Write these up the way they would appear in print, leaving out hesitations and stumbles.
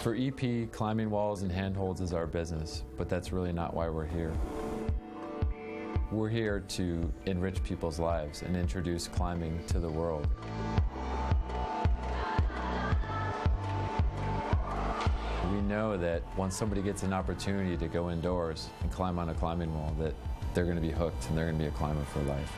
For EP, climbing walls and handholds is our business, but that's really not why we're here. We're here to enrich people's lives and introduce climbing to the world. We know that once somebody gets an opportunity to go indoors and climb on a climbing wall, that they're going to be hooked and they're going to be a climber for life.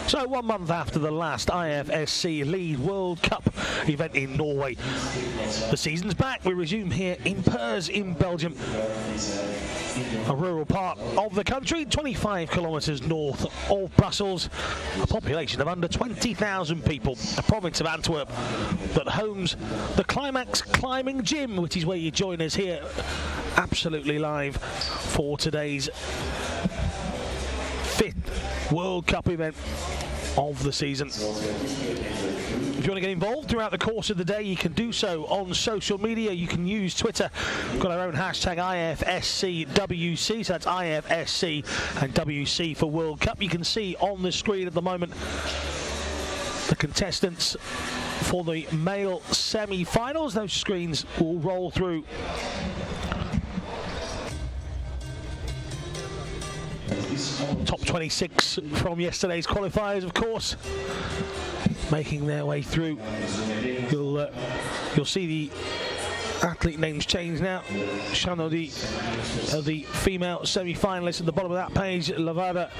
So 1 month after the last IFSC Lead World Cup event in Norway, the season's back. We resume here in Puurs in Belgium, a rural part of the country, 25 kilometres north of Brussels, a population of under 20,000 people, a province of Antwerp that homes the Climax Climbing Gym, which is where you join us here absolutely live for today's 5th World Cup event of the season. If you want to get involved throughout the course of the day, you can do so on social media. You can use Twitter. We've got our own hashtag IFSCWC, so that's IFSC and WC for World Cup. You can see on the screen at the moment the contestants for the male semi-finals. Those screens will roll through top 26 from yesterday's qualifiers, of course, making their way through. You'll see the athlete names change now. Shano, the female semi-finalist at the bottom of that page, Lavada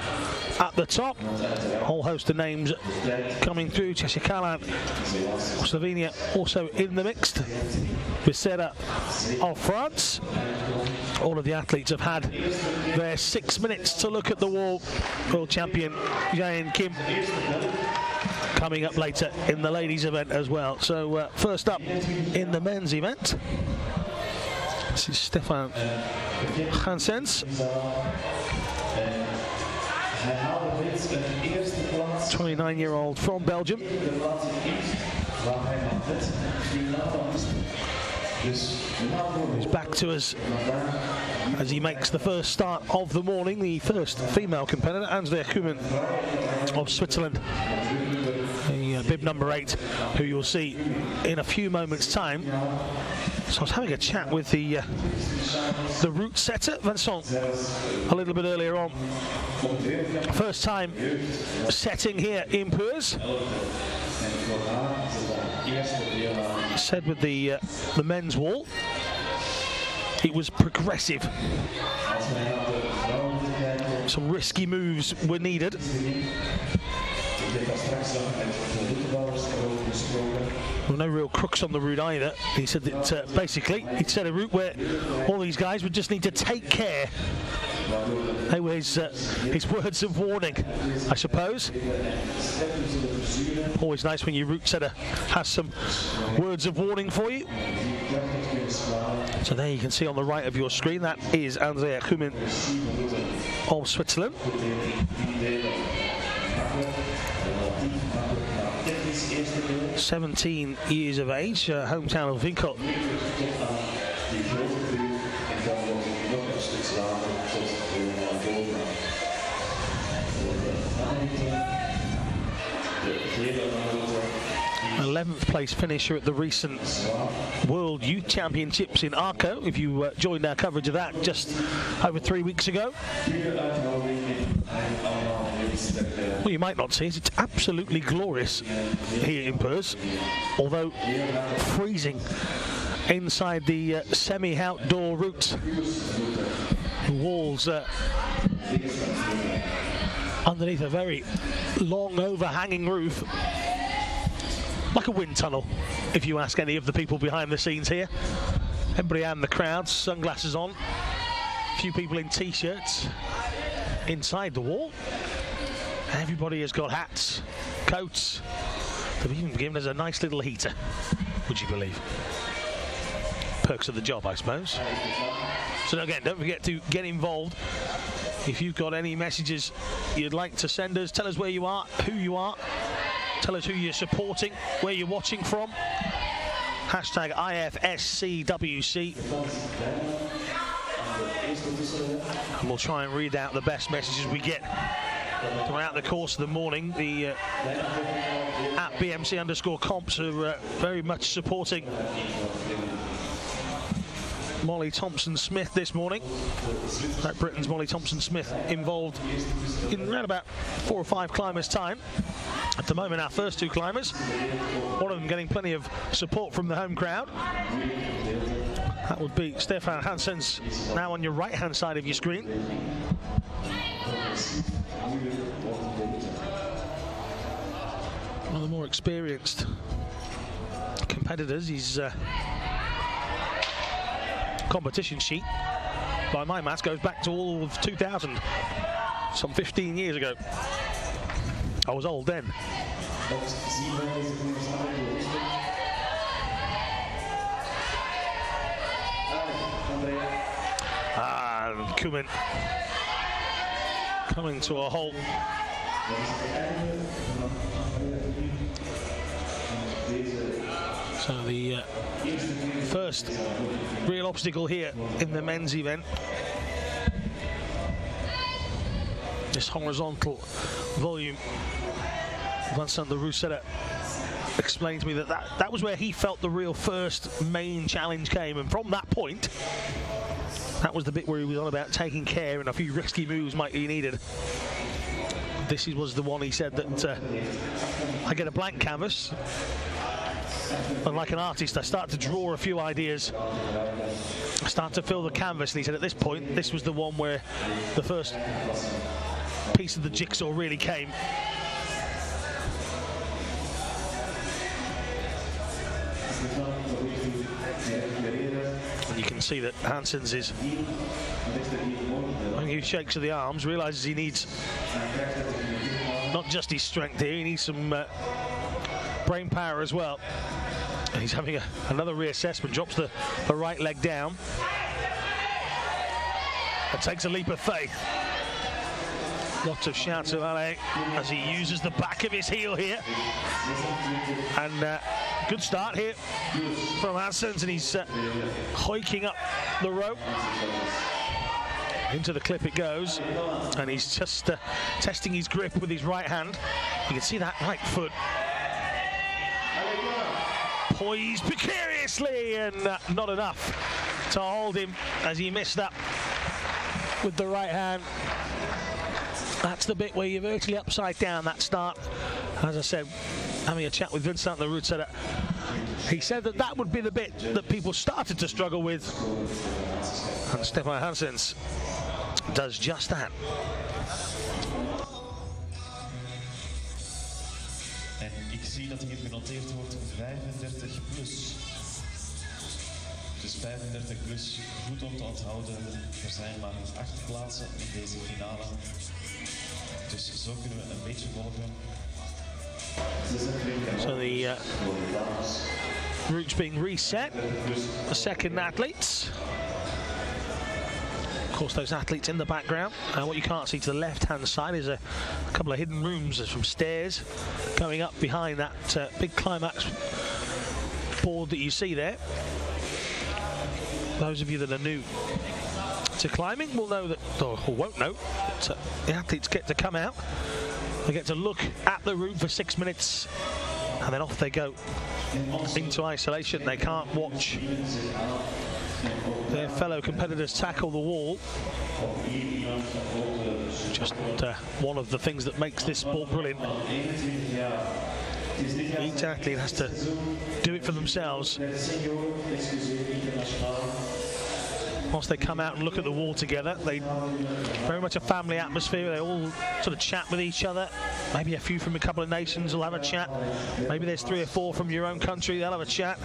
at the top. A whole host of names coming through. Cheshikalan, Slovenia also in the mixed. Becerra of France. All of the athletes have had their 6 minutes to look at the wall. World champion Jae Kim coming up later in the ladies event as well. So first up in the men's event, this is Stefan Hansens, 29-year-old from Belgium. He's back to us as he makes the first start of the morning. The first female competitor, Ansver Kuman of Switzerland, bib number 8, who you'll see in a few moments' time. So I was having a chat with the route setter, Vincent, a little bit earlier on. First time setting here in Puurs. Said with the men's wall, it was progressive. Some risky moves were needed. Well, no real crooks on the route either. He said that basically he'd set a route where all these guys would just need to take care. They were his words of warning, I suppose. Always nice when your route setter has some words of warning for you. So there you can see on the right of your screen, that is Ansver Kuman of Switzerland. 17 years of age, hometown of Winkel. 11th place finisher at the recent World Youth Championships in Arco, if you joined our coverage of that just over 3 weeks ago. What you might not see is it's absolutely glorious here in Puurs, although freezing inside the semi-outdoor route. The walls underneath a very long overhanging roof like a wind tunnel, if you ask any of the people behind the scenes here. Everybody out in the crowd, sunglasses on, a few people in t-shirts inside the wall. Everybody has got hats, coats. They've even given us a nice little heater, would you believe? Perks of the job, I suppose. So again, don't forget to get involved. If you've got any messages you'd like to send us, tell us where you are, who you are, tell us who you're supporting, where you're watching from. Hashtag IFSCWC. And we'll try and read out the best messages we get throughout the course of the morning. The at BMC_comps are very much supporting Molly Thompson-Smith this morning. Britain's Molly Thompson-Smith involved in around about 4 or 5 climbers' time. At the moment, our first 2 climbers, one of them getting plenty of support from the home crowd. That would be Stefan Hansen's, now on your right-hand side of your screen. One of the more experienced competitors. He's competition sheet, by my maths, goes back to all of 2000, some 15 years ago. I was old then. And Kumin coming to a halt. So the first real obstacle here in the men's event. This horizontal volume. Vincent de Roussetta explained to me that was where he felt the real first main challenge came, and from that point, that was the bit where he was on about taking care and a few risky moves might be needed. This was the one he said that I get a blank canvas, and like an artist, I start to draw a few ideas, I start to fill the canvas, and he said at this point, this was the one where the first piece of the jigsaw really came. And you can see that Hansen's is, when he shakes of the arms, realises he needs not just his strength here, he needs some brain power as well. And he's having another reassessment, drops the right leg down and takes a leap of faith. Lots of shouts of Ale as he uses the back of his heel here. And good start here from Hansen's, and he's hoiking up the rope. Into the clip it goes, and he's just testing his grip with his right hand. You can see that right foot poised precariously, and not enough to hold him as he missed that with the right hand. That's the bit where you're virtually upside down, that start. As I said, having a chat with Vincent de Roussetta, he said that would be the bit that people started to struggle with. And Stefan Hansen's does just that. En ik zie dat hier genoteerd wordt 35 plus. Dus 35 plus, goed om te onthouden. Er zijn maar 8 plaatsen in deze finale. Dus zo kunnen we een beetje volgen. So the route's being reset. The second athletes. Of course, those athletes in the background. And what you can't see to the left-hand side is a couple of hidden rooms. There's some stairs going up behind that big climax board that you see there. Those of you that are new to climbing will know that, or won't know, that the athletes get to come out. They get to look at the route for 6 minutes, and then off they go into isolation. They can't watch their fellow competitors tackle the wall. Just one of the things that makes this sport brilliant. Each athlete has to do it for themselves. once they come out and look at the wall together. They very much a family atmosphere. They all sort of chat with each other. Maybe a few from a couple of nations will have a chat. Maybe there's 3 or 4 from your own country. They'll have a chat.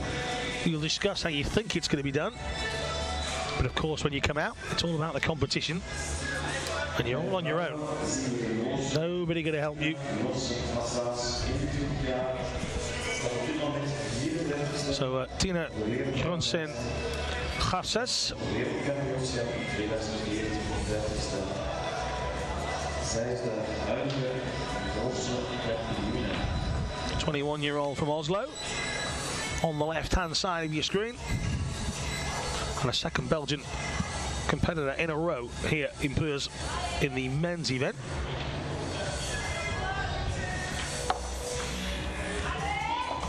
You'll discuss how you think it's going to be done. But of course, when you come out, it's all about the competition. And you're all on your own. Nobody going to help you. So Tina Johnson Gasses. 21-year-old from Oslo on the left-hand side of your screen, and a second Belgian competitor in a row here in Puurs in the men's event.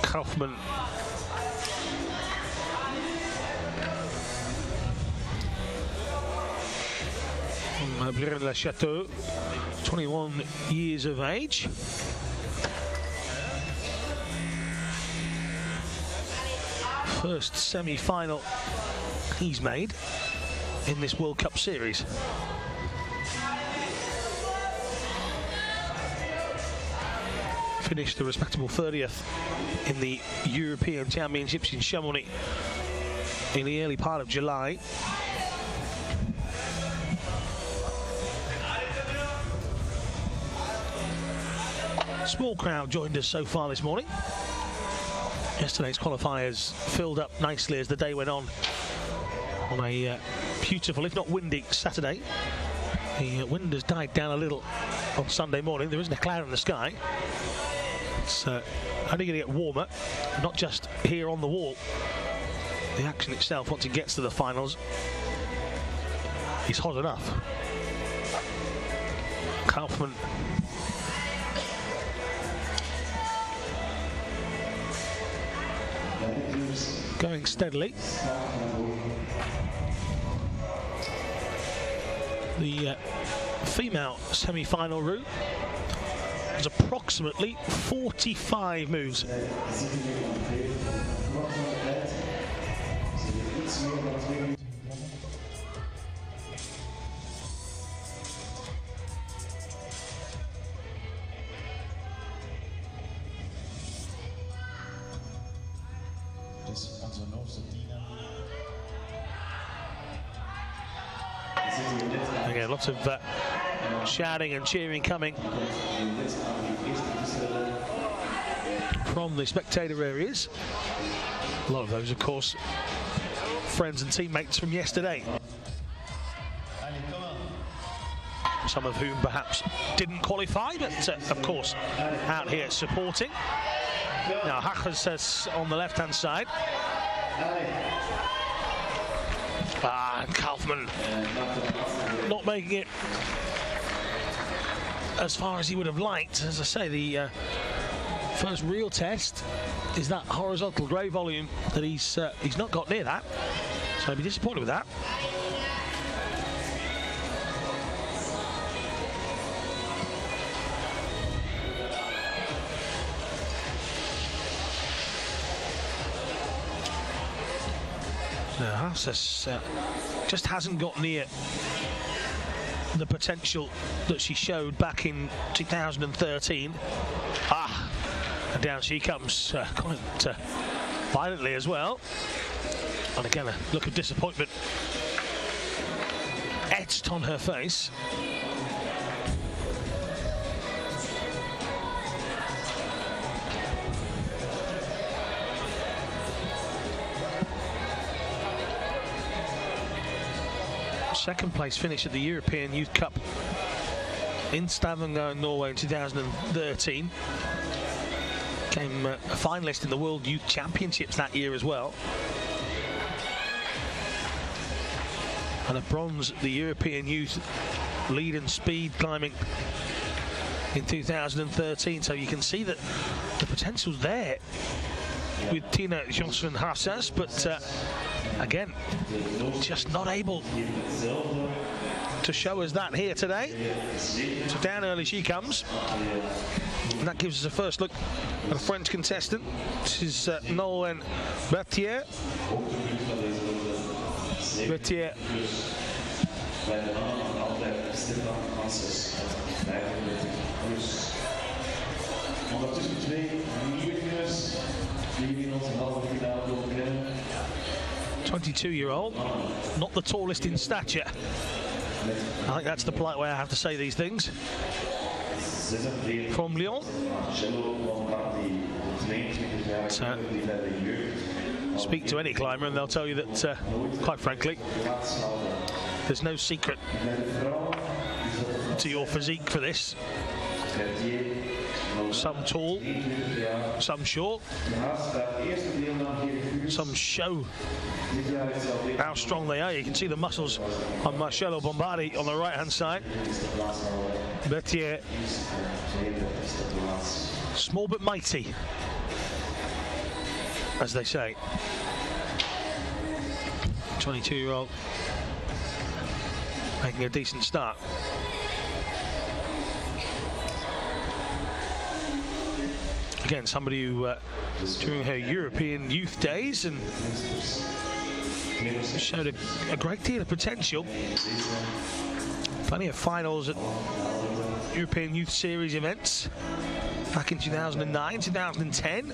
Kaufman from Brive-le-Château, 21 years of age. First semi-final he's made in this World Cup series. Finished a respectable 30th in the European Championships in Chamonix in the early part of July. Small crowd joined us so far this morning. Yesterday's qualifiers filled up nicely as the day went on a beautiful, if not windy, Saturday. The wind has died down a little on Sunday morning. There isn't a cloud in the sky. It's only going to get warmer, not just here on the wall. The action itself, once it gets to the finals, is hot enough. Kaufman going steadily. The female semi-final route is approximately 45 moves. Again, lots of shouting and cheering coming from the spectator areas. A lot of those, of course, friends and teammates from yesterday. Some of whom perhaps didn't qualify, but of course out here supporting. Now Hachers says on the left-hand side. And Kaufman not making it as far as he would have liked. As I say, the first real test is that horizontal grey volume that he's not got near that, so I'd be disappointed with that. Hasses just hasn't got near the potential that she showed back in 2013. And down she comes quite violently as well. And again, a look of disappointment etched on her face. Second place finish at the European Youth Cup in Stavanger, Norway in 2013. Became a finalist in the World Youth Championships that year as well. And a bronze at the European Youth Lead and Speed climbing in 2013. So you can see that the potential's there with Tina Johnson Hassas, but again, just not able to show us that here today. So down early she comes, and that gives us a first look at a French contestant. This is Nolan Berthier. Betier. Bij de mannen nog altijd Stefan Hanses met 35 plus. Ondertussen 2 nieuwe kenners die in onze halve finale komen kennen. 22-year-old, not the tallest in stature. I think that's the polite way I have to say these things. From Lyon. So, speak to any climber and they'll tell you that, quite frankly, there's no secret to your physique for this. Some tall, some short, some show how strong they are. You can see the muscles on Marcello Bombardi on the right hand side. Betier, small but mighty, as they say. 22-year-old making a decent start. Again, somebody who, during her European youth days, and showed a great deal of potential. Plenty of finals at European Youth Series events back in 2009, 2010.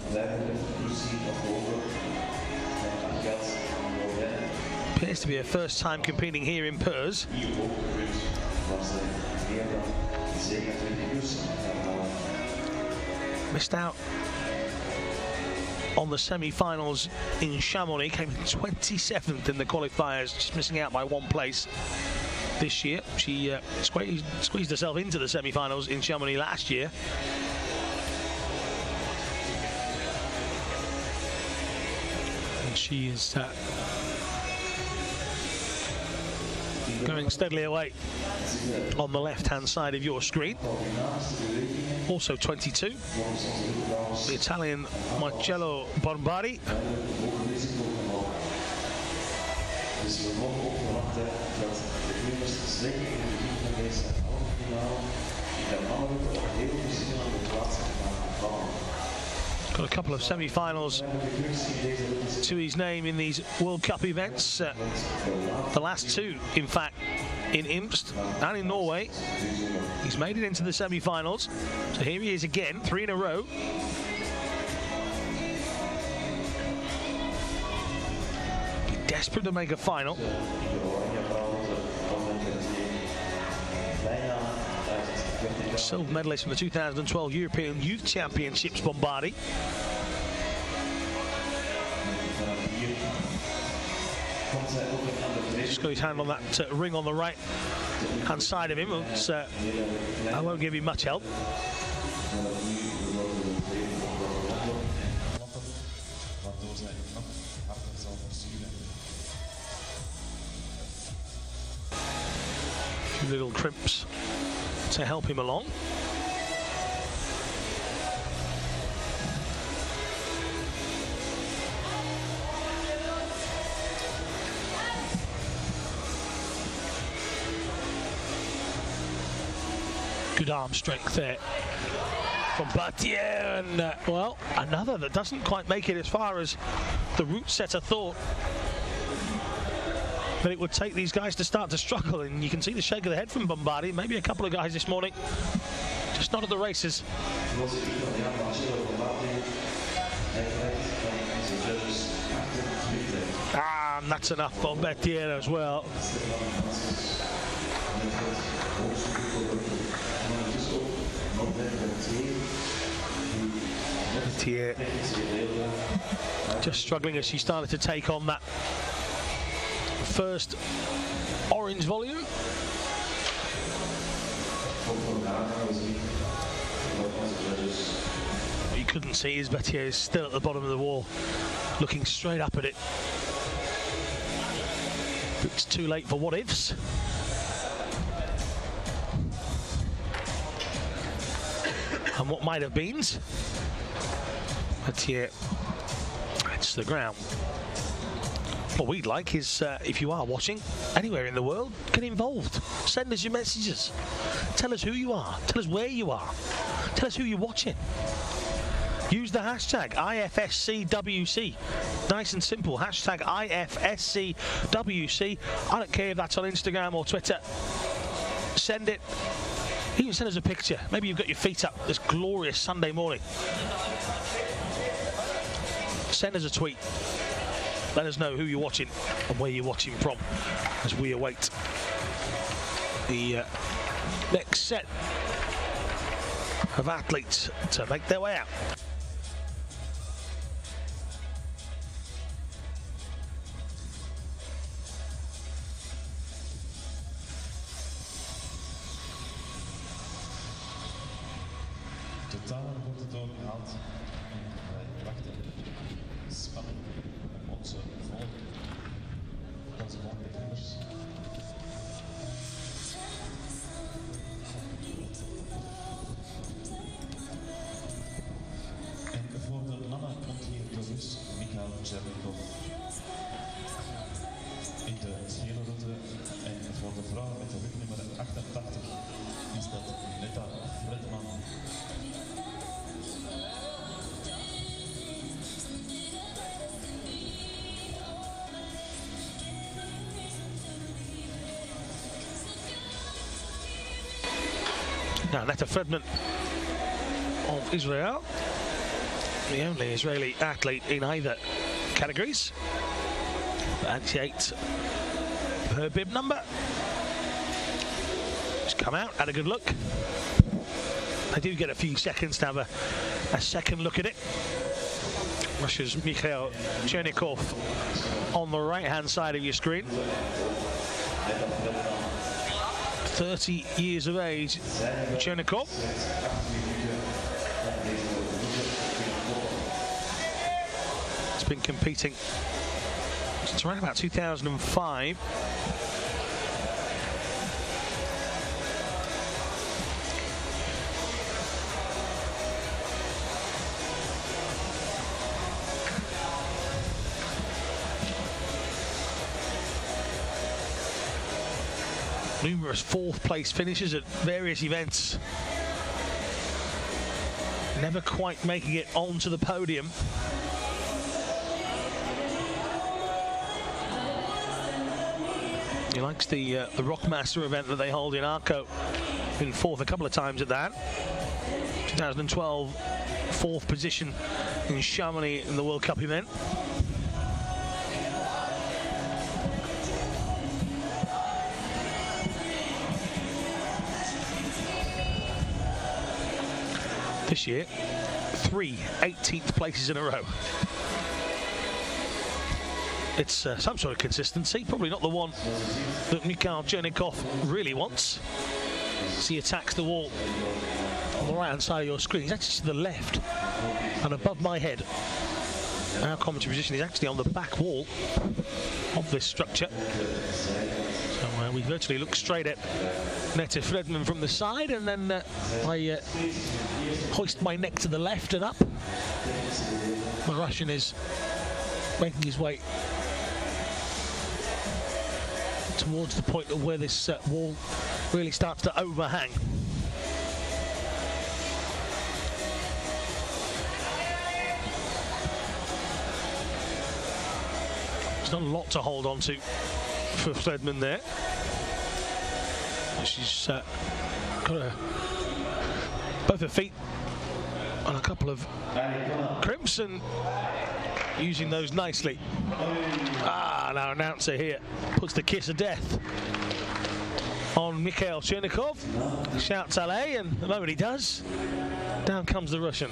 Appears to be her first time competing here in Puurs. Missed out on the semi-finals in Chamonix, came in 27th in the qualifiers, just missing out by 1 place this year. She squeezed herself into the semi-finals in Chamonix last year. And she is going steadily away on the left-hand side of your screen. Also 22, the Italian Marcello Bombardi. Got a couple of semi-finals to his name in these World Cup events. The last 2, in fact, in Imst and in Norway. He's made it into the semi-finals. So here he is again, 3 in a row. Be desperate to make a final. Silver medalist from the 2012 European Youth Championships, Bombardi. Just got his hand on that ring on the right hand side of him. I won't give him much help. A few little crimps to help him along. Good arm strength there from Batier, and well, another that doesn't quite make it as far as the route setter thought. But it would take these guys to start to struggle, and you can see the shake of the head from Bombardi. Maybe a couple of guys this morning, just not at the races. And that's enough for Betier as well. Betier just struggling as she started to take on that first orange volume. What you couldn't see is Betier is still at the bottom of the wall, looking straight up at it. But it's too late for what ifs. And what might have been. Betier heads to the ground. What we'd like is, if you are watching anywhere in the world, get involved. Send us your messages. Tell us who you are. Tell us where you are. Tell us who you're watching. use the hashtag IFSCWC. Nice and simple. Hashtag IFSCWC. I don't care if that's on Instagram or Twitter. Send it. Even send us a picture. Maybe you've got your feet up this glorious Sunday morning. Send us a tweet. Let us know who you're watching and where you're watching from as we await the next set of athletes to make their way out. Totaal wordt het doorgehaald en wij wachten spanning op onze volgende beginners. En voor de mannen komt hier de Rus Mikhail Chernikov in de gele route. En voor de vrouwen met de rugnummer 88 is dat Netta Fredman. Now, Netta Fredman of Israel, the only Israeli athlete in either categories. 98, her bib number. Just come out, had a good look. I do get a few seconds to have a second look at it. Russia's Mikhail Chernikov on the right-hand side of your screen. 30 years of age, Chernikov. He's been competing since around about 2005. Numerous fourth place finishes at various events. Never quite making it onto the podium. He likes the Rockmaster event that they hold in Arco. Been fourth a couple of times at that. 2012, fourth position in Chamonix in the World Cup event. This year, 3 18th places in a row. It's some sort of consistency, probably not the one that Mikhail Chernikov really wants. As he attacks the wall on the right-hand side of your screen. He's actually to the left and above my head. Our commentary position is actually on the back wall of this structure. So we virtually look straight at Netta Fredman from the side, and then I hoist my neck to the left and up. The Russian is making his way towards the point of where this wall really starts to overhang. There's not a lot to hold on to for Fredman there. She's got both her feet on a couple of crimps and using those nicely. Our announcer here puts the kiss of death on Mikhail Chernikov. Shouts alley, and the moment he does, down comes the Russian.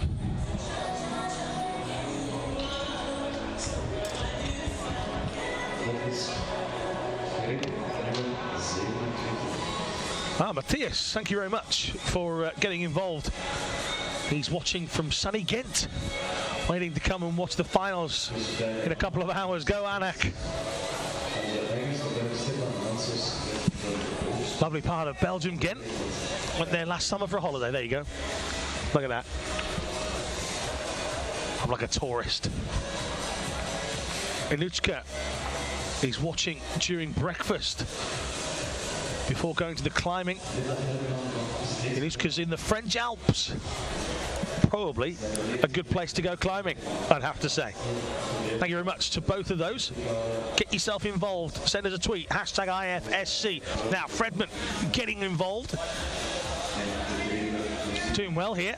Matthias, thank you very much for getting involved. He's watching from sunny Ghent, waiting to come and watch the finals in a couple of hours. Go Anak. Lovely part of Belgium, Ghent. Went there last summer for a holiday. There you go. Look at that. I'm like a tourist. Inuchka is watching during breakfast before going to the climbing. Inuchka's in the French Alps. probably a good place to go climbing, I'd have to say. Thank you very much to both of those. Get yourself involved. Send us a tweet, hashtag IFSC. Now, Fredman getting involved. Doing well here.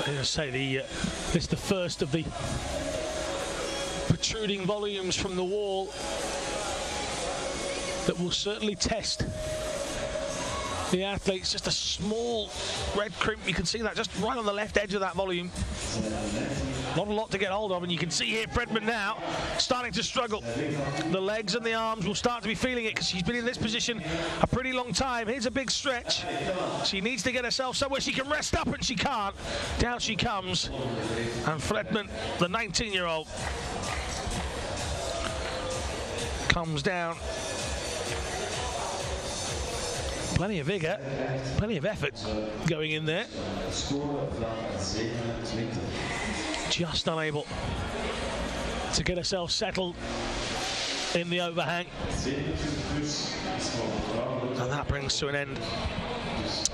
I say this is the first of the protruding volumes from the wall that will certainly test the athletes. Just a small red crimp, you can see that just right on the left edge of that volume. Not a lot to get hold of, and you can see here Fredman now starting to struggle. The legs and the arms will start to be feeling it because she's been in this position a pretty long time. Here's a big stretch. She needs to get herself somewhere she can rest up, and she can't. Down she comes, and Fredman, the 19-year-old, comes down. Plenty of vigour, plenty of effort going in there. Just unable to get herself settled in the overhang. And that brings to an end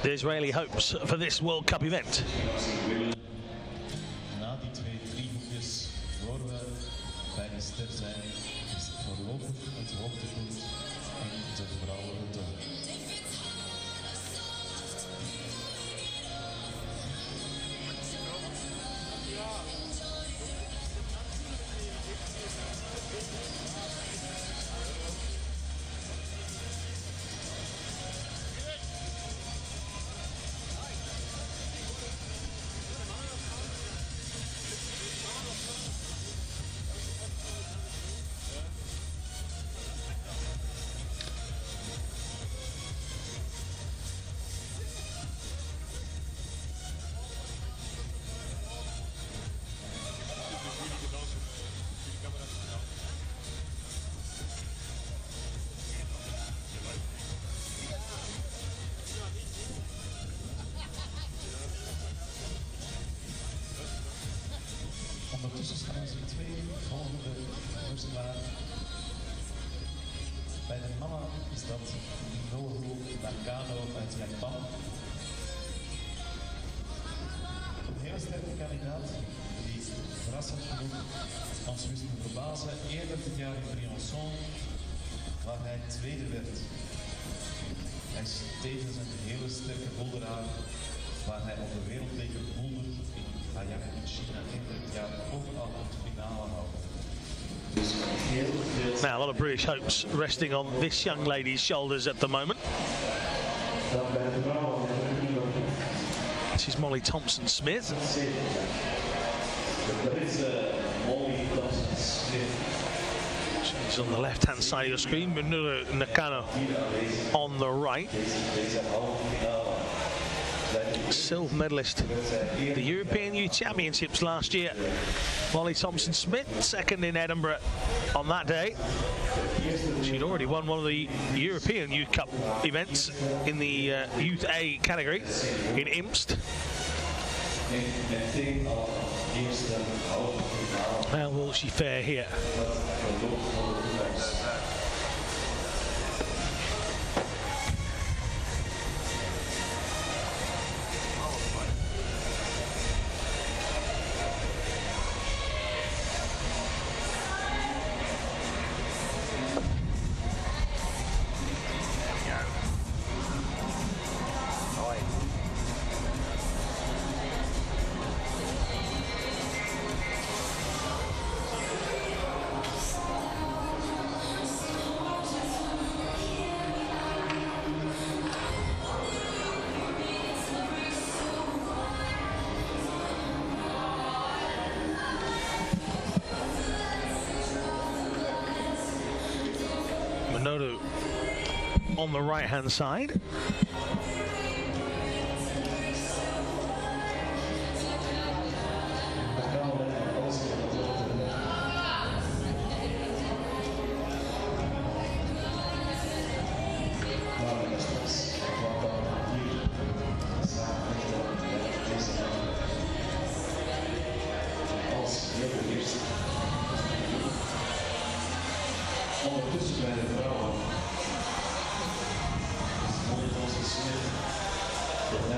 the Israeli hopes for this World Cup event. Na die twee driehoekjes voor we bij de start zijn, is voorlopig het hoogtepunt en de vrouwenroute. Ondertussen staan ze twee volgende koers klaar. Bij de mannen is dat Nohu Nakano uit Japan. Een heel sterke kandidaat die verrassend genoeg ons wist te verbazen. Eerder dit jaar in Briançon, waar hij tweede werd. Hij is tevens een hele sterke boulderaar, waar hij op de wereldbeker boulder in Hayang in China dit jaar ook al het finale houdt. Now, a lot of British hopes resting on this young lady's shoulders at the moment. This is Molly Thompson-Smith. She's on the left-hand side of your screen. Minoru Nakano on the right. Silver medalist, the European Youth Championships last year. Molly Thompson-Smith, second in Edinburgh on that day. She'd already won one of the European Youth Cup events in the Youth A category in Imst. How will she fare here? Minoru on the right hand side.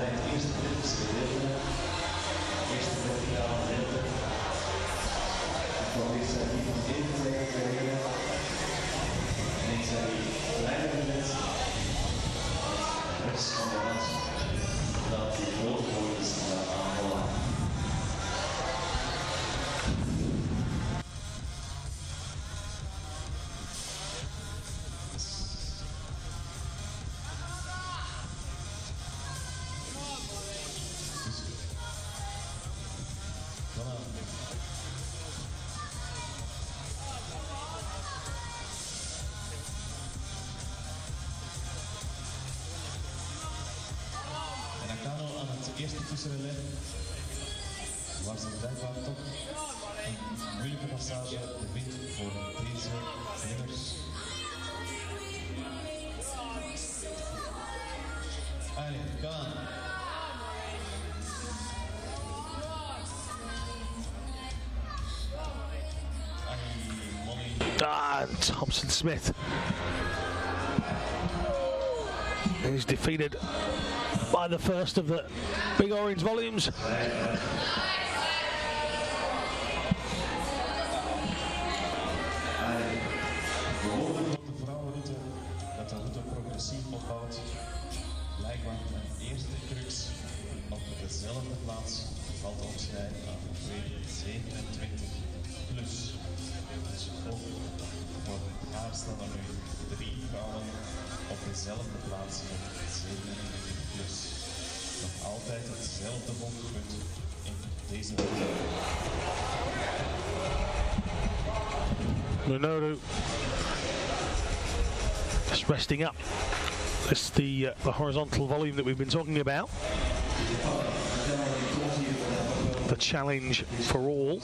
wij het eerste Olympische gedeelte, het eerste verticale gedeelte. Voor deze zijn die van even geleden gereden. En ik zijn die kleine gedeelte. Rechts van de rand, dat die grote wordt is aan de aanvallen. Eerste tussenrelais was er blijkbaar toch een moeilijke passage de wind voor deze renners. Allez, kom aan. Thompson Smith is defeated by the first of the big orange volumes. We horen op de vrouwenroute dat de route progressief opbouwt. Blijkbaar een eerste crux op dezelfde plaats valt omschrijven aan de 27 plus. Dus ook voor haar staan er nu 3 vrouwen op dezelfde plaats met 27 plus. Nog altijd hetzelfde hoogtepunt in deze route. Minoru just resting up. This is the horizontal volume that we've been talking about. The challenge for all.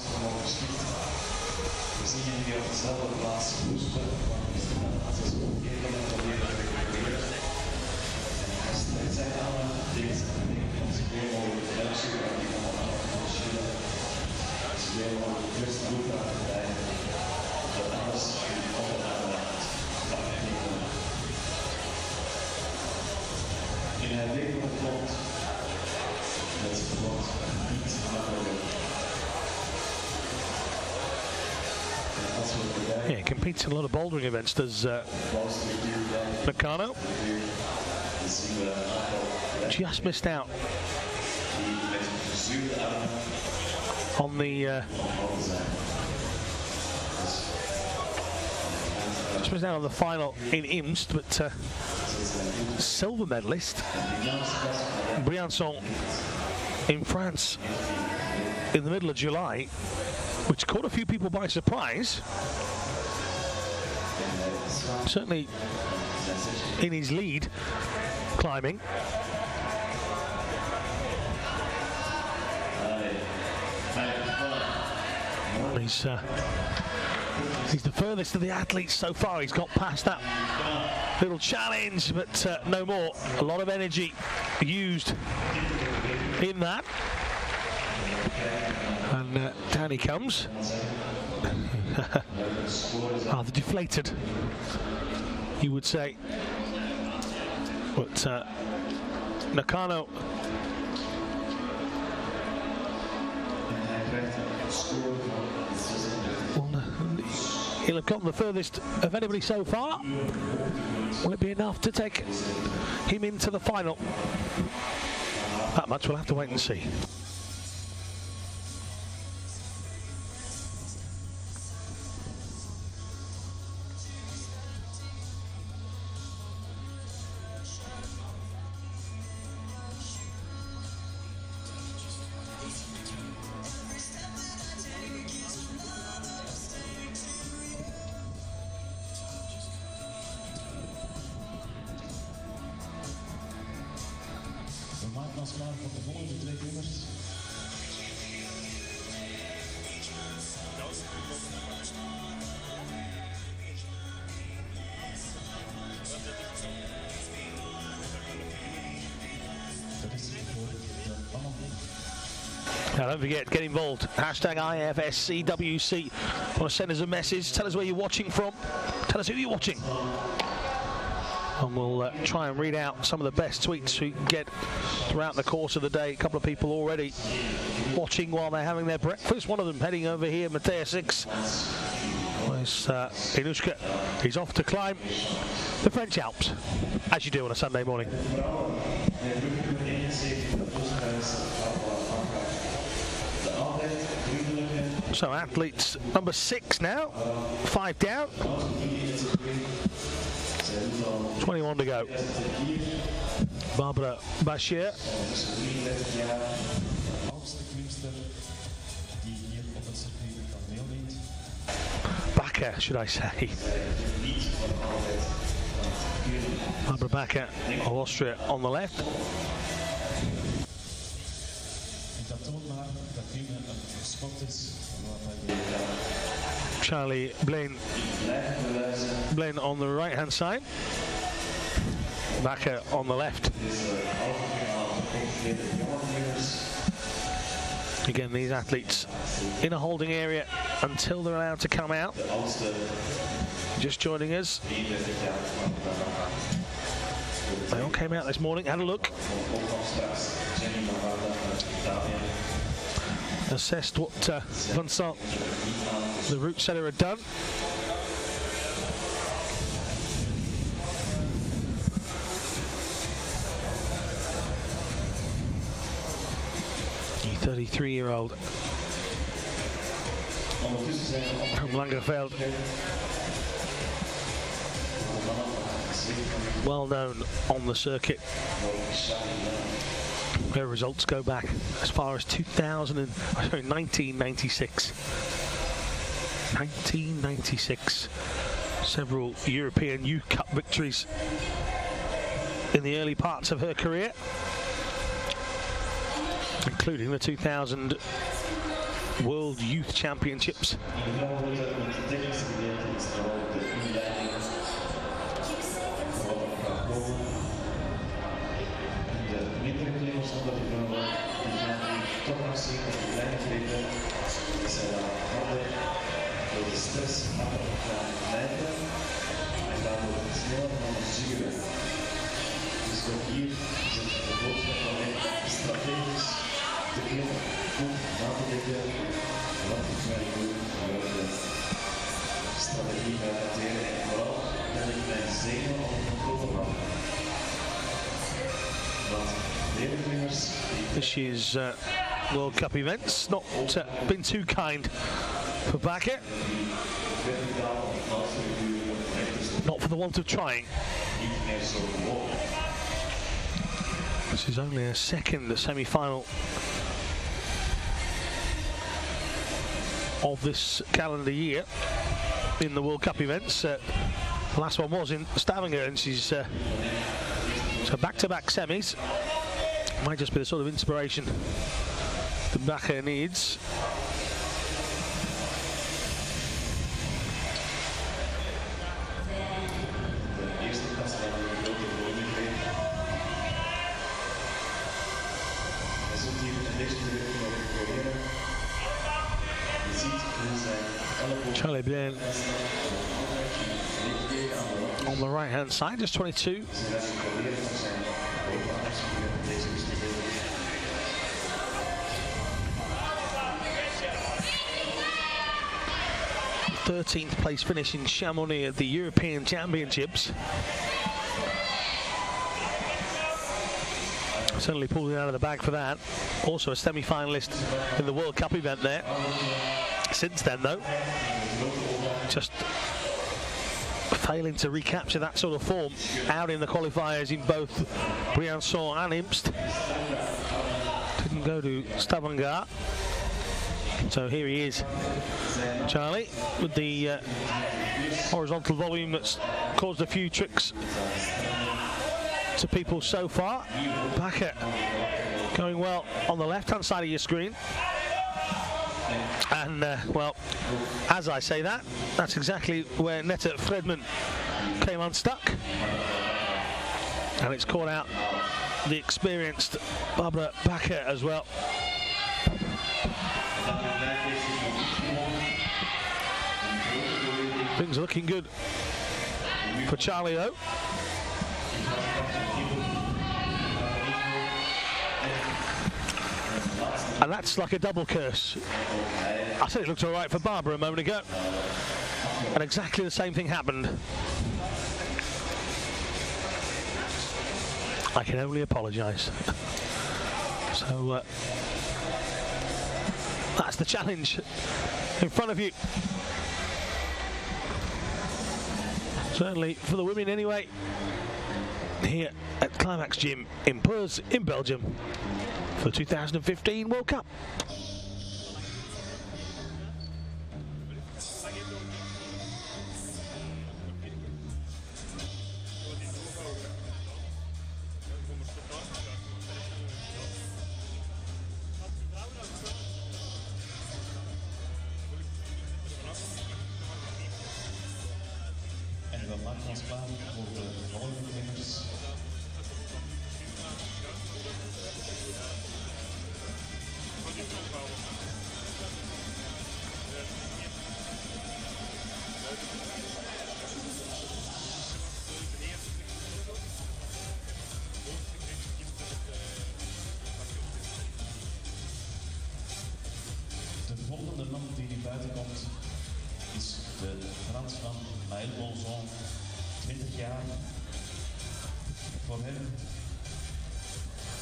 Yeah, he competes in a lot of bouldering events, does Nakano. Just missed out on the final in Imst, but silver medalist Briançon in France in the middle of July, which caught a few people by surprise. Certainly in his lead climbing. He's the furthest of the athletes so far. He's got past that little challenge, but no more. A lot of energy used in that. And down he comes. Rather deflated, you would say. But Nakano he'll have gotten the furthest of anybody so far. Will it be enough to take him into the final? That much we'll have to wait and see. Klaar voor de volgende 2 nummers. Now don't forget, get involved. Hashtag IFSCWC. Want to send us a message? Tell us where you're watching from. Tell us who you're watching. And we'll try and read out some of the best tweets we get throughout the course of the day. A couple of people already watching while they're having their breakfast. One of them heading over here, Mattea 6. Where's Inushka? He's off to climb the French Alps, as you do on a Sunday morning. So athletes number 6 now, 5 down, 21 to go. Barbara Bashir. Bakker, should I say. Barbara Bakker of Austria on the left. Charlie Blaine on the right hand side, Bakker on the left. Again, these athletes in a holding area until they're allowed to come out. Just joining us, they all came out this morning, had a look, assessed what Vincent, the route setter, had done. The 33-year-old from Langerveld, well known on the circuit, where results go back as far as 1996. 1996. Several European Youth Cup victories in the early parts of her career, including the 2000 World Youth Championships. This year's World Cup events not been too kind for Bakker. Not for the want of trying. This is only a second semi-final of this calendar year in the World Cup events. The last one was in Stavanger, and she's so back-to-back semis. Might just be the sort of inspiration that Bakker needs. Charlie Blaine on the right hand side, just 22. 13th place finish in Chamonix at the European Championships. Certainly pulled it out of the bag for that. Also a semi-finalist in the World Cup event there. Since then, though, just failing to recapture that sort of form out in the qualifiers in both Briançon and Imst. Didn't go to Stavanger. So here he is, Charlie, with the horizontal volume that's caused a few tricks to people so far. Bakker going well on the left-hand side of your screen. And, well, as I say that, that's exactly where Netta Fredman came unstuck. And it's caught out the experienced Barbara Bakker as well. Things are looking good for Charlie, though. And that's like a double curse. I said it looked all right for Barbara a moment ago. And exactly the same thing happened. I can only apologise. So that's the challenge in front of you. Certainly for the women anyway. Here at Climax Gym in Puurs in Belgium for the 2015 World Cup. En we maken ons klaar voor de volgende winners. De volgende man die nu buiten komt is de Fransman Bonzon, 20 jaar. Voor hem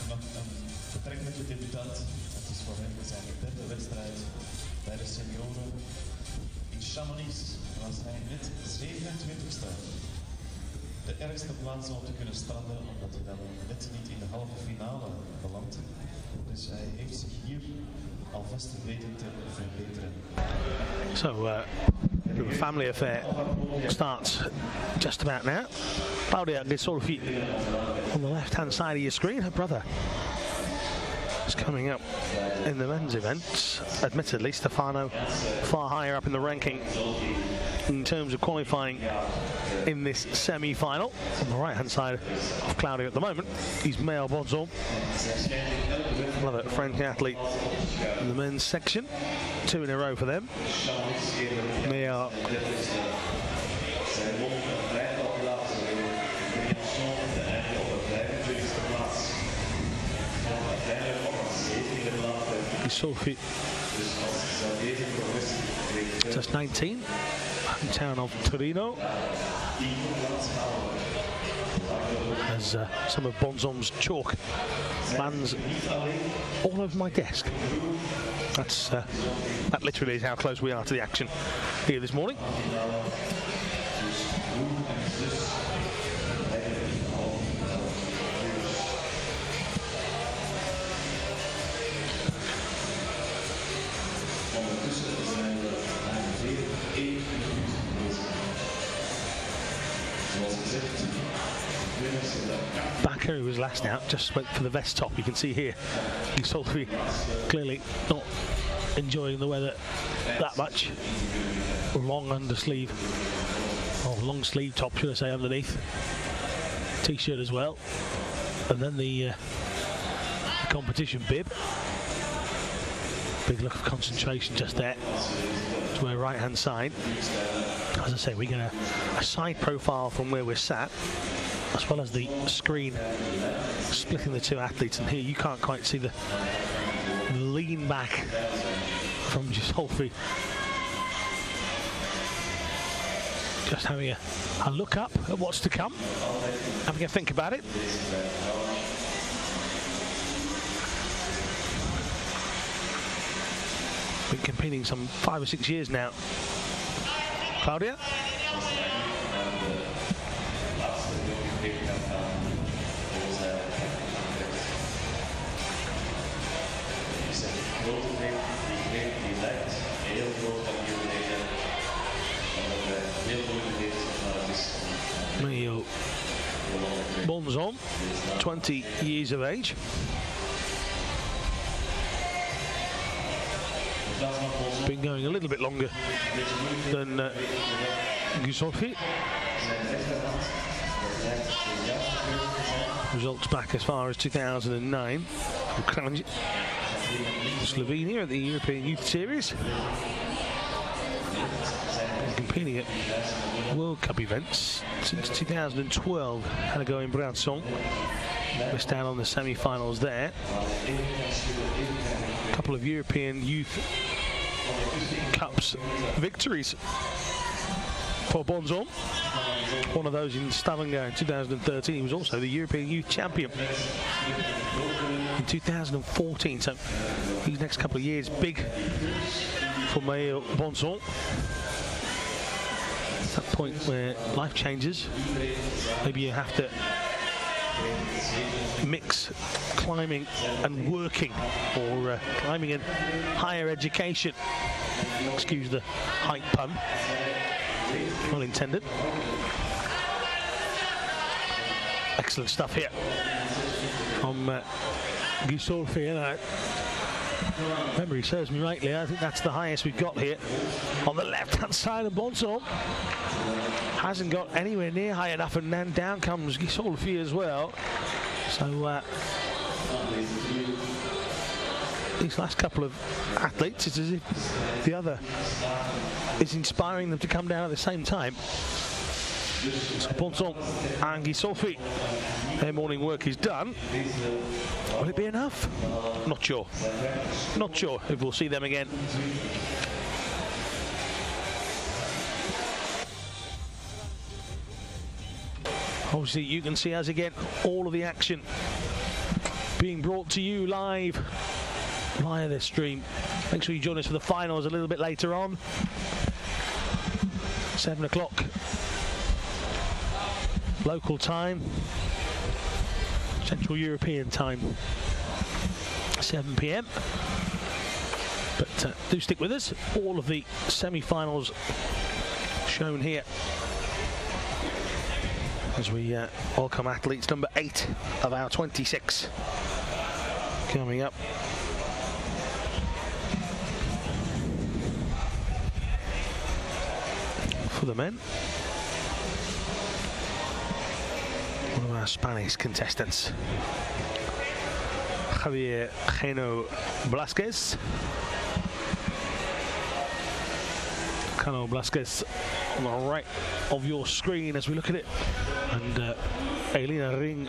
nog een betrekkelijke debutant. Het is voor hem zijn derde wedstrijd bij de senioren. In Chamonix was hij net 27ste. De ergste plaats om te kunnen stranden, omdat hij dan net niet in de halve finale belandt. Dus hij heeft zich hier alvast weten te verbeteren. The family affair starts just about now. Claudia Gisolfi on the left-hand side of your screen. Her brother is coming up in the men's events. Admittedly, Stefano far higher up in the ranking in terms of qualifying in this semi-final. On the right-hand side of Claudia at the moment, he's Mel Bonzon, another French athlete in the men's section. 2 in a row for them. They are Sophie, just 19, hometown of Torino. As some of Bonzon's chalk lands all over my desk. That literally is how close we are to the action here this morning. Bakker, who was last out, just went for the vest top. You can see here, Gisolfi clearly not enjoying the weather that much. Long undersleeve, or long sleeve top, should I say, underneath. T-shirt as well, and then the competition bib. Big look of concentration just there. To my right-hand side. As I say, we get a side profile from where we're sat, as well as the screen splitting the two athletes. And here you can't quite see the lean back from Gisolfi. Just having a look up at what's to come, having a think about it. Been competing some 5 or 6 years now. Claudia? Mio Bonzon, 20 years of age. Been going a little bit longer than Gisolfi. Results back as far as 2009 from Slovenia at the European Youth Series. Been competing at World Cup events since 2012. Had a go in Bransson. Missed out on the semi-finals there. A couple of European Youth Cups victories for Bonzon. One of those in Stavanger in 2013. He was also the European Youth Champion in 2014. So these next couple of years, big for Maël Bonzon. It's that point where life changes. Maybe you have to mix climbing and working, or climbing and higher education. Excuse the height pun. Well intended. Excellent stuff here from Gisolfi. Memory serves me rightly, I think that's the highest we've got here on the left-hand side of Bonzon. Hasn't got anywhere near high enough, and then down comes Gisolfi as well. So these last couple of athletes, it's as if the other is inspiring them to come down at the same time. So Bonzon and Gisolfi, their morning work is done. Will it be enough? Not sure. Not sure if we'll see them again. Obviously, you can see, as again, all of the action being brought to you live via this stream. Make sure you join us for the finals a little bit later on. 7 o'clock local time, Central European time, 7 p.m. But do stick with us. All of the semi-finals shown here as we welcome athletes number 8 of our 26 coming up. For the men, one of our Spanish contestants, Javier Geno Blasquez. Cano Blasquez on the right of your screen as we look at it, and Elina Ring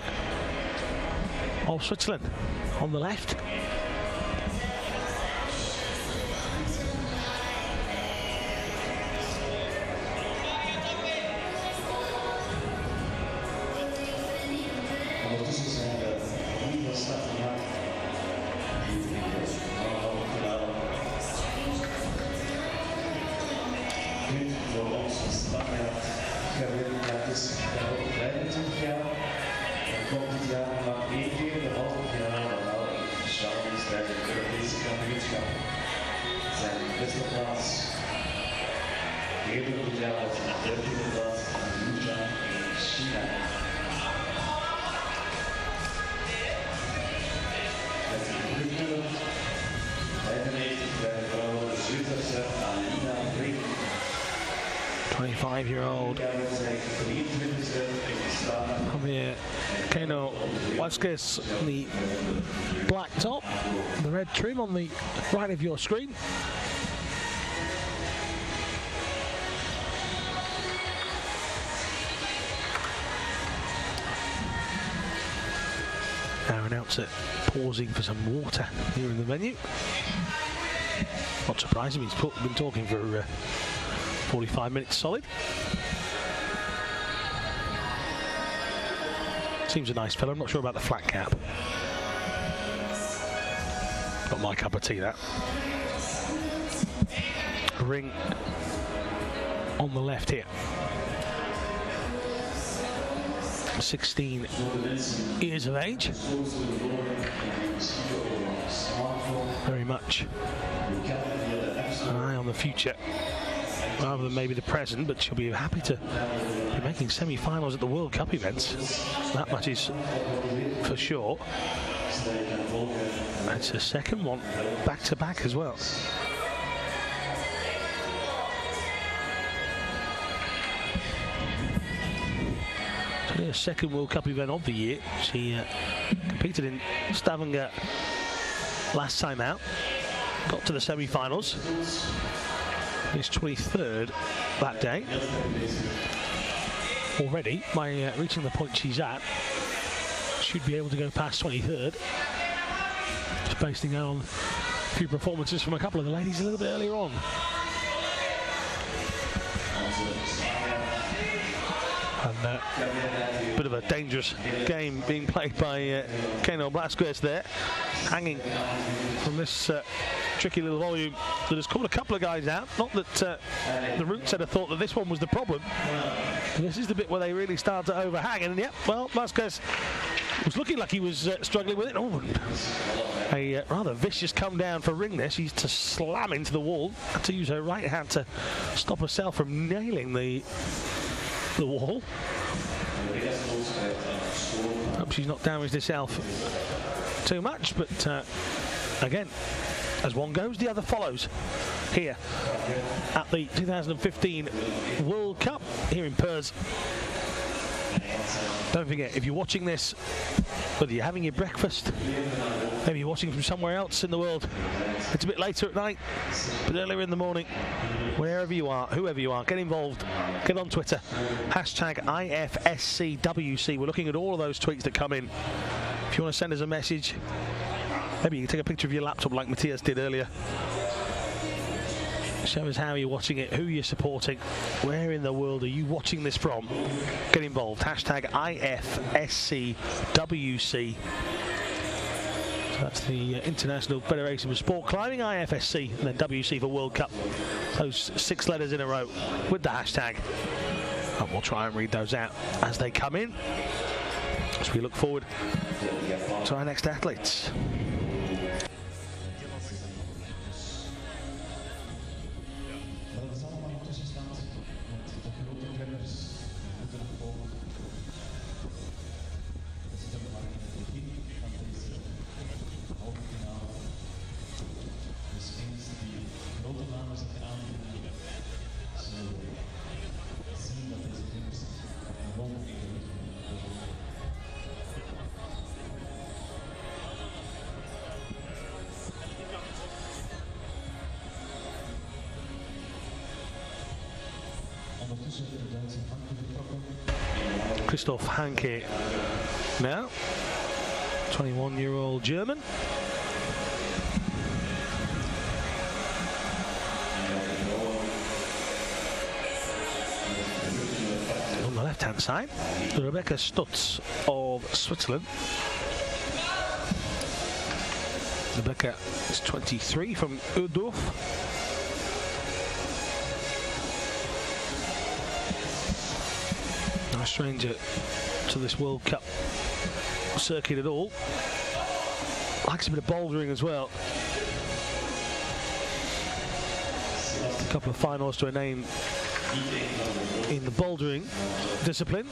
of Switzerland on the left. Year-old Javier Geno Blasquez, the black top, the red trim on the right of your screen. Our announcer pausing for some water here in the venue. Not surprising, he's been talking for 45 minutes solid. Seems a nice fellow. I'm not sure about the flat cap. Not my cup of tea, that. Ring on the left here. 16 years of age. Very much an eye on the future rather than maybe the present, but she'll be happy to be making semi-finals at the World Cup events. That much is for sure. It's her second one back-to-back as well. So her second World Cup event of the year. She competed in Stavanger last time out, got to the semi-finals. Is 23rd that day. Already, by reaching the point she's at, should be able to go past 23rd. Just basing on a few performances from a couple of the ladies a little bit earlier on. And a bit of a dangerous game being played by Keno Blasquez there, hanging from this tricky little volume that has caught a couple of guys out. Not that the route setter thought that this one was the problem. This is the bit where they really start to overhang, and yep, well, Blasquez was looking like he was struggling with it. Oh, a rather vicious come down for Ring there. She's to slam into the wall. Had to use her right hand to stop herself from nailing the wall. Hope she's not damaged herself too much, but again, as one goes, the other follows here at the 2015 World Cup here in Puurs. Don't forget, if you're watching this, whether you're having your breakfast, maybe you're watching from somewhere else in the world, it's a bit later at night, but earlier in the morning, wherever you are, whoever you are, get involved, get on Twitter, hashtag IFSCWC. We're looking at all of those tweets that come in. If you want to send us a message, maybe you can take a picture of your laptop like Matthias did earlier. Show us how you're watching it, who you're supporting, where in the world are you watching this from. Get involved. Hashtag IFSCWC. So that's the International Federation of Sport Climbing, IFSC, and then WC for World Cup. Those 6 letters in a row with the hashtag. And we'll try and read those out as they come in, as we look forward to our next athletes. Christoph Hanke now, 21-year-old German. On the left-hand side, Rebecca Stutz of Switzerland. Rebecca is 23 from Urdorf. No stranger to this World Cup circuit at all. Likes a bit of bouldering as well. A couple of finals to a name in the bouldering discipline.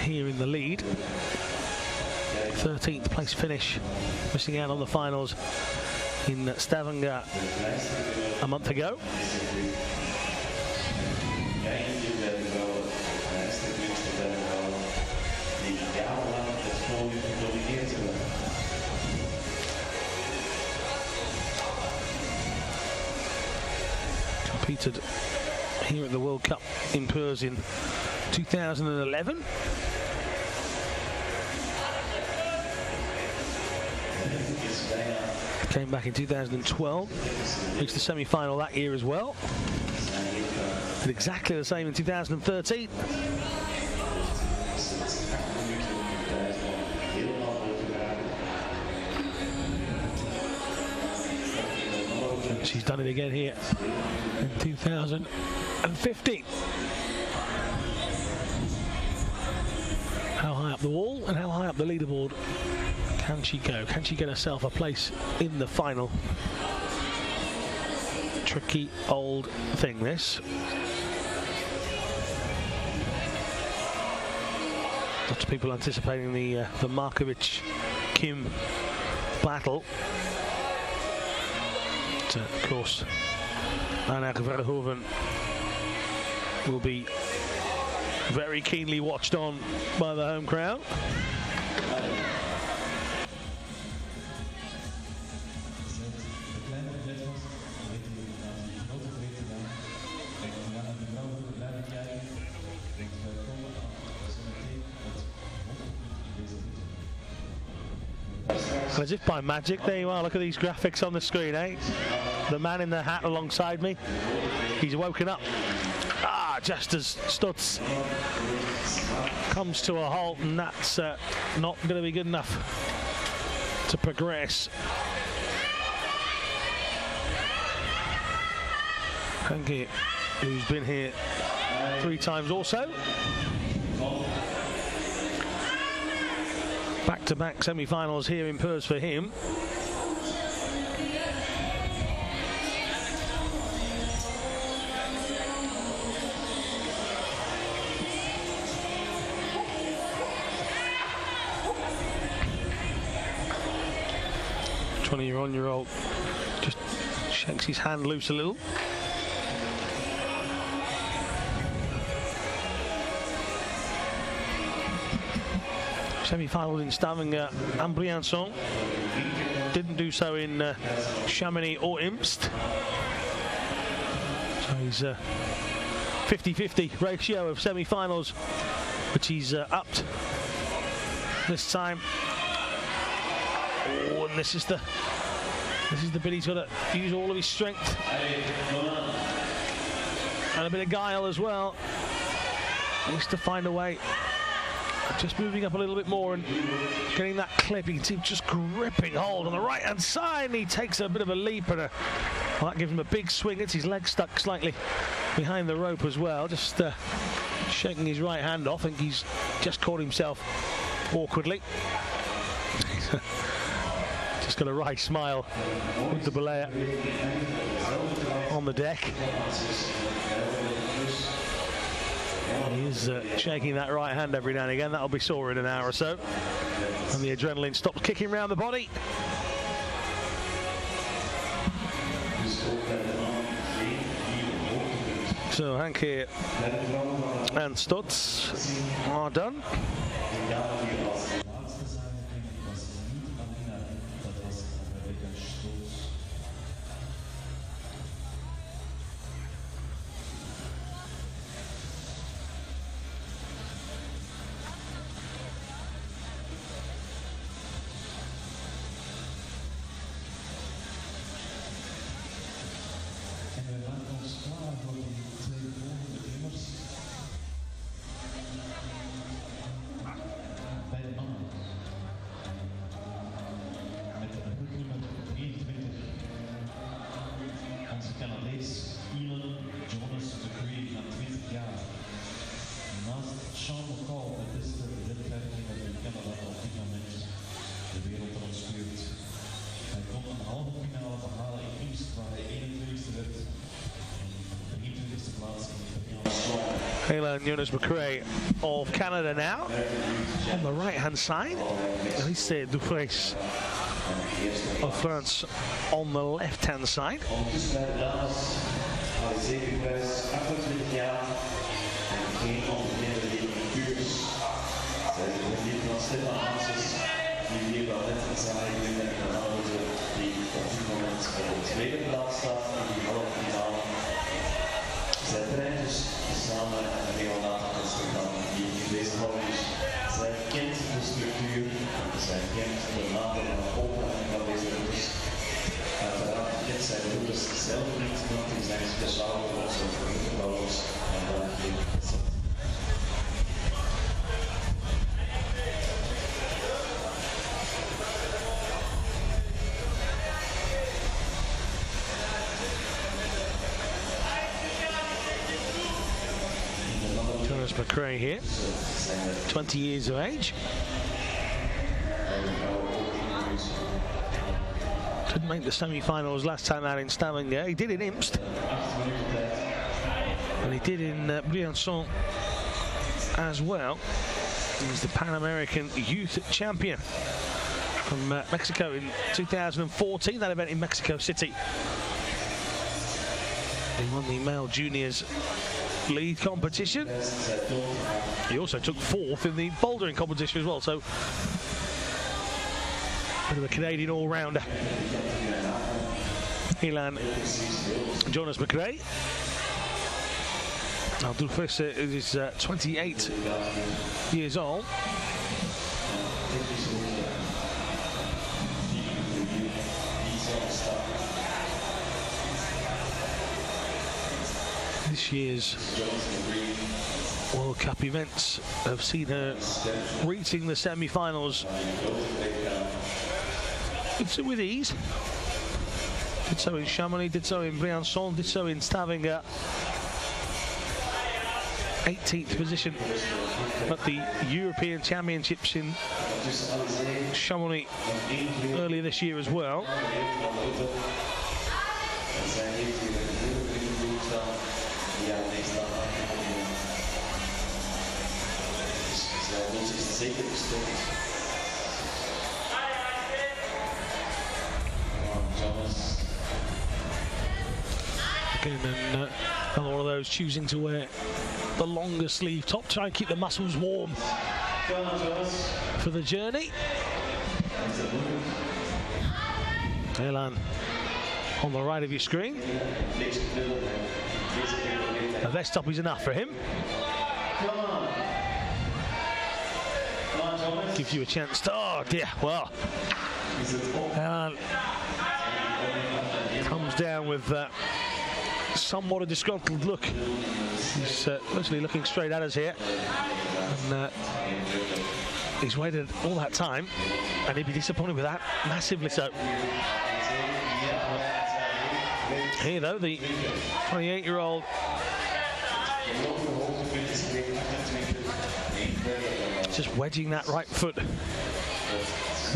Here in the lead. 13th place finish, missing out on the finals in Stavanger a month ago. Competed here at the World Cup in Puurs in 2011. Came back in 2012, reached the semi-final that year as well. Did exactly the same in 2013. She's done it again here in 2015. How high up the wall and how high up the leaderboard can she go? Can she get herself a place in the final? Tricky old thing, this. Lots of people anticipating the Markovic-Kim battle. But, of course, Anna Verhoeven will be very keenly watched on by the home crowd. And as if by magic, there you are, look at these graphics on the screen, eh? The man in the hat alongside me, he's woken up. Just as Stutz comes to a halt, and that's not going to be good enough to progress. Henke, who's been here 3 times also. Back-to-back semi-finals here in Puurs for him. Year-old just shakes his hand loose a little. Semi-finals in Stavanger and Briançon. Didn't do so in Chamonix or Imst. So he's 50-50 ratio of semi-finals, which he's upped this time. Oh, and this is the bit he's got to use all of his strength and a bit of guile as well. He needs to find a way of just moving up a little bit more and getting that clip. You can see him just gripping hold on the right hand side, and he takes a bit of a leap, and well, that gives him a big swing. It's his leg stuck slightly behind the rope as well, just shaking his right hand off. I think he's just caught himself awkwardly. Just got a wry smile with the belay on the deck. He is shaking that right hand every now and again. That'll be sore in an hour or so. And the adrenaline stops kicking around the body. So Henke and Stutz are done. And Jonas McRae of Canada now on the right hand side. Alice Dufresne of France on the left hand side. Zij trainen dus samen en regelmatig met Stefan die in deze hal is. Zij kent de structuur, zij kent de namen van open en van deze routes. Uiteraard kent zij de routes zelf niet, want die zijn speciaal voor onze routerbouwers en daar geen gezet. McRae here, 20 years of age. Didn't make the semi-finals last time out in Stavanger. He did in Imst, and he did in Briançon as well. He's the Pan American Youth Champion from Mexico in 2014, that event in Mexico City. He won the male juniors lead competition. He also took 4th in the bouldering competition as well, so bit of a Canadian all-rounder. Ilan Jonas McRae. Now Dufresne is 28 years old. This year's World Cup events have seen her reaching the semi-finals with ease. Did so in Chamonix, did so in Briançon, did so in Stavanger. 18th position at the European Championships in Chamonix earlier this year as well. Again, another one of those choosing to wear the longer sleeve top, try and keep the muscles warm for the journey. Elan on the right of your screen. A vest top is enough for him. Gives you a chance to, oh dear, well. Elan comes down with somewhat a disgruntled look. He's actually looking straight at us here. And he's waited all that time, and he'd be disappointed with that, massively so. Here though, the 28-year-old just wedging that right foot in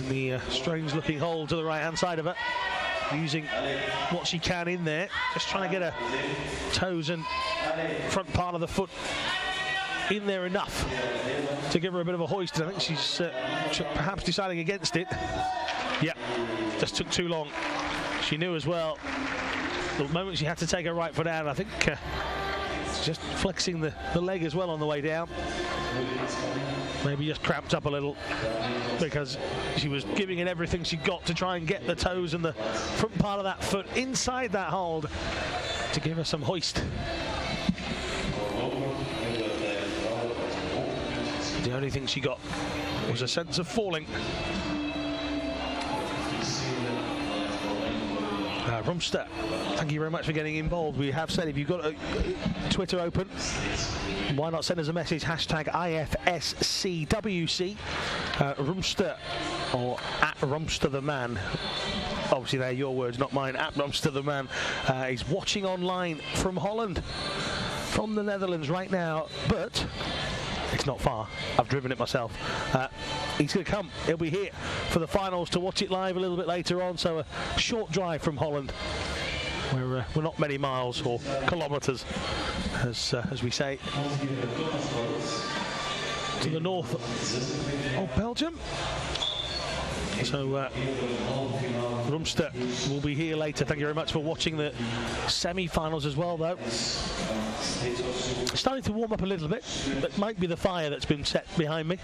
the strange looking hole to the right hand side of it, using what she can in there, just trying to get her toes and front part of the foot in there enough to give her a bit of a hoist. I think she's perhaps deciding against it. Yeah, just took too long. She knew as well the moment she had to take her right foot down. I think just flexing the leg as well on the way down. Maybe just cramped up a little because she was giving it everything she got to try and get the toes and the front part of that foot inside that hold to give her some hoist. The only thing she got was a sense of falling. Rumster, thank you very much for getting involved. We have said if you've got a Twitter open, why not send us a message, hashtag IFSCWC, Rumster, or at Rumster the Man. Obviously they're your words, not mine. At Rumster the Man is watching online from Holland, from the Netherlands right now, but it's not far. I've driven it myself. He's going to come. He'll be here for the finals to watch it live a little bit later on. So a short drive from Holland. We're not many miles or kilometres, as we say, to the north of Belgium. So Rumster will be here later. Thank you very much for watching the semi-finals as well, though. Starting to warm up a little bit. That might be the fire that's been set behind me,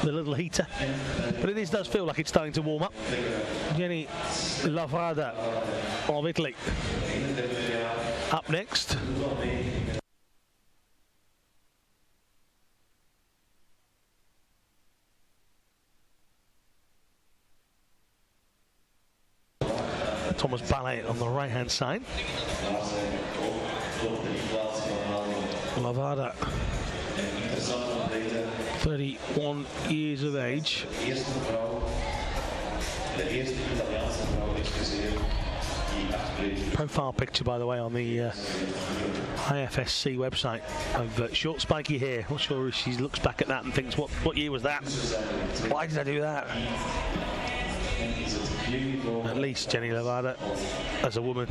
the little heater, but it does feel like it's starting to warm up. Jenny Lavrada of Italy up next. Thomas Ballet on the right hand side. Lavrada, 31 years of age. Profile picture, by the way, on the IFSC website of short spiky hair. Not sure if she looks back at that and thinks, what year was that? Why did I do that? At least, Jenny Lavrada, as a woman,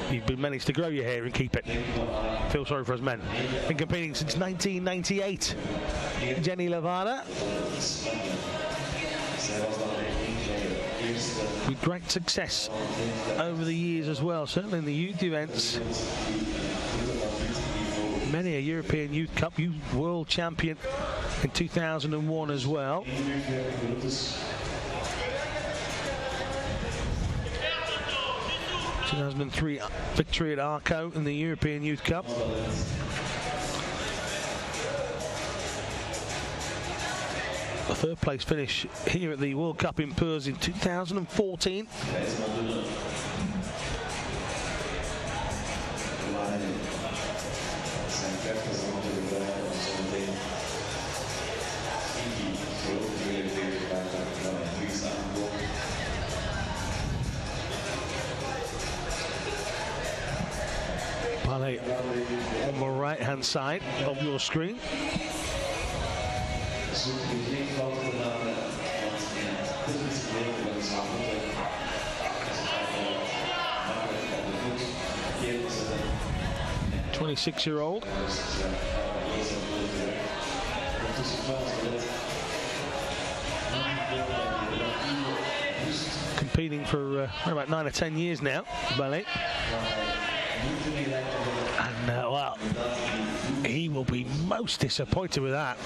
you've managed to grow your hair and keep it. Feel sorry for us men. Been competing since 1998. Jenny Lavrada, with great success over the years as well, certainly in the youth events. Many a European Youth Cup, Youth World Champion in 2001 as well. 2003 victory at Arco in the European Youth Cup. A third place finish here at the World Cup in Puurs in 2014. kräftig zijn om te bedrijven om zo meteen in die grote realiteit waar een Puurs aankomt. Ballet on the right hand side of your screen. Zoek je geen fouten te maken, want in het discipline wel eens aan moeten. Makkelijk op de voet verkeerd zetten. 26-year-old. Competing for about 9 or 10 years now, ballet. And well, he will be most disappointed with that.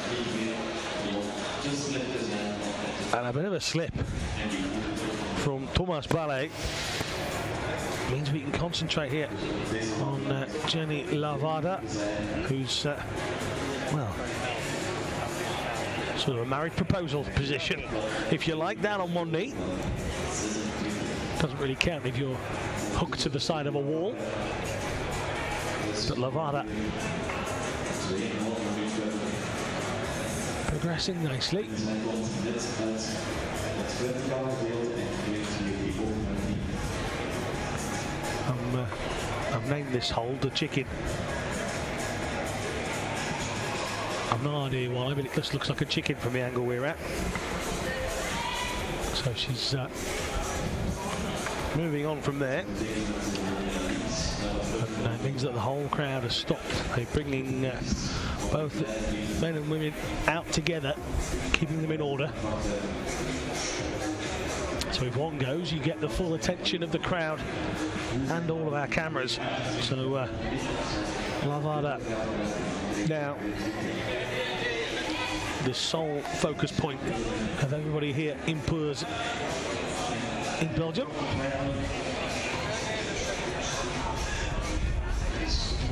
And a bit of a slip from Thomas Ballet means we can concentrate here on Jenny Lavada, who's well, sort of a married proposal position, if you like, down on one knee. Doesn't really count if you're hooked to the side of a wall. But Lavada progressing nicely. I've named this hold the chicken. I've no idea why, but it just looks like a chicken from the angle we're at. So she's moving on from there. And that means that the whole crowd has stopped. They're bringing both men and women out together, keeping them in order. So if one goes, you get the full attention of the crowd and all of our cameras. So Lavada now the sole focus point of everybody here in Puurs in Belgium.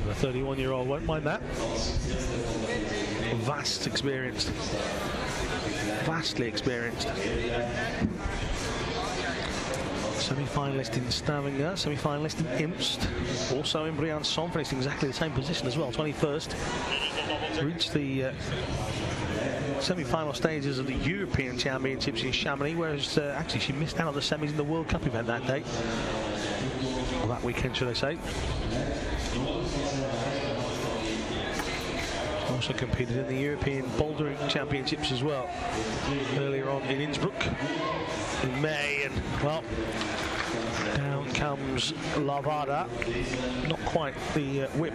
The 31-year-old won't mind that. Vast experienced. Vastly experienced. Semi-finalist in Stavanger, semi-finalist in Imst, also in Briançon, finished in exactly the same position as well, 21st. Reached the semi-final stages of the European Championships in Chamonix, whereas actually she missed out on the semis in the World Cup event that day. Or that weekend, should I say. Also competed in the European Bouldering Championships as well, earlier on in Innsbruck in May, and well, down comes Lavada. Not quite the whip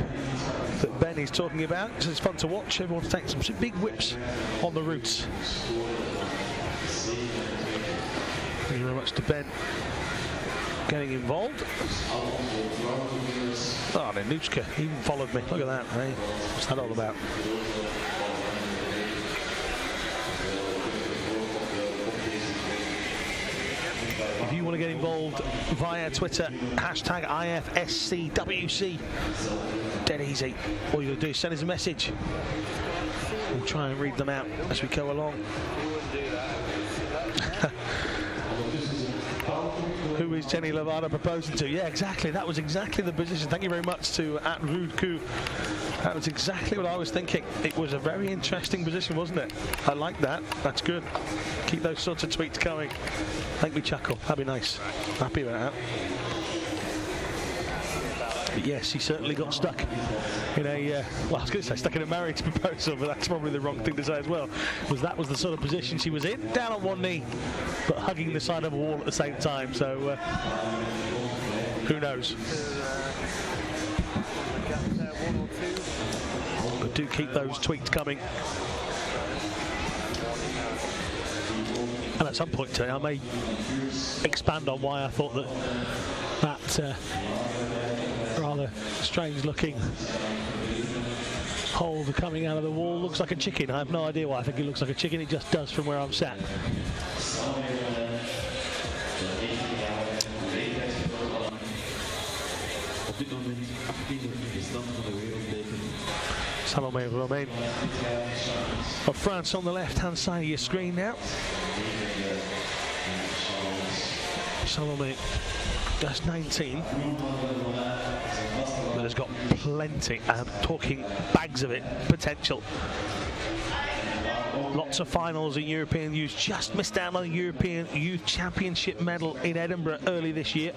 that Ben is talking about. So it's fun to watch. Everyone's taking some big whips on the routes. Thank you very much to Ben getting involved. Oh, Nenuchka even followed me. Look at that, hey? What's that all about? If you want to get involved via Twitter, hashtag IFSCWC, dead easy. All you got to do is send us a message. We'll try and read them out as we go along. Who is Jenny Lavada proposing to? Yeah, exactly. That was exactly the position. Thank you very much to @Rudeku. That was exactly what I was thinking. It was a very interesting position, wasn't it? I like that. That's good. Keep those sorts of tweets coming. Make me chuckle. That'd be nice. Happy with that. But yes, he certainly got stuck in a, well, I was going to say stuck in a marriage proposal, but that's probably the wrong thing to say as well. That was the sort of position she was in, down on one knee, but hugging the side of a wall at the same time. So who knows? But do keep those tweets coming. And at some point today, I may expand on why I thought that rather strange-looking hole coming out of the wall looks like a chicken. I have no idea why I think it looks like a chicken. It just does from where I'm sat. Salome Romain of France on the left-hand side of your screen now. Salome Just 19. But has got plenty, I'm talking bags of it, potential. Lots of finals in European youth. Just missed out on the European Youth Championship medal in Edinburgh early this year.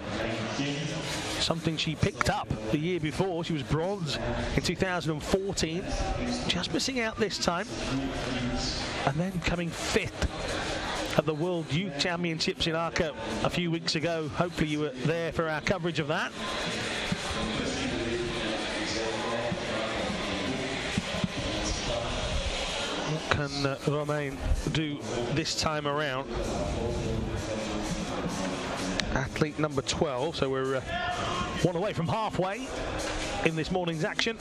Something she picked up the year before. She was bronze in 2014. Just missing out this time. And then coming 5th at the World Youth Championships in Arca a few weeks ago. Hopefully you were there for our coverage of that. What can Romain do this time around? Athlete number 12, so we're one away from halfway in this morning's action.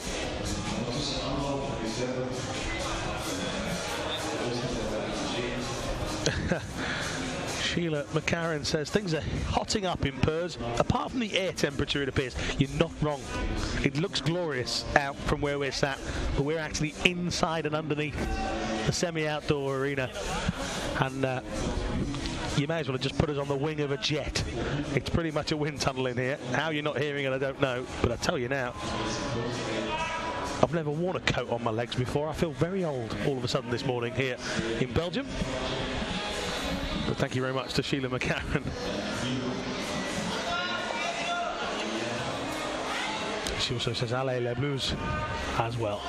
Sheila McCarran says things are hotting up in Puurs. Apart from the air temperature, it appears. You're not wrong. It looks glorious out from where we're sat, but we're actually inside and underneath the semi-outdoor arena. And you may as well have just put us on the wing of a jet. It's pretty much a wind tunnel in here. How you're not hearing it, I don't know, but I tell you now, I've never worn a coat on my legs before. I feel very old all of a sudden this morning here in Belgium. But thank you very much to Sheila McCarran. She also says Allez les Blues as well.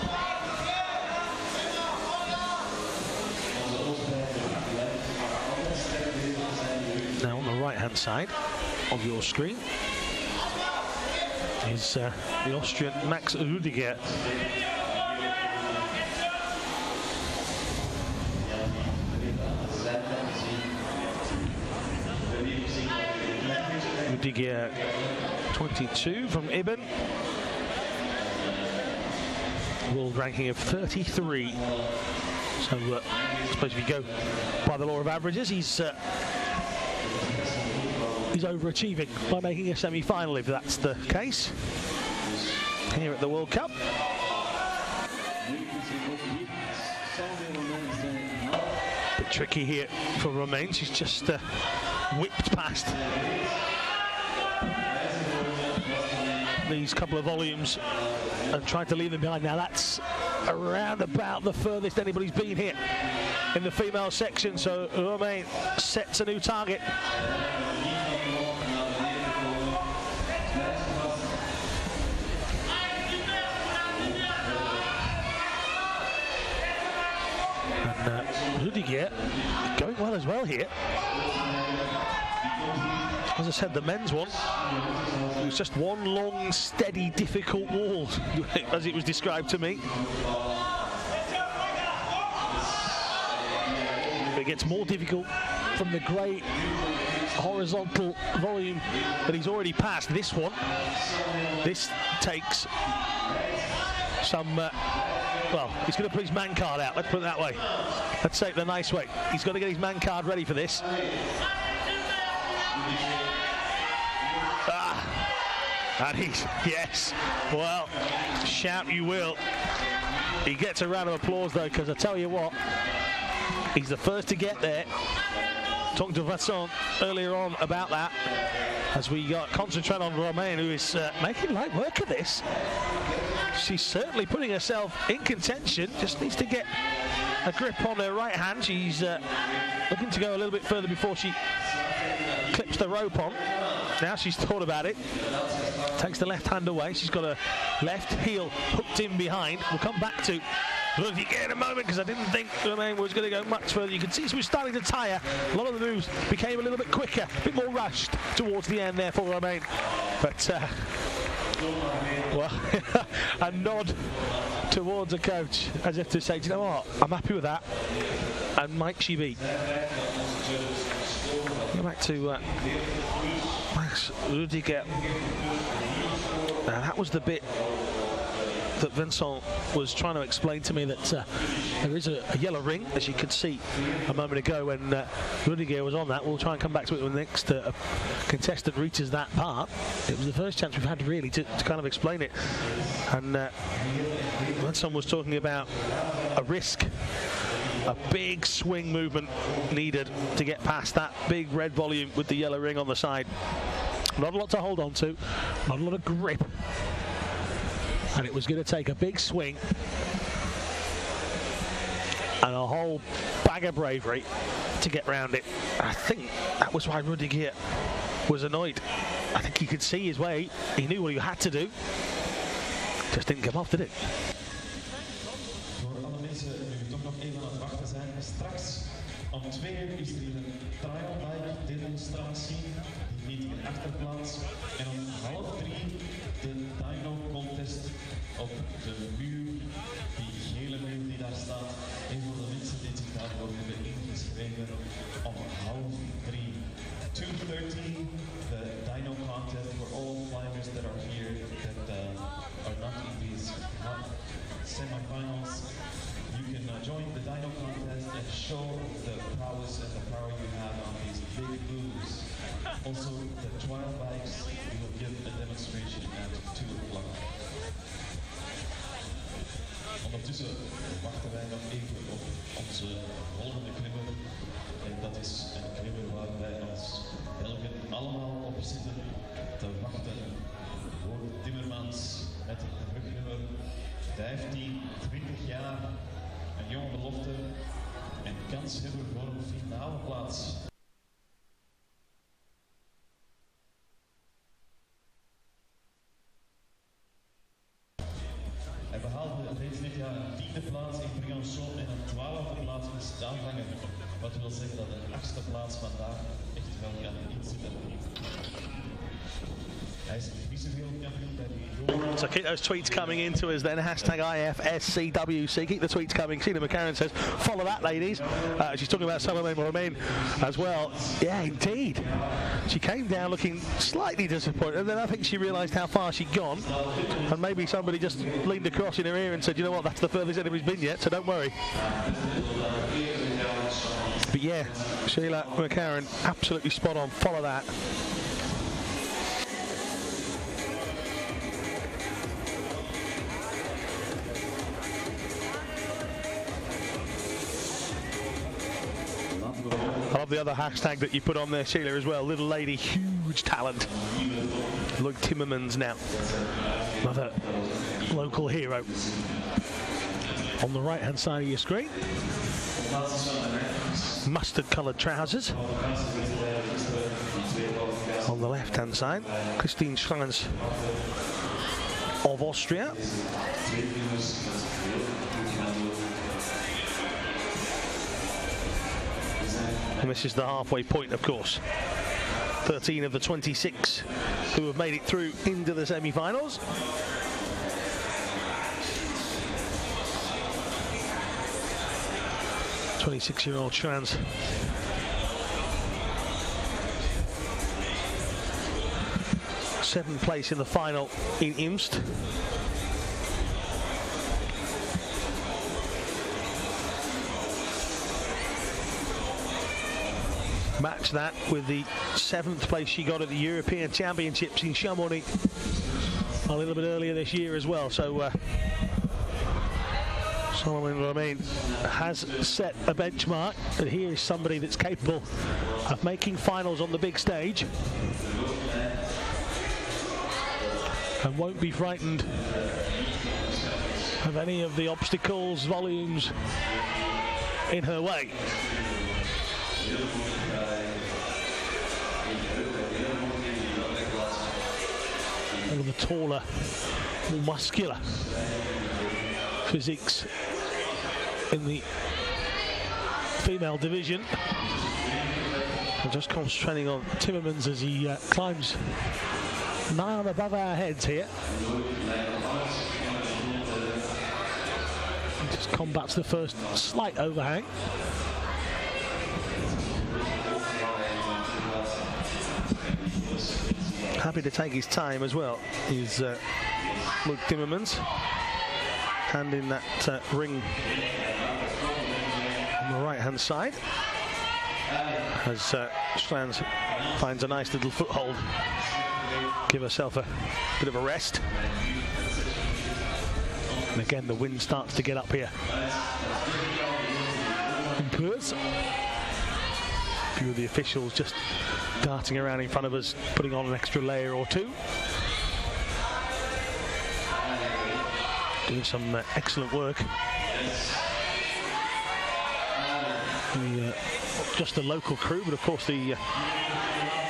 Now on the right hand side of your screen is the Austrian Max Rudiger. Rudiger 22 from Ibn. World ranking of 33. So I suppose if you go by the law of averages, he's overachieving by making a semi-final if that's the case here at the World Cup. Bit tricky here for Romain. She's just whipped past these couple of volumes and tried to leave them behind. Now that's around about the furthest anybody's been here in the female section, so Romain sets a new target. And Rudiger going well as well here. As I said, the men's one, it was just one long, steady, difficult wall, as it was described to me. It gets more difficult from the great horizontal volume that he's already passed. This one, this takes some, well, he's going to put his man card out, let's put it that way. Let's say it the nice way. He's got to get his man card ready for this. And he's, yes, well, shout you will. He gets a round of applause though, because I tell you what, he's the first to get there. Talking to Vincent earlier on about that, as we concentrate on Romain, who is making light work of this. She's certainly putting herself in contention, just needs to get a grip on her right hand. She's looking to go a little bit further before she clips the rope on. Now she's thought about it, takes the left hand away. She's got a left heel hooked in behind. We'll come back to Rudiger in a moment, because I didn't think Romain was going to go much further. You can see she was starting to tire. A lot of the moves became a little bit quicker, a bit more rushed towards the end there for Romain. But, well, a nod towards the coach, as if to say, do you know what, I'm happy with that. And Mike she beat. Go back to Max Rudiger. Now that was the bit that Vincent was trying to explain to me, that there is a yellow ring, as you could see a moment ago when Rudiger was on that. We'll try and come back to it when the next contestant reaches that part. It was the first chance we've had really to kind of explain it. And Vincent was talking about a risk, a big swing movement needed to get past that big red volume with the yellow ring on the side. Not a lot to hold on to, not a lot of grip, and it was going to take a big swing and a whole bag of bravery to get round it. I think that was why Rudiger was annoyed. I think he could see his way, he knew what he had to do, just didn't come off, did it? Voor alle mensen nu toch nog even aan het wachten zijn, straks om 2 uur is er hier een trial bike demonstratie, die niet in achterplaats. En om 2:30 de dyno contest op de muur, die gele muur die daar staat. En voor de mensen die zich daarvoor hebben ingeschreven, om 2:30, 2:30, the dyno contest for all climbers that are here that are not in these semi-finals. You can join the dyno contest and show the prowess and the power you have on these big booms. Also, the trial bikes, we will give a demonstration at 2 o'clock. Ondertussen wachten wij nog even op onze volgende klimmer. En dat is een klimmer waar wij als Belgen allemaal op zitten te wachten. Voor Timmermans met het rugnummer 15, 20 jaar. Een jonge belofte en kans hebben voor een finale plaats. Hij behaalde reeds dit jaar een 10e plaats in Briançon en een 12e plaats in Staanvanger. Wat wil zeggen dat een 8e plaats vandaag echt wel kan inzitten. Hij is vice-wereldkampioen bij de So keep those tweets coming into us then, hashtag IFSCWC, keep the tweets coming. Sheila McCarran says, follow that ladies. She's talking about Salome Moramin as well. Yeah, indeed. She came down looking slightly disappointed, and then I think she realised how far she'd gone, and maybe somebody just leaned across in her ear and said, you know what, that's the furthest anybody's been yet, so don't worry. But yeah, Sheila McCarran, absolutely spot on, follow that. I love the other hashtag that you put on there, Sheila, as well. Little lady, huge talent. Look, Timmermans now. Another local hero. On the right-hand side of your screen. Mustard-coloured trousers. On the left-hand side, Christine Schranz of Austria. And this is the halfway point, of course. 13 of the 26 who have made it through into the semi-finals. .26-year-old Schranz. Seventh place in the final in Imst. Match that with the 7th place she got at the European Championships in Chamonix a little bit earlier this year as well. So Solomon Romain has set a benchmark, but here is somebody that's capable of making finals on the big stage and won't be frightened of any of the obstacles, volumes in her way. All of the taller, more muscular physiques in the female division. I'm just concentrating on Timmermans as he climbs nigh on above our heads here. He just combats the first slight overhang. Happy to take his time as well is Luke Timmermans, hand in that ring on the right hand side as Schranz finds a nice little foothold, give herself a bit of a rest, and again the wind starts to get up here in Puurs. few of the officials just darting around in front of us, putting on an extra layer or two. Doing some excellent work. Just the local crew, but of course the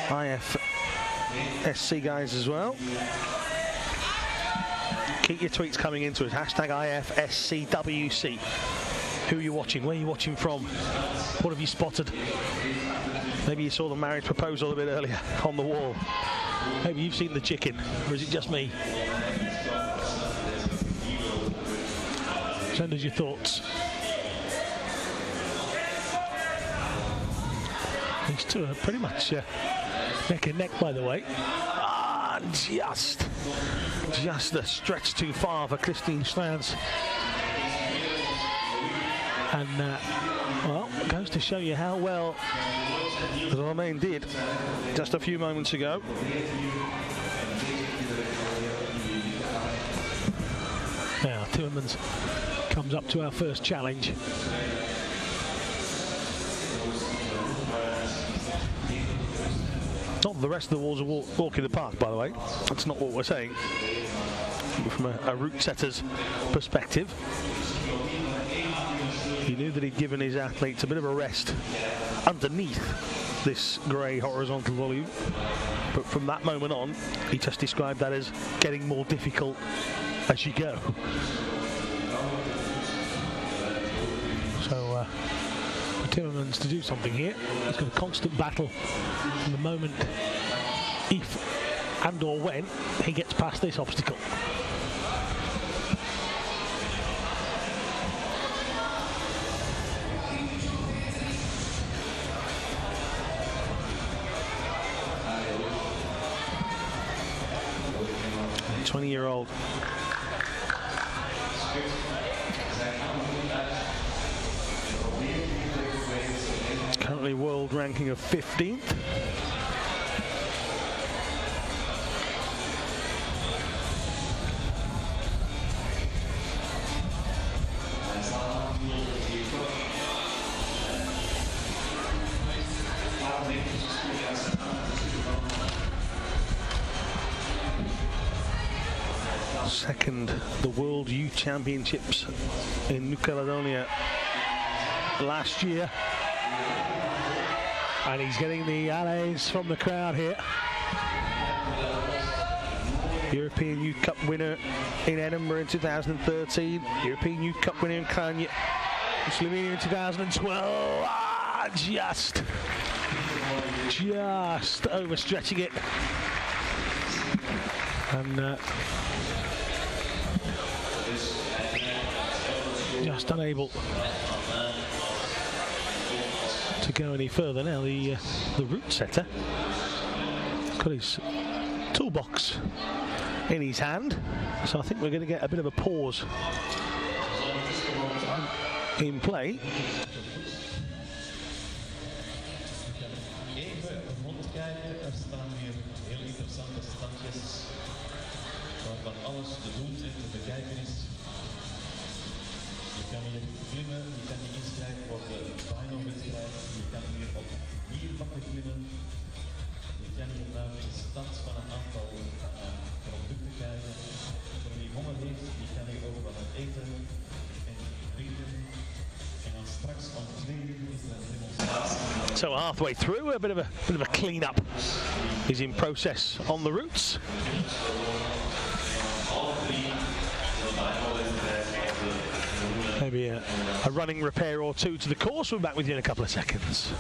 IFSC guys as well. Keep your tweets coming into us. Hashtag IFSCWC. Who are you watching? Where are you watching from? What have you spotted? Maybe you saw the marriage proposal a bit earlier on the wall. Maybe you've seen the chicken, or is it just me? Send us your thoughts. These two are pretty much neck and neck, by the way. Just a stretch too far for Christine Strands. And, well, it goes to show you how well Romain did just a few moments ago. Now, Timmermans comes up to our first challenge. Not the rest of the walls are walk in the park, by the way. That's not what we're saying. But from a route setter's perspective, he knew that he'd given his athletes a bit of a rest underneath this grey horizontal volume. But from that moment on, he just described that as getting more difficult as you go. So, for Timmermans to do something here, he's got a constant battle from the moment, if and or when, he gets past this obstacle. A 20-year-old. Currently world ranking of 15th. Second, the World Youth Championships in New Caledonia last year. And he's getting the allays from the crowd here. European Youth Cup winner in Edinburgh in 2013. European Youth Cup winner in Kanye, Slovenia in 2012. Just overstretching it. And just unable to go any further. Now the route setter got his toolbox in his hand, so I think we're going to get a bit of a pause in play. Je kan hier klimmen, je kan je inschrijven voor de finalwedstrijd, je kan hier op 4 vakken klimmen, je kan hier naar de stand van een aantal producten kijken. Voor wie honger heeft, die kan hier ook wat eten en drinken. En dan straks om 2 uur is er een demonstratie. So halfway through, a bit of a clean up is in process on the routes. Maybe a running repair or two to the course. We're back with you in a couple of seconds.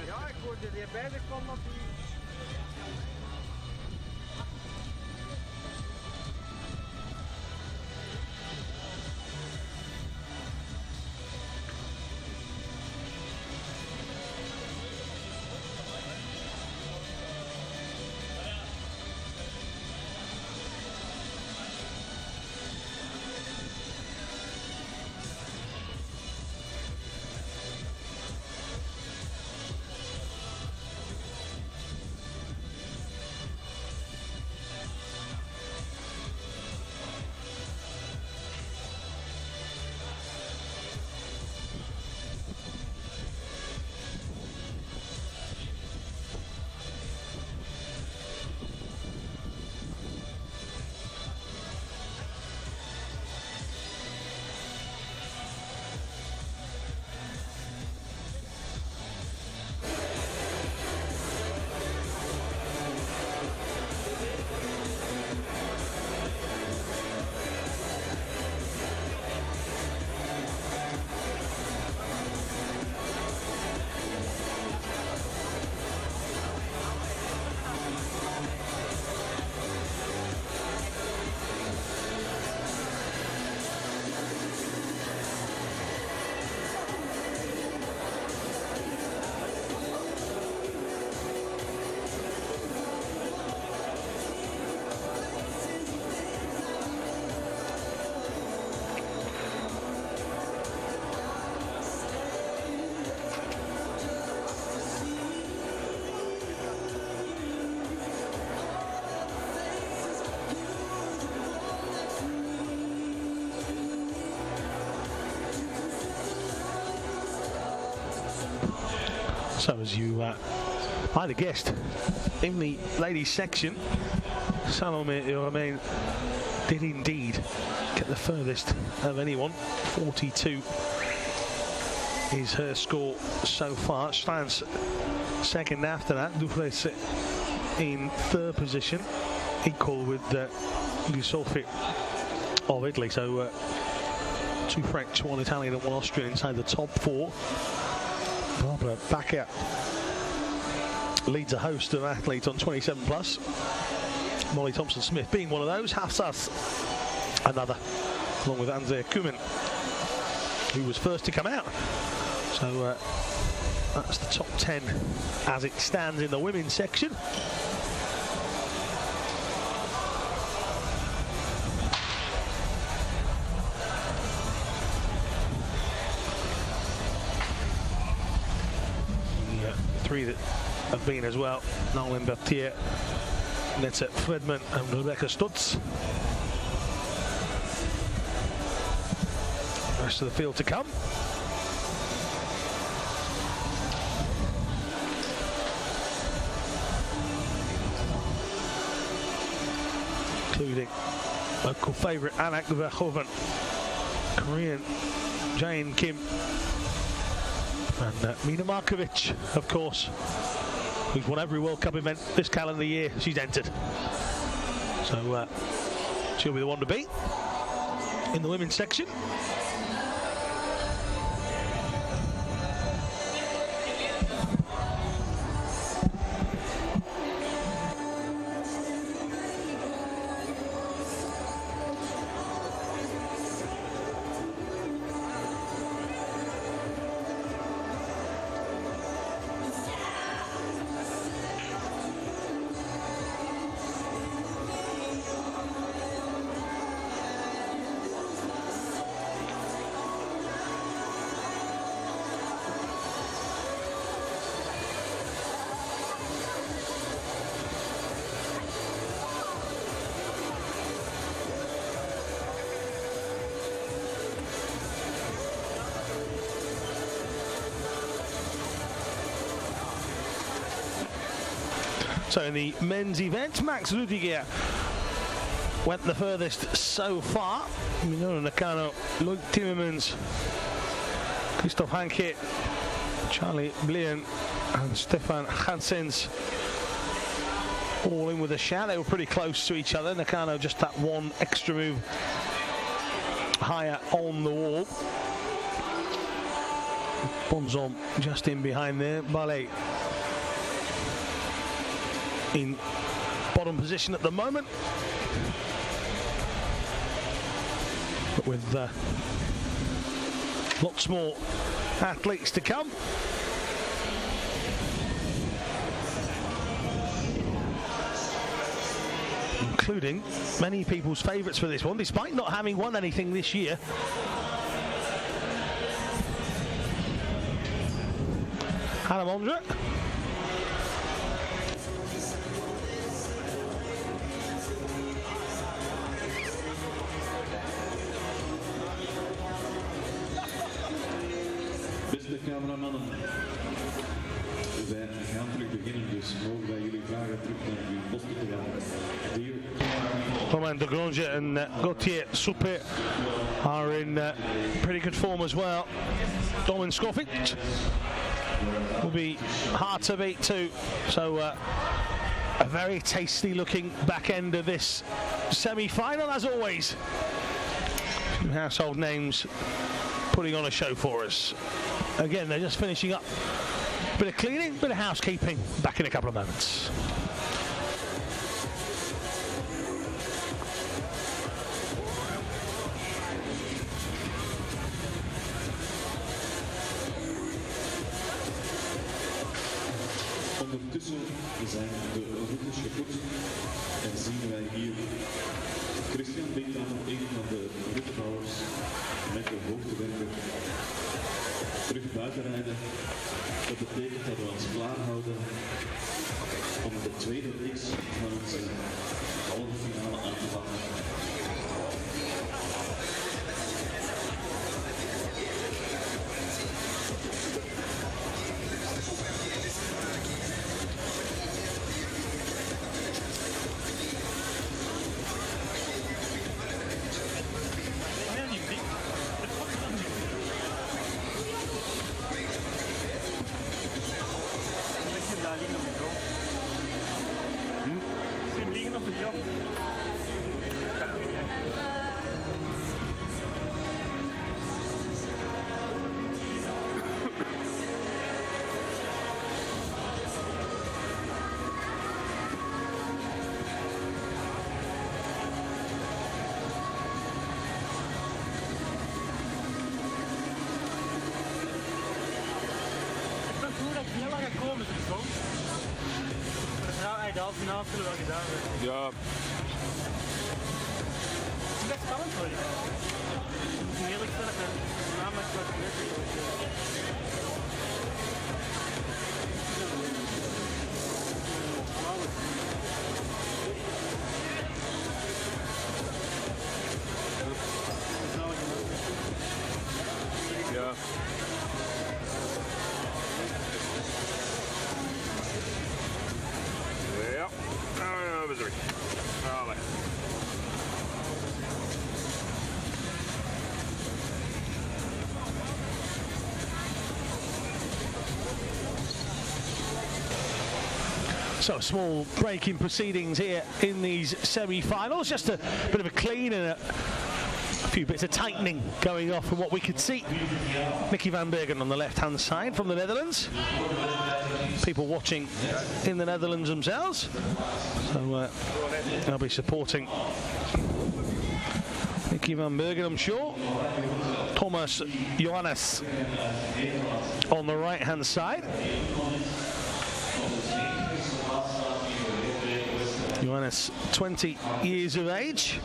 Ja, ik hoorde er bijna kwam dat die... So as you might have guessed, in the ladies section, Salome Uramein did indeed get the furthest of anyone. 42 is her score so far. Stands second after that. Dufresne in third position, equal with Giusolfi of Italy. So 2 French, 1 Italian and 1 Austrian inside the top 4. Barbara Bakker leads a host of athletes on 27 plus. Molly Thompson-Smith being one of those. Hafsas another, along with Anze Kumin, who was first to come out. So that's the top 10 as it stands in the women's section. Three that have been as well: Nolan Berthier, Netta Fredman and Rebecca Stutz. Rest of the field to come. Including local favourite Anak Verhoeven, Korean Jane Kim, and Mina Markovic, of course, who's won every World Cup event this calendar year she's entered. So she'll be the one to beat in the women's section. So in the men's event, Max Rudiger went the furthest so far. Minoru Nakano, Luke Timmermans, Christoph Hanke, Charlie Blien and Stefan Hansens all in with a shout. They were pretty close to each other. Nakano just that one extra move higher on the wall. Bonzon just in behind there. Ballet in bottom position at the moment. But with lots more athletes to come. Including many people's favourites for this one, despite not having won anything this year. Adam Ondra. Beste cameramannen, wij gaan terug beginnen, dus mogen wij jullie vragen terug naar uw posten te gaan. Romain de Grange and Gauthier Soupe are in pretty good form as well. Domin Scofic will be hard to beat too, so a very tasty looking back end of this semi-final as always. Some household names putting on a show for us. Again, they're just finishing up a bit of cleaning, bit of housekeeping. Back in a couple of moments. Ondertussen zijn de routes gevoerd en zien wij hier Christian Beekman, een van de routebouwers, met de hoogtewerker terug buiten rijden. Dat betekent dat we ons klaarhouden om de tweede reeks van onze halve finale aan te pakken. De halve finale zullen wel gedaan worden. Ja. Het is best spannend voor je. Ik moet eerlijk zijn, dat mijn naam is wat net. Ja. Ja, we zijn er. Allee. So a small break in proceedings here in these semi-finals. Just a bit of a clean and a few bits of tightening going off from what we could see. Nicky van Bergen on the left-hand side from the Netherlands. People watching in the Netherlands themselves. So they'll be supporting Nicky van Bergen, I'm sure. Thomas Johannes on the right-hand side. Johannes, 20 years of age,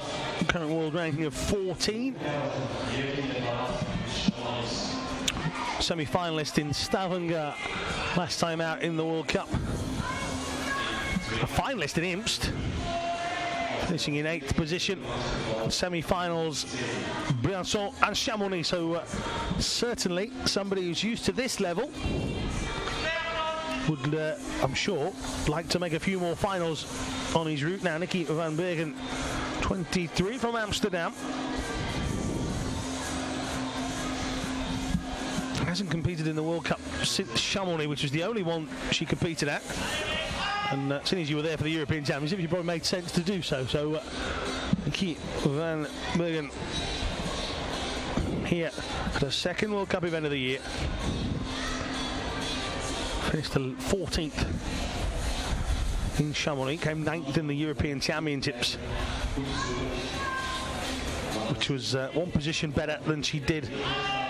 current world ranking of 14. Semi-finalist in Stavanger last time out in the World Cup. A finalist in Imst, finishing in 8th position. Semi-finals, Briançon and Chamonix, so certainly somebody who's used to this level would, I'm sure, like to make a few more finals on his route now. Nicky van Bergen, 23 from Amsterdam. Hasn't competed in the World Cup since Chamonix, which was the only one she competed at. And as soon as you were there for the European Championship, it probably made sense to do so. So Nicky van Bergen here at her second World Cup event of the year. Finished the 14th in Chamonix, came 9th in the European Championships, which was one position better than she did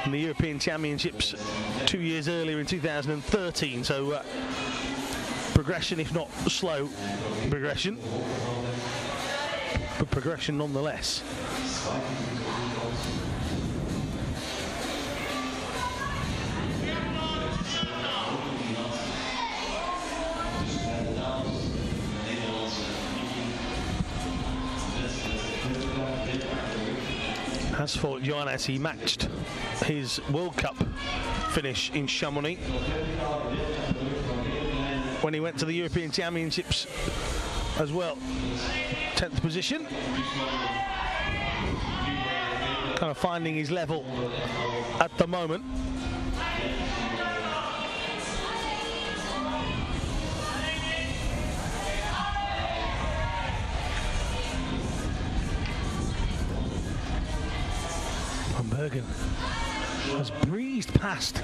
in the European Championships 2 years earlier in 2013. So progression, if not slow progression, but progression nonetheless. As for Johannes, he matched his World Cup finish in Chamonix when he went to the European Championships as well. 10th position. Kind of finding his level at the moment. Bergen has breezed past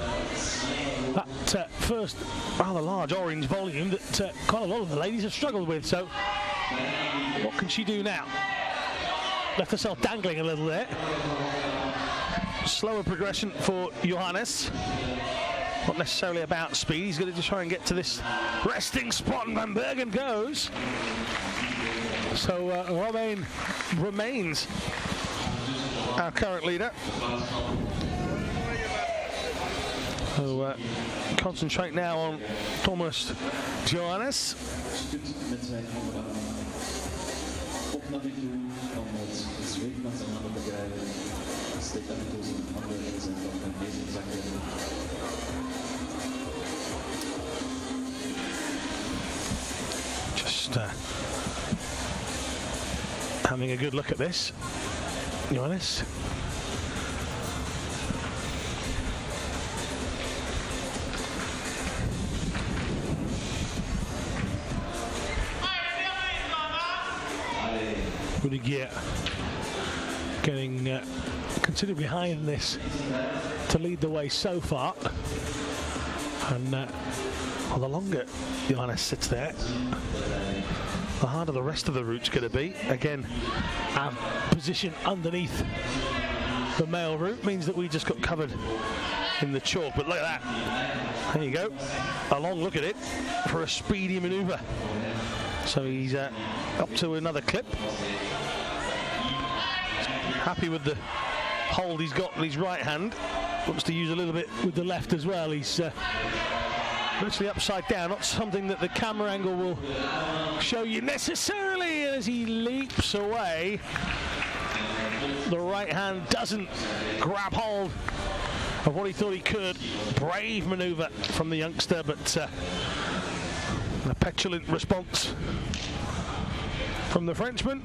that first rather large orange volume that quite a lot of the ladies have struggled with. So what can she do now? Left herself dangling a little there. Slower progression for Johannes. Not necessarily about speed. He's going to just try and get to this resting spot, and Van Bergen goes. So Romain remains our current leader. So concentrate now on Thomas Johannes. Just having a good look at this. Johannes. Rudiger getting considerably higher than this to lead the way so far. And well, the longer Johannes sits there, the harder the rest of the route's going to be. Again, our position underneath the male route means that we just got covered in the chalk. But look at that. There you go. A long look at it for a speedy manoeuvre. So he's up to another clip. Happy with the hold he's got in his right hand. Wants to use a little bit with the left as well. He's virtually upside down, not something that the camera angle will show you necessarily. As he leaps away, the right hand doesn't grab hold of what he thought he could. Brave manoeuvre from the youngster, but a petulant response from the Frenchman.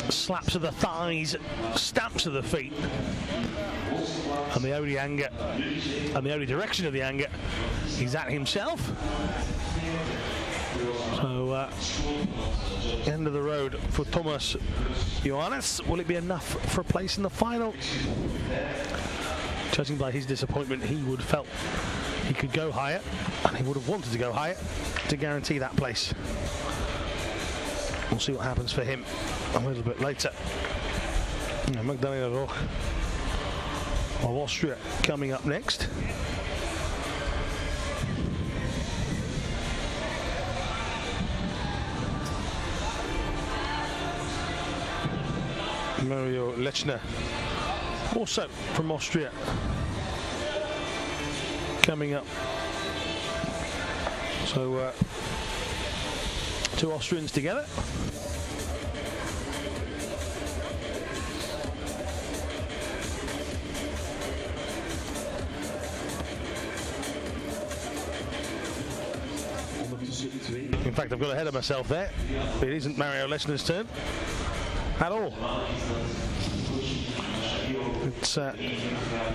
Slaps of the thighs, stamps of the feet, and the only anger, and the only direction of the anger, is at himself. So end of the road for Thomas Johannes. Will it be enough for a place in the final? Judging by his disappointment, he would have felt he could go higher, and he would have wanted to go higher to guarantee that place. We'll see what happens for him a little bit later. Magdalena Roch of Austria coming up next. Mario Lechner, also from Austria, coming up. So two Austrians together. In fact, I've got ahead of myself there. It isn't Mario Lechner's turn at all. It's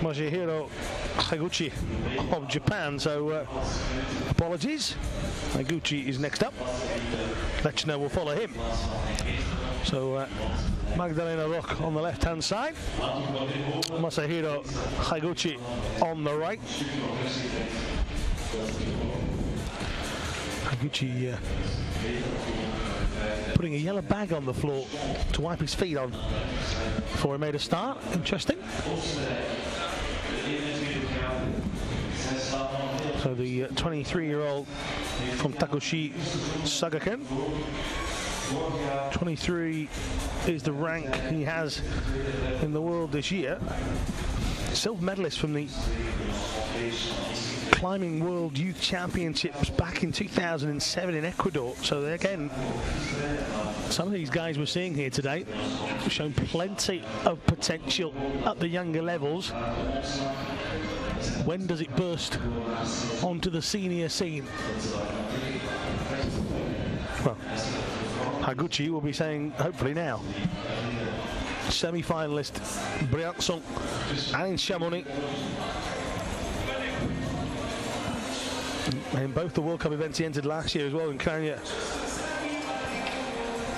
Masahiro Higuchi of Japan, so apologies. Higuchi is next up. Lechner will follow him. So Magdalena Roch on the left-hand side, Masahiro Higuchi on the right. Higuchi putting a yellow bag on the floor to wipe his feet on before he made a start. Interesting. So the 23-year-old from Takushi Sagaken. 23 is the rank he has in the world this year. Silver medalist from the Climbing World Youth Championships back in 2007 in Ecuador. So again, some of these guys we're seeing here today have shown plenty of potential at the younger levels. When does it burst onto the senior scene? Well, Higuchi will be saying hopefully now. Semi-finalist Briançon and in Chamonix. In both the World Cup events he entered last year as well, in Kenya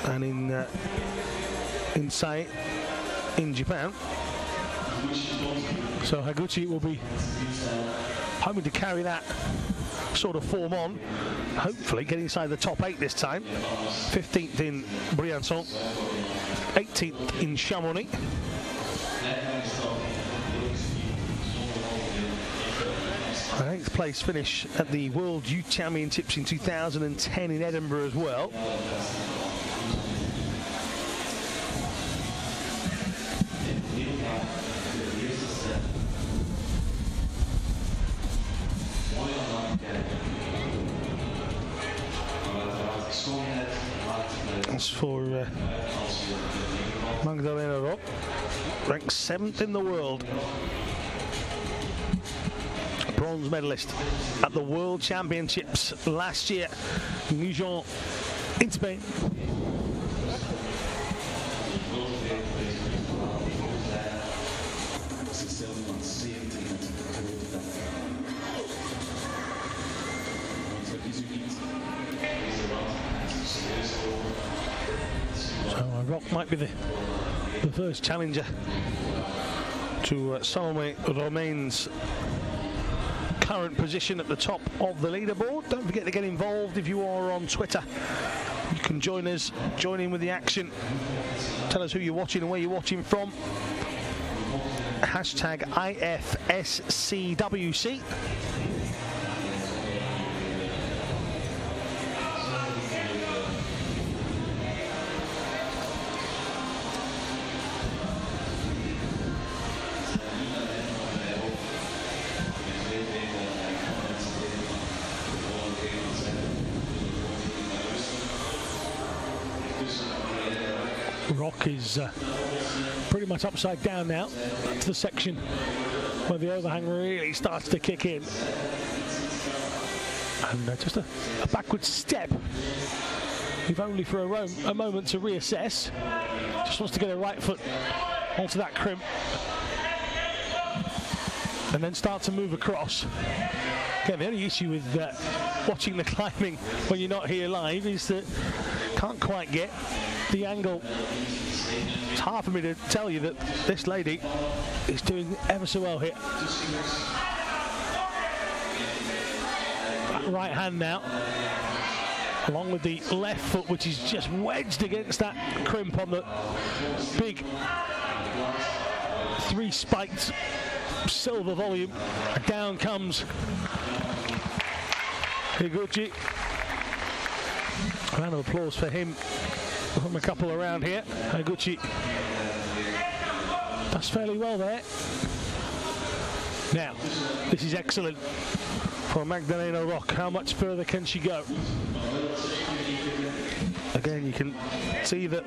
and in Sai in Japan. So Higuchi will be hoping to carry that sort of form on, hopefully get inside the top 8 this time. 15th in Briançon, 18th in Chamonix. A 8th place finish at the World Youth Championships in 2010 in Edinburgh as well. As for Magdalena Rock, ranked 7th in the world. Bronze medalist at the World Championships last year in Lujon in Spain. So Rock might be the first challenger to Salome Romain's current position at the top of the leaderboard. Don't forget to get involved if you are on Twitter. You can join us, join in with the action. Tell us who you're watching and where you're watching from. Hashtag IFSCWC. Rock is pretty much upside down now. That's the section where the overhang really starts to kick in. And just a backward step, if only for a moment to reassess. Just wants to get her right foot onto that crimp and then start to move across. Again, the only issue with watching the climbing when you're not here live is that can't quite get the angle. It's hard for me to tell you that this lady is doing ever so well here. That right hand now, along with the left foot, which is just wedged against that crimp on the big 3-spiked silver volume. Down comes Higuchi. A round of applause for him from a couple around here. Higuchi does fairly well there. Now, this is excellent for Magdalena Rock. How much further can she go? Again, you can see that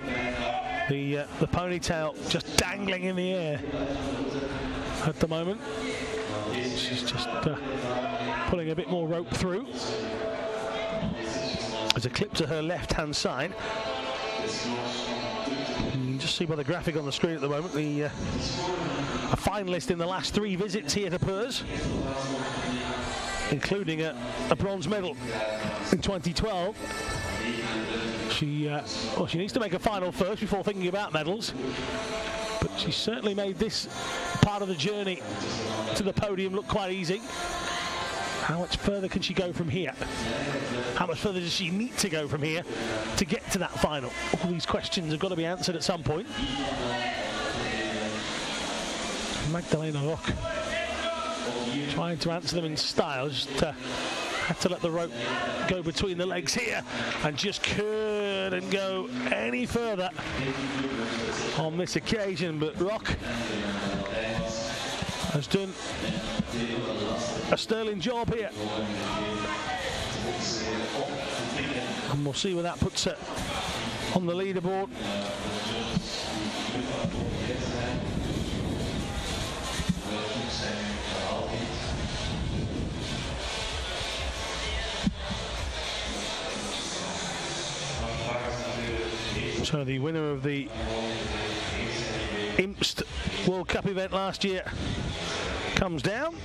the ponytail just dangling in the air at the moment. She's just pulling a bit more rope through. There's a clip to her left-hand side. You can just see by the graphic on the screen at the moment, a finalist in the last 3 visits here to Puurs, including a bronze medal in 2012. She needs to make a final first before thinking about medals, but she certainly made this part of the journey to the podium look quite easy. How much further can she go from here? How much further does she need to go from here to get to that final? All these questions have got to be answered at some point. Magdalena Rock trying to answer them in style, just had to let the rope go between the legs here and just couldn't go any further on this occasion. But Rock has done a sterling job here, and we'll see where that puts her on the leaderboard. So the winner of the IFSC World Cup event last year comes down.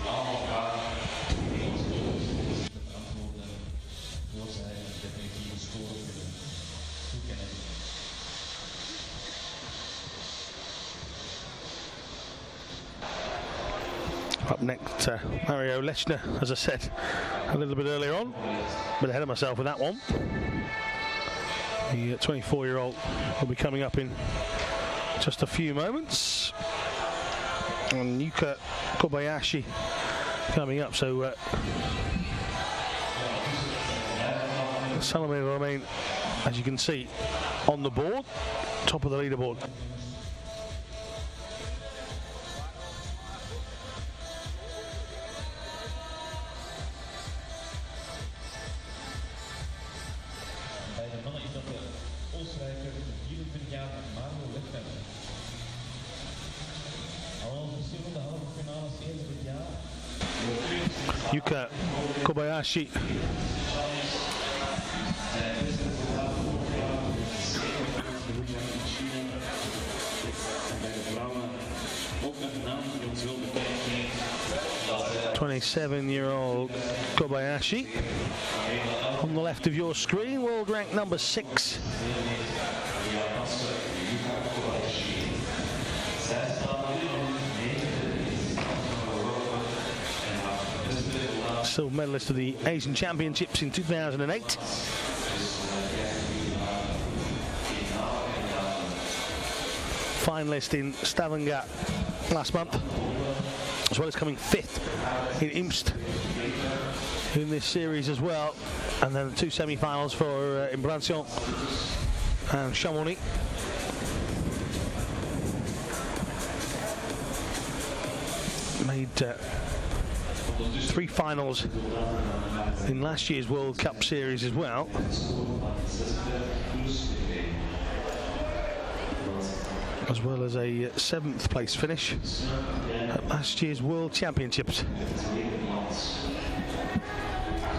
Up next, Mario Lechner, as I said a little bit earlier on, but ahead of myself with that one. The 24-year-old will be coming up in just a few moments. And Yuka Kobayashi coming up, so Salome will remain, as you can see, on the board, top of the leaderboard. Yuka Kobayashi (27-year-old Kobayashi on the left of your screen, world rank number 6. Silver medalist of the Asian Championships in 2008. Finalist in Stavanger last month, as well as coming 5th in IFSC in this series as well. And then the 2 semi-finals for Imbrancion and Chamonix. Made 3 finals in last year's World Cup series as well. As well as a 7th place finish at last year's World Championships.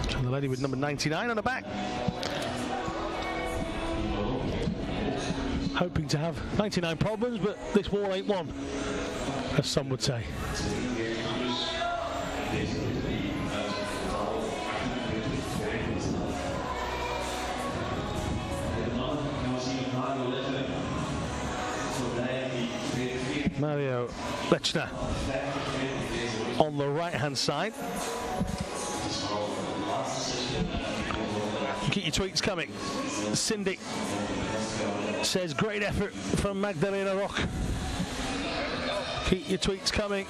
So the lady with number 99 on her back, hoping to have 99 problems, but this wall ain't one, as some would say. Mario Lechner on the right-hand side. Keep your tweets coming. Cindy says, great effort from Magdalena Rock. Keep your tweets coming.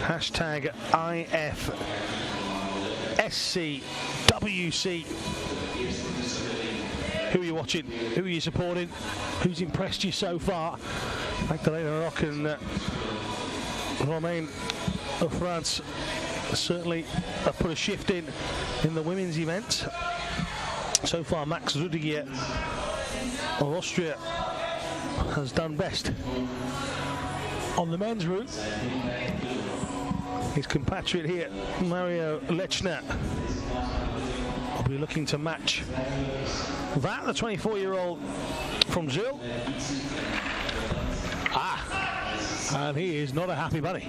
Hashtag IFSC WC. Who are you watching? Who are you supporting? Who's impressed you so far? Magdalena Rock and Romain of France certainly have put a shift in the women's event. So far, Max Rudiger of Austria has done best. On the men's route, his compatriot here, Mario Lechner, will be looking to match that, the 24-year-old from Zil. And he is not a happy bunny.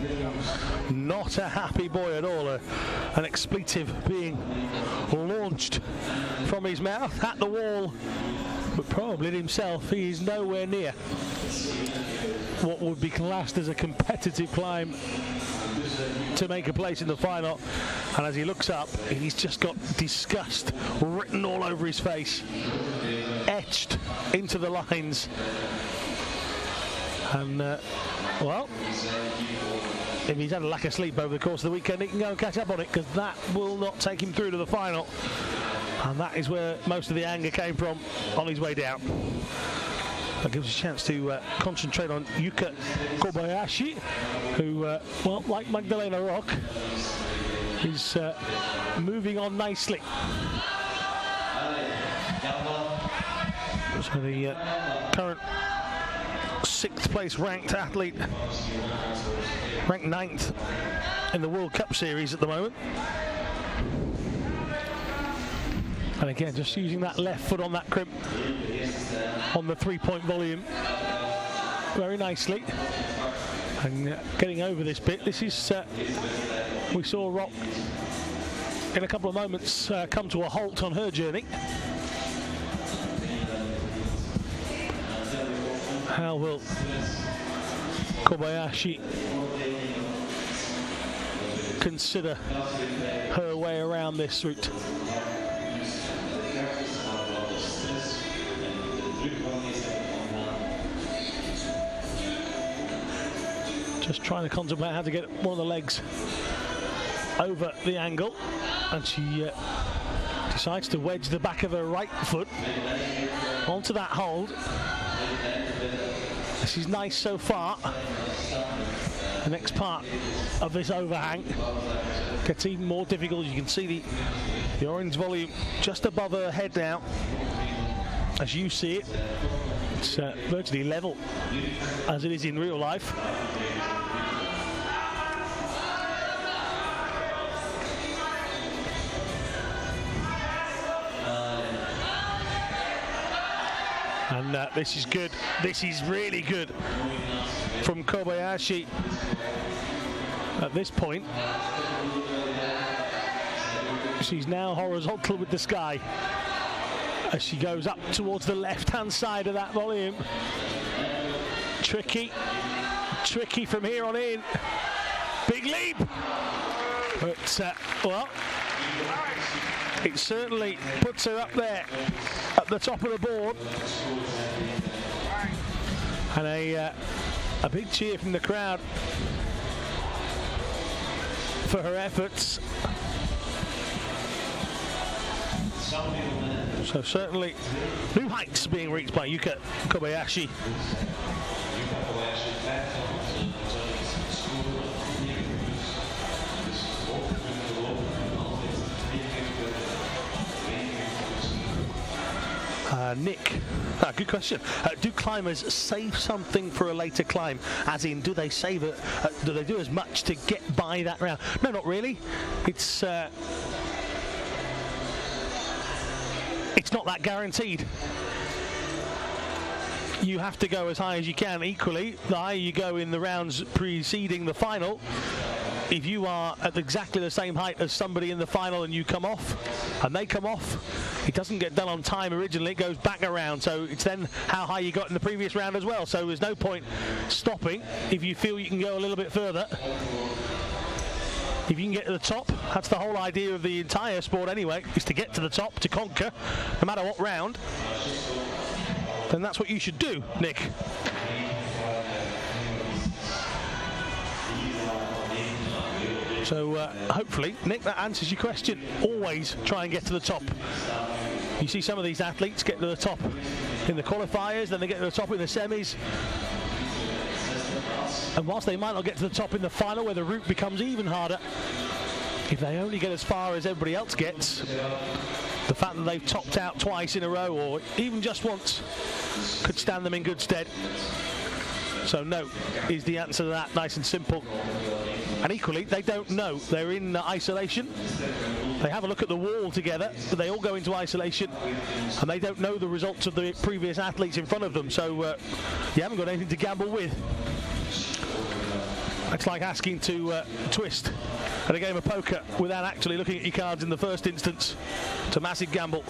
Not a happy boy at all. An expletive being launched from his mouth at the wall but probably himself, he is nowhere near what would be classed as a competitive climb to make a place in the final. And as he looks up, he's just got disgust written all over his face, etched into the lines. And well, if he's had a lack of sleep over the course of the weekend, he can go and catch up on it, because that will not take him through to the final. And that is where most of the anger came from on his way down. That gives us a chance to concentrate on Yuka Kobayashi, who, well, like Magdalena Rock, is moving on nicely. So the current 6th place ranked athlete, ranked 9th in the World Cup Series at the moment. And again, just using that left foot on that crimp on the 3-point volume very nicely. And getting over this bit. This is, we saw Rock in a couple of moments come to a halt on her journey. How will Kobayashi consider her way around this route? Just trying to contemplate how to get one of the legs over the angle, and she decides to wedge the back of her right foot onto that hold. This is nice so far. The next part of this overhang gets even more difficult. You can see the orange volume just above her head now. As you see it, it's virtually level as it is in real life. And this is good. This is really good from Kobayashi at this point. She's now horizontal with the sky as she goes up towards the left-hand side of that volume. Tricky from here on in. Big leap. But, well, it certainly puts her up there at the top of the board. And a big cheer from the crowd for her efforts. So certainly new heights being reached by Yuka Kobayashi. Nick, good question. Do climbers save something for a later climb? As in, do they save it? Do they do as much to get by that round? No, not really. It's not that guaranteed. You have to go as high as you can. Equally, the higher you go in the rounds preceding the final, if you are at exactly the same height as somebody in the final and you come off, and they come off, it doesn't get done on time originally, it goes back around. So it's then how high you got in the previous round as well. So there's no point stopping if you feel you can go a little bit further. If you can get to the top, that's the whole idea of the entire sport anyway, is to get to the top, to conquer, no matter what round. Then that's what you should do, Nick. So hopefully, Nick, that answers your question. Always try and get to the top. You see some of these athletes get to the top in the qualifiers, then they get to the top in the semis. And whilst they might not get to the top in the final, where the route becomes even harder, if they only get as far as everybody else gets, the fact that they've topped out twice in a row, or even just once, could stand them in good stead. So no is the answer to that, nice and simple. And equally, they don't know. They're in isolation. They have a look at the wall together, but they all go into isolation, and they don't know the results of the previous athletes in front of them. So you haven't got anything to gamble with. It's like asking to twist at a game of poker without actually looking at your cards in the first instance. It's a massive gamble.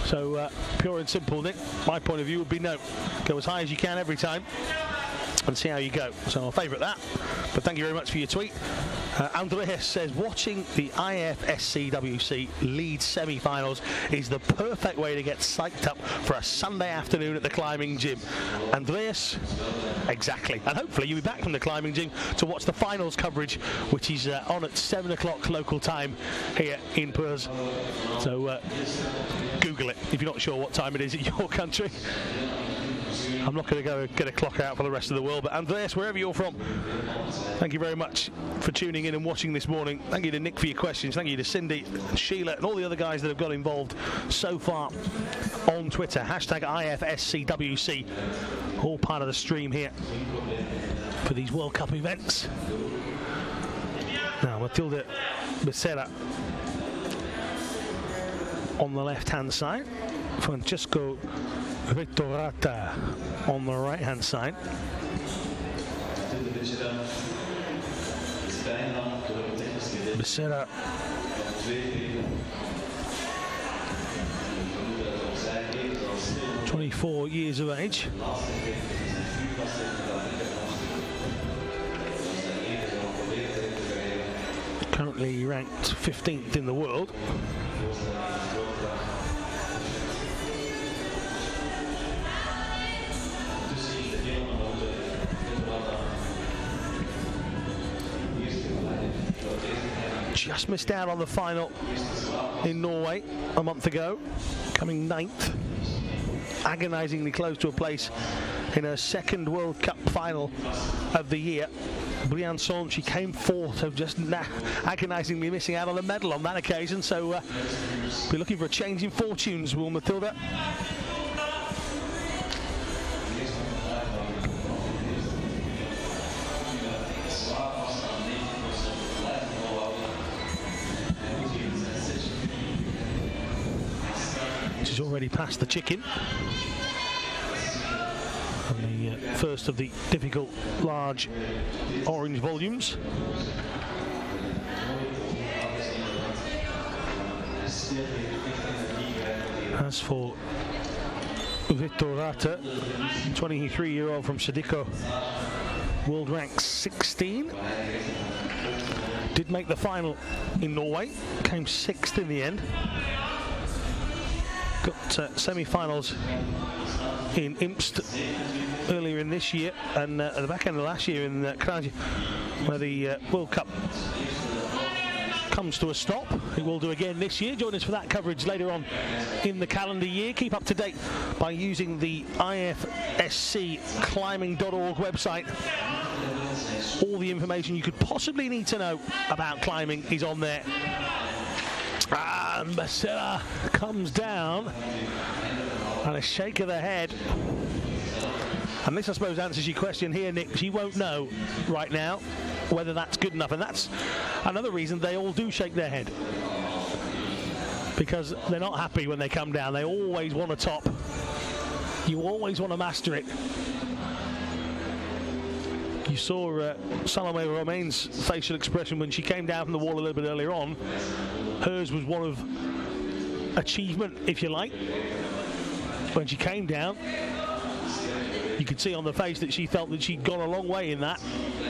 So pure and simple, Nick. My point of view would be no. Go as high as you can every time and see how you go. So I'll favourite that. But thank you very much for your tweet. Andreas says, watching the IFSC WC Leeds semi-finals is the perfect way to get psyched up for a Sunday afternoon at the climbing gym. Andreas, exactly. And hopefully you'll be back from the climbing gym to watch the finals coverage, which is on at 7 o'clock local time here in Puurs. So Google it if you're not sure what time it is in your country. I'm not going to go get a clock out for the rest of the world, but Andreas, wherever you're from, thank you very much for tuning in and watching this morning. Thank you to Nick for your questions. Thank you to Cindy, Sheila, and all the other guys that have got involved so far on Twitter. Hashtag IFSCWC. All part of the stream here for these World Cup events. Now, Matilda Becerra on the left-hand side. Francesco Vittorata on the right-hand side. Becerra (24 years of age). Currently ranked 15th in the world. Just missed out on the final in Norway a month ago, coming 9th, agonisingly close to a place in her second World Cup final of the year. Briançon, she came 4th, so just agonisingly missing out on a medal on that occasion. So we're looking for a change in fortunes, will Matilda? She's already passed the chicken. And the first of the difficult, large orange volumes. As for Vittorata, 23-year-old from Sadiko, world rank 16. Did make the final in Norway, came 6th in the end. Got semi-finals in Imst earlier in this year, and at the back end of last year in Kraji, where the World Cup comes to a stop. It will do again this year. Join us for that coverage later on in the calendar year. Keep up to date by using the IFSC climbing.org website. All the information you could possibly need to know about climbing is on there. And Becerra comes down, and a shake of the head. And this, I suppose, answers your question here, Nick. She won't know right now whether that's good enough. And that's another reason they all do shake their head. Because they're not happy when they come down. They always want to top. You always want to master it. You saw Salome Romain's facial expression when she came down from the wall a little bit earlier on. Hers was one of achievement, if you like. When she came down, you could see on the face that she felt that she'd gone a long way in that,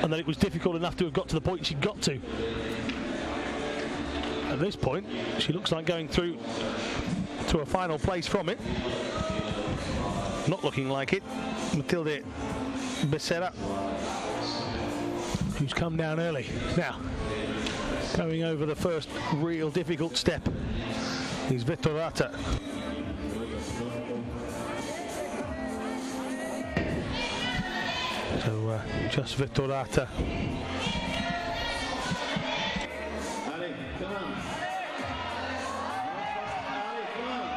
and that it was difficult enough to have got to the point she'd got to. At this point, she looks like going through to a final place from it. Not looking like it. Matilda Becerra, who's come down early. Now, going over the first real difficult step is Vittorata. So just Vittorata. Ali, come on. Ali, come on.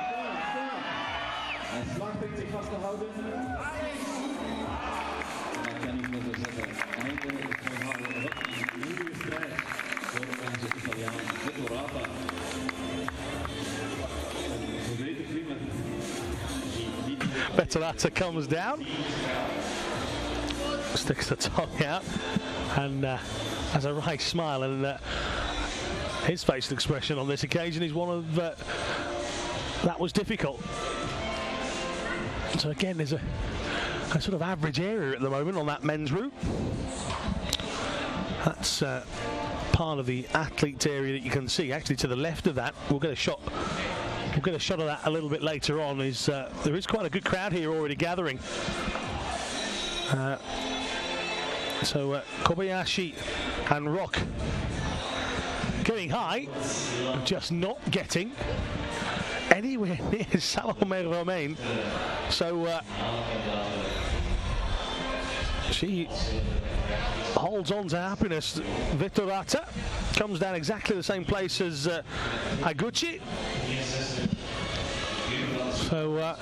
En slag pikt zich vast te houden. En kan niet meer zo zeggen. Eindelijk van een moeilijke strijd voor onze Italiaan Vittorata. Vittorata comes down, sticks the tongue out, and has a wry smile, and his facial expression on this occasion is one of that was difficult. So again, there's a sort of average area at the moment on that men's route. That's part of the athletes area that you can see. Actually, to the left of that, we'll get a shot. We'll get a shot of that a little bit later on. There is quite a good crowd here already gathering. So Kobayashi and Rock getting high, just not getting anywhere near Salome Romain. So she holds on to happiness. Vittorata comes down exactly the same place as Aguchi. So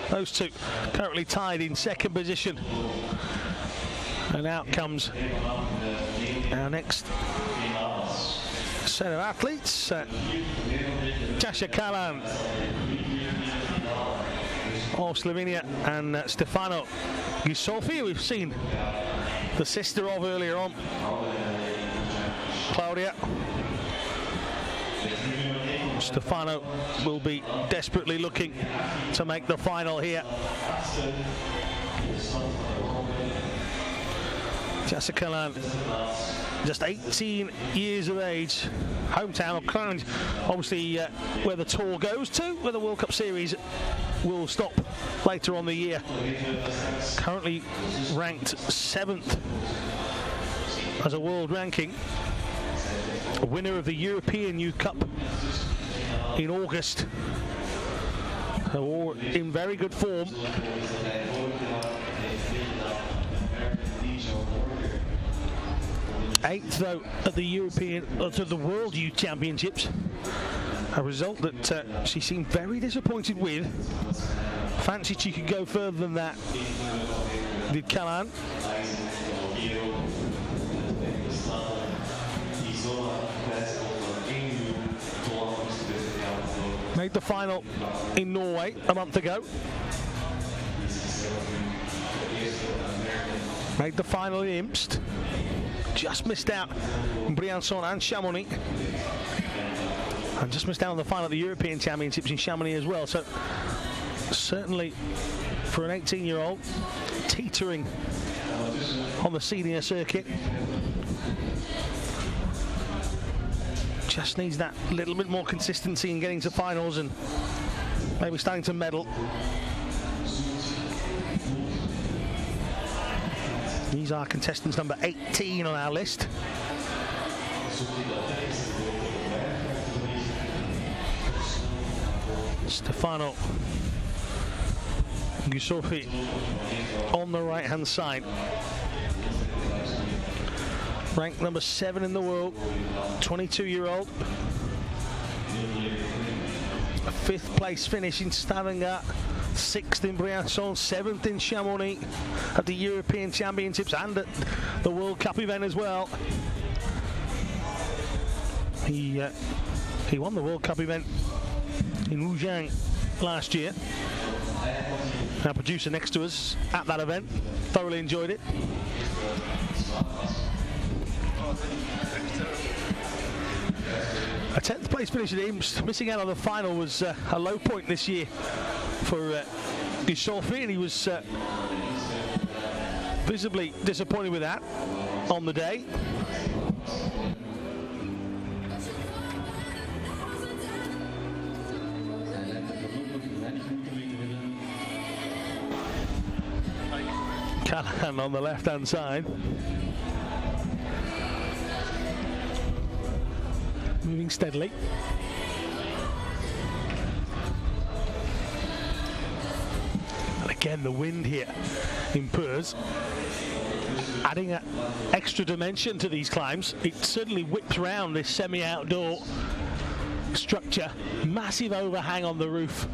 those two currently tied in second position. And out comes our next set of athletes. Tasha Kalan of Slovenia and Stefano Gisolfi, we've seen the sister of earlier on, Claudia. Stefano will be desperately looking to make the final here. Jessica Land, just 18 years of age, hometown of Clowns, obviously where the tour goes to, where the World Cup Series will stop later on the year. Currently ranked 7th as a world ranking, winner of the European Youth Cup in August. All in very good form. 8th though at the World Youth Championships, a result that she seemed very disappointed with. Fancied she could go further than that, did Kalan. Made the final in Norway a month ago. Made the final in Imst. Just missed out in Briançon and Chamonix. And just missed out on the final of the European Championships in Chamonix as well. So certainly for an 18-year-old teetering on the senior circuit, just needs that little bit more consistency in getting to finals and maybe starting to medal. These are contestants number 18 on our list. Stefano Gisolfi on the right hand side, ranked number 7 in the world, 22-year-old. A 5th place finish in Stavanger, 6th in Briançon, 7th in Chamonix at the European Championships and at the World Cup event as well. He won the World Cup event in Wujiang last year. Our producer next to us at that event thoroughly enjoyed it. A 10th place finish at Imst. Missing out on the final was a low point this year for Gisolfi, and he was visibly disappointed with that on the day. Callahan on the left-hand side. Moving steadily. And again, the wind here in Puurs, adding an extra dimension to these climbs. It certainly whips round this semi-outdoor structure. Massive overhang on the roof.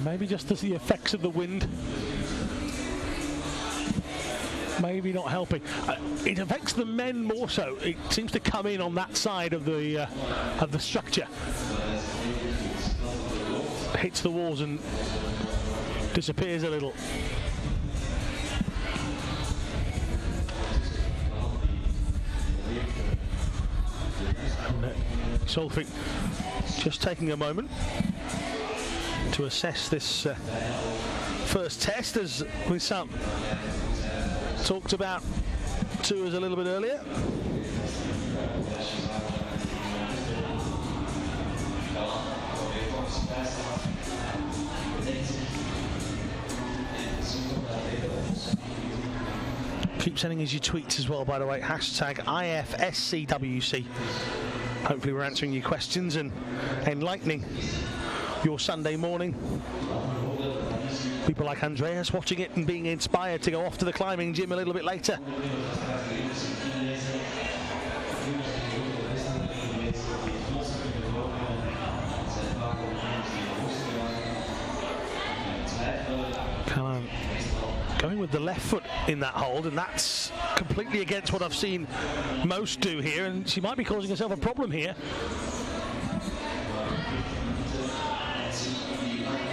Maybe just as the effects of the wind, maybe not helping. It affects the men more so. It seems to come in on that side of the structure. Hits the walls and disappears a little. Solfi just taking a moment to assess this first test, as we talked about Puurs a little bit earlier. Keep sending us your tweets as well, by the way. Hashtag IFSCWC. Hopefully we're answering your questions and enlightening your Sunday morning. People like Andreas watching it and being inspired to go off to the climbing gym a little bit later. Going with the left foot in that hold, and that's completely against what I've seen most do here, and she might be causing herself a problem here.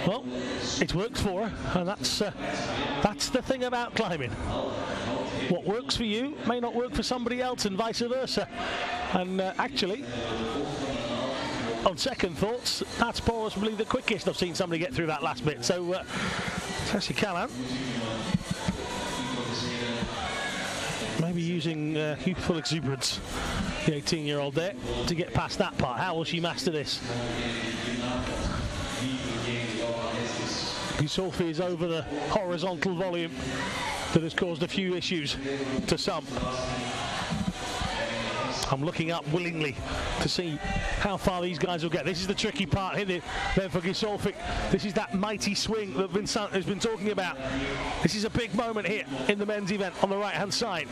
Well, it's worked for her, and that's the thing about climbing. What works for you may not work for somebody else, and vice versa. And actually, on second thoughts, that's possibly the quickest I've seen somebody get through that last bit. So, Sassy Callan, maybe using youthful exuberance, the 18-year-old there, to get past that part. How will she master this? Solfi is over the horizontal volume that has caused a few issues to some. I'm looking up willingly to see how far these guys will get. This is the tricky part here then for Gisolfi. This is that mighty swing that Vincent has been talking about. This is a big moment here in the men's event on the right-hand side.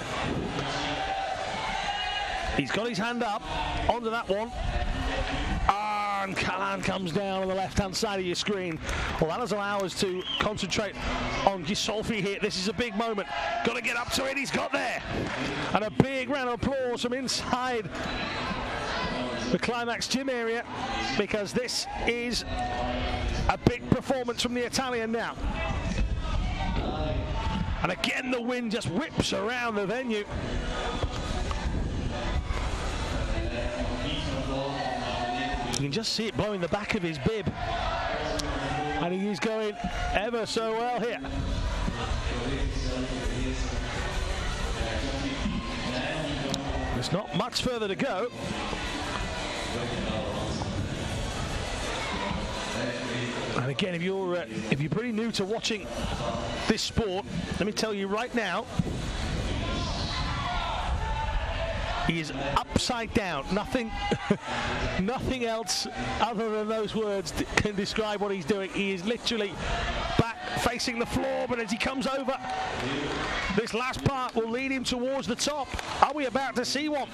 He's got his hand up onto that one. And Callan comes down on the left-hand side of your screen. Well, that does allow us to concentrate on Gisolfi here. This is a big moment. Got to get up to it. He's got there. And a big round of applause from inside the Climax gym area, because this is a big performance from the Italian now. And again, the wind just whips around the venue. You can just see it blowing the back of his bib. And he is going ever so well here. There's not much further to go. And again, if you're pretty new to watching this sport, let me tell you right now, he is upside down. Nothing else other than those words can describe what he's doing. He is literally back facing the floor, but as he comes over, this last part will lead him towards the top. Are we about to see one?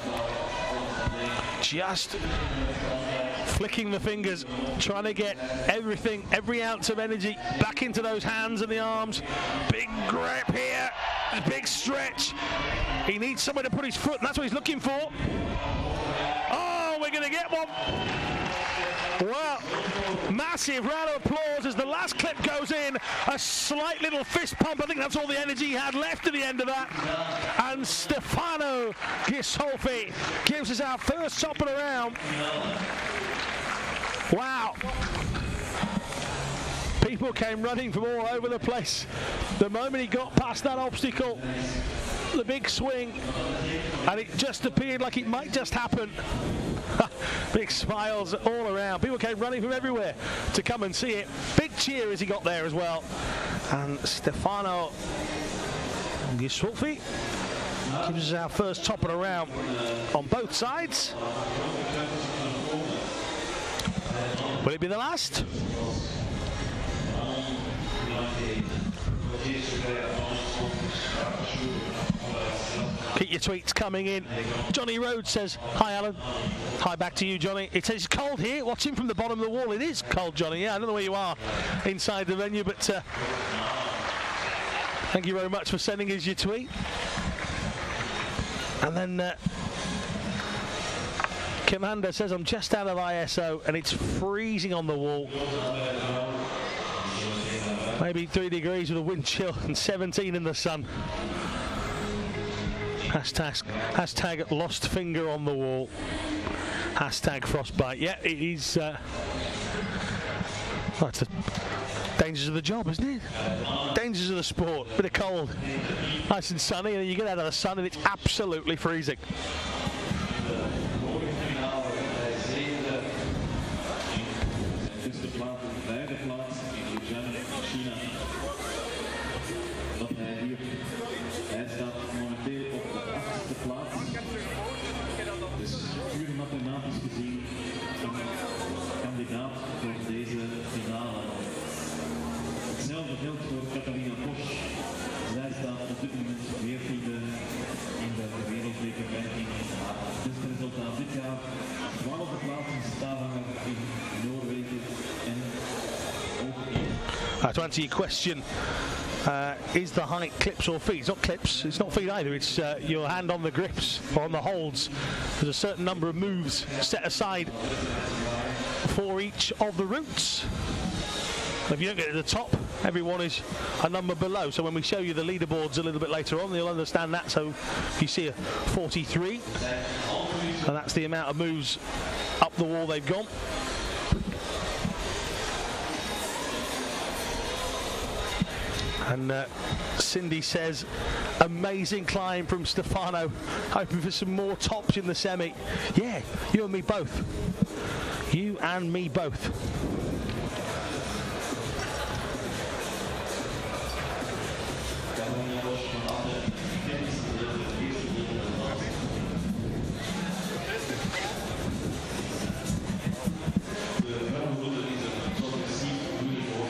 Just flicking the fingers, trying to get everything, every ounce of energy back into those hands and the arms. Big grip here, big stretch. He needs somewhere to put his foot, and that's what he's looking for. Oh, we're going to get one. Well, massive round of applause as the last clip goes in. A slight little fist pump. I think that's all the energy he had left at the end of that. And Stefano Gisolfi gives us our first top of the round. Wow. People came running from all over the place. The moment he got past that obstacle, the big swing, and it just appeared like it might just happen. Big smiles all around. People came running from everywhere to come and see it. Big cheer as he got there as well. And Stefano Gisolfi gives us our first top of the round on both sides. Will it be the last? Keep your tweets coming in. Johnny Rhodes says, hi Alan. Hi back to you, Johnny. It says it's cold here. Watching from the bottom of the wall. It is cold, Johnny. Yeah, I don't know where you are inside the venue, but thank you very much for sending us your tweet. And then Commander says, I'm just out of ISO and it's freezing on the wall. Maybe 3 degrees with a wind chill and 17 in the sun. Hashtag lost finger on the wall. Hashtag frostbite. Yeah, it is. That's the dangers of the job, isn't it? Dangers of the sport. Bit of cold, nice and sunny, and then you get out of the sun and it's absolutely freezing. Hij staat momenteel op de 8e plaats. Dus puur mathematisch gezien een kandidaat voor deze finale. Hetzelfde geldt voor Catharina Puurs. Zij staat op dit moment 14e in de wereldbekerranking. Dus het resultaat dit jaar 12e plaats in Stavanger in Noorwegen en ook in. To answer your question, is the height clips or feet? It's not clips, it's not feet either, it's your hand on the grips or on the holds. There's a certain number of moves set aside for each of the routes. If you don't get to the top, everyone is a number below. So when we show you the leaderboards a little bit later on, you'll understand that. So if you see a 43, and that's the amount of moves up the wall they've gone. And Cindy says, amazing climb from Stefano, hoping for some more tops in the semi. Yeah, you and me both. You and me both.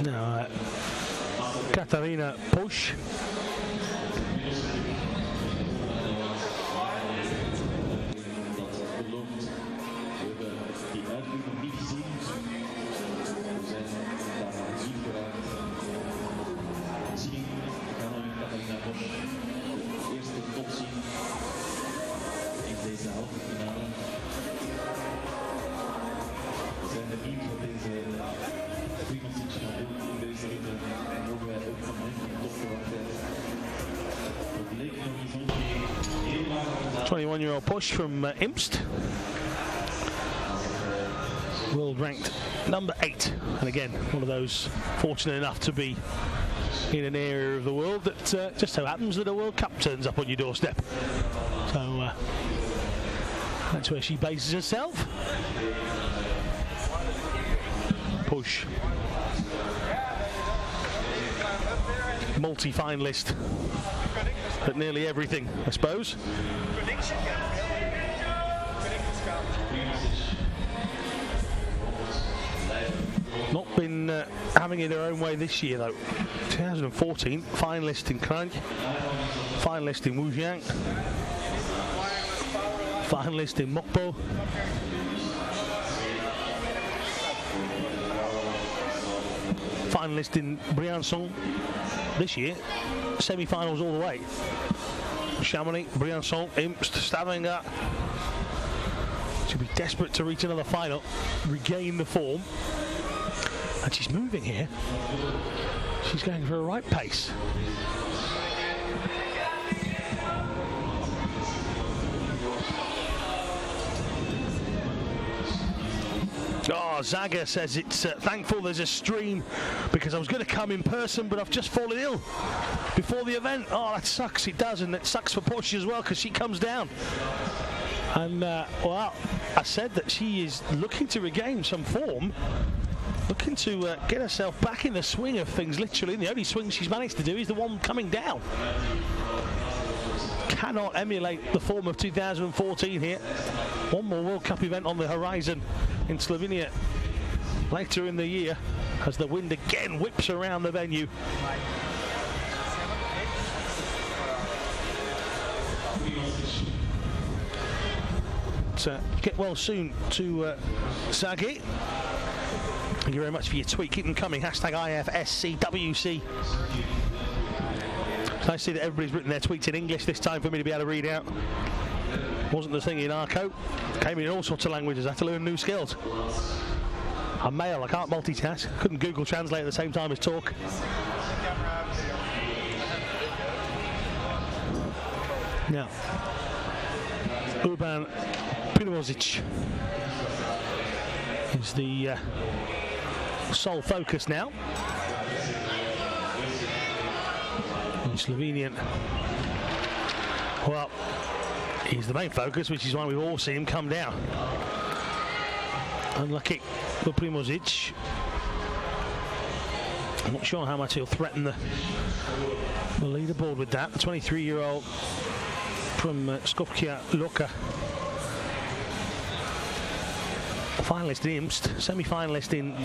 No, Catharina Puurs. Year-old Puurs from Imst, world ranked number 8, and again one of those fortunate enough to be in an area of the world that just so happens that a World Cup turns up on your doorstep. So that's where she bases herself. Puurs, multi-finalist at nearly everything, I suppose. Not been having it her own way this year though. 2014, finalist in Kranj, finalist in Wujiang, finalist in Mokpo, finalist in Briançon. This year, semi-finals all the way. Chamonix, Briançon, Imst, Stavanger. She'll be desperate to reach another final, regain the form. And she's moving here. She's going for a right pace. Oh, Zaga says it's thankful there's a stream because I was going to come in person, but I've just fallen ill before the event. Oh, that sucks. It does, and it sucks for Puurs as well because she comes down. And, well, I said that she is looking to regain some form, looking to get herself back in the swing of things, literally. And the only swing she's managed to do is the one coming down. Cannot emulate the form of 2014 here. One more World Cup event on the horizon in Slovenia later in the year as the wind again whips around the venue. So get well soon to Sagi. Thank you very much for your tweet. Keep them coming. Hashtag IFSCWC. It's nice to see that everybody's written their tweets in English this time for me to be able to read out. Wasn't the thing in Arco. Came in all sorts of languages. I had to learn new skills. I'm male, I can't multitask. Couldn't Google Translate at the same time as talk. Now, Urban Puurs is the sole focus now. And Slovenian, well, he's the main focus, which is why we've all seen him come down. Unlucky for Primozic. I'm not sure how much he'll threaten the leaderboard with that. The 23-year-old from Skopje Loka. Finalist in Imst, semi-finalist in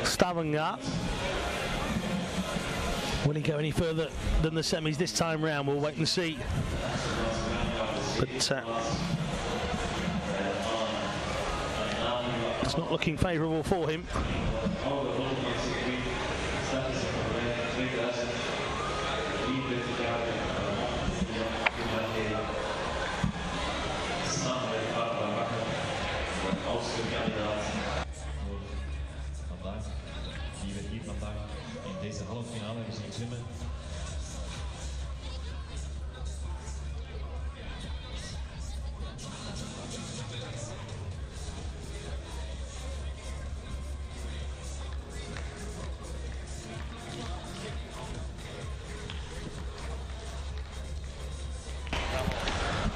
Stavanger. Will he go any further than the semis this time round? We'll wait and see. But it's not looking favourable for him. Die we hier vandaag in deze halve finale hebben zien klimmen.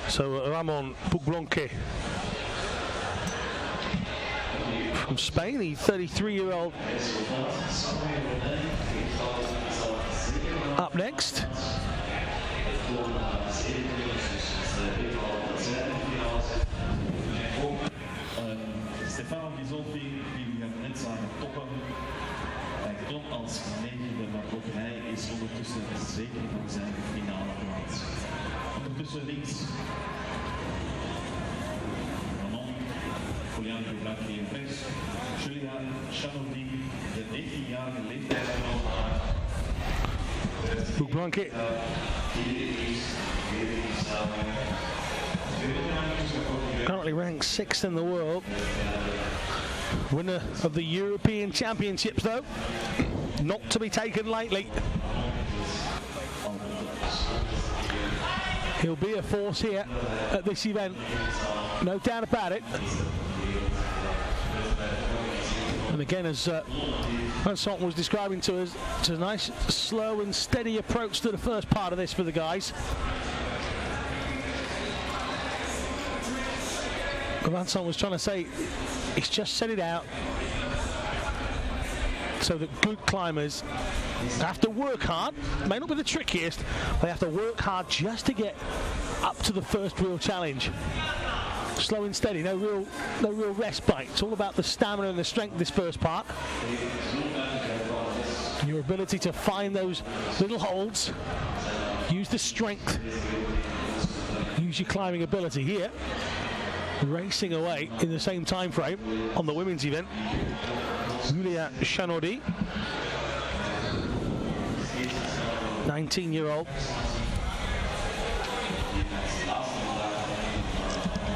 So Ramon Pugblanque from Spain, the 33-year-old, up next. Stefano Bisolfi, die we net zagen toppen. Hij klom als negende, maar ook hij is ondertussen zeker van zijn finale plaats. Ondertussen links. Julian Pugblanque in rechts. Julia Chanodi, de 19-jarige leeftijdsgenoot. Pugblanque. Currently ranked 6th in the world. Winner of the European Championships, though. Not to be taken lightly. He'll be a force here at this event. No doubt about it. And again, as Vincent was describing to us, it's a nice, slow and steady approach to the first part of this for the guys. Vincent was trying to say, he's just set it out so that good climbers have to work hard. May not be the trickiest, they have to work hard just to get up to the first real challenge. Slow and steady, no real respite. It's all about the stamina and the strength this first part. And your ability to find those little holds, use the strength, use your climbing ability here. Racing away in the same time frame on the women's event. Julia Chanodi, 19-year-old.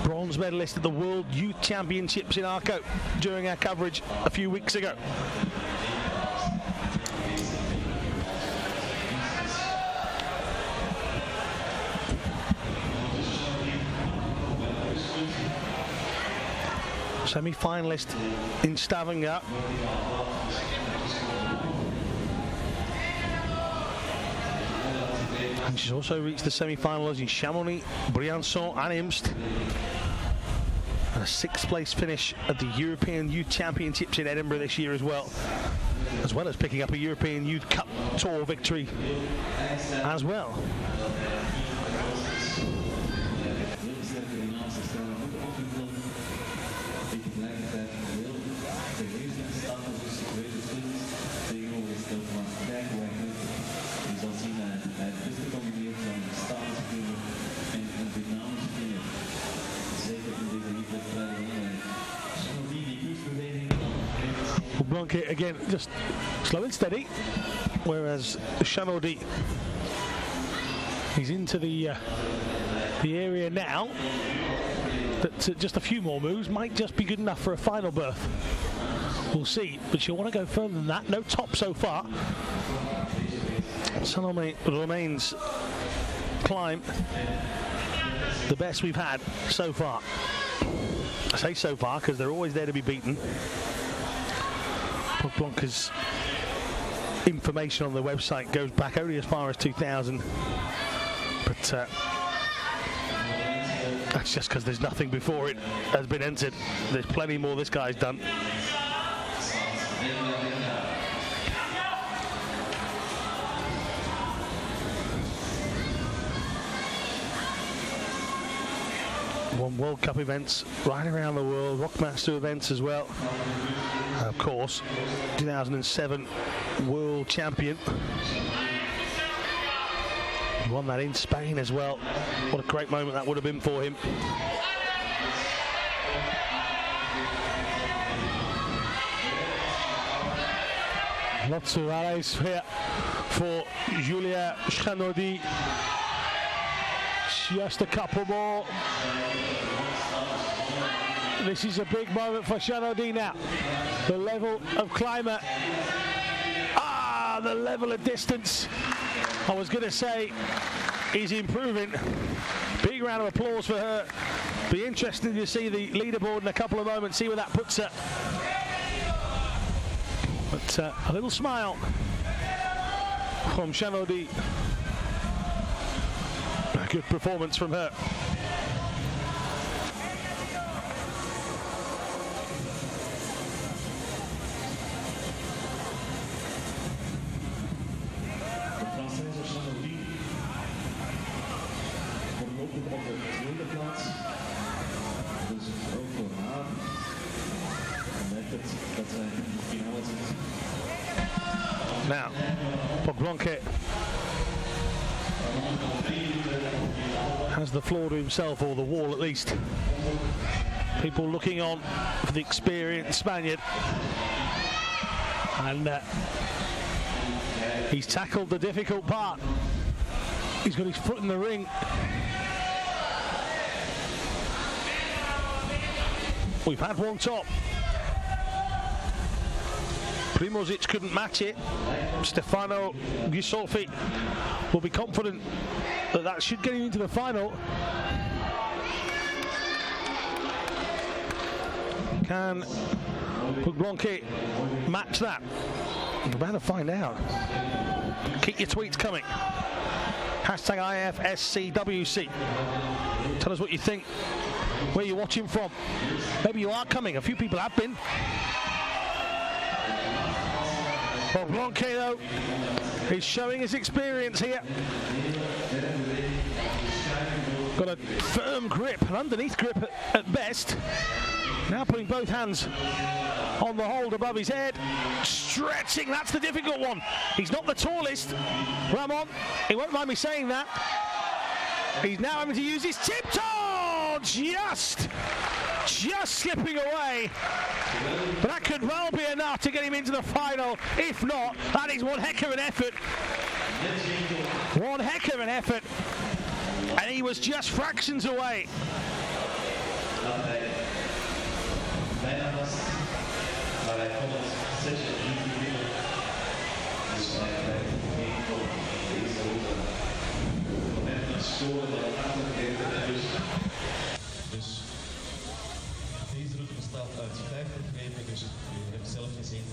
Bronze medalist at the World Youth Championships in Arco during our coverage a few weeks ago. Semi-finalist in Stavanger. And she's also reached the semi-finals in Chamonix, Briançon and Imst. And a 6th place finish at the European Youth Championships in Edinburgh this year as well as picking up a European Youth Cup Tour victory as well. Blanquet again, just slow and steady, whereas Chanodi, he's into the area now. That just a few more moves might just be good enough for a final berth. We'll see, but you'll want to go further than that. No top so far. Salome Romain's climb, the best we've had so far. I say so far because they're always there to be beaten. Blanca's information on the website goes back only as far as 2000, but that's just because there's nothing before it has been entered. There's plenty more this guy's done. Won World Cup events right around the world, Rockmaster events as well. Of course, 2007 world champion. He won that in Spain as well. What a great moment that would have been for him. Lots of rallies here for Julia Chanaudy. Just a couple more. This is a big moment for Chanaudy now. The level of climber. The level of distance, I was going to say, is improving. Big round of applause for her. Be interesting to see the leaderboard in a couple of moments, see where that puts her. But a little smile from Chanaudy. A good performance from her. Now, Blanca has the floor to himself, or the wall at least. People looking on for the experienced Spaniard. And he's tackled the difficult part. He's got his foot in the ring. We've had one top. Primožič couldn't match it. Stefano Gisolfi will be confident that that should get him into the final. Can Blanca match that? We're about to find out. Keep your tweets coming. Hashtag IFSCWC. Tell us what you think, where you're watching from. Maybe you are coming. A few people have been. Well, Blanca, though, is showing his experience here. Got a firm grip, an underneath grip at best. Now putting both hands on the hold above his head. Stretching, that's the difficult one. He's not the tallest, Ramon. He won't mind me saying that. He's now having to use his tiptoe. Just slipping away. But that could well be enough to get him into the final. If not, that is one heck of an effort. One heck of an effort. And he was just fractions away. Dus deze route bestaat uit 50 grepen, dus je hebt zelf gezien.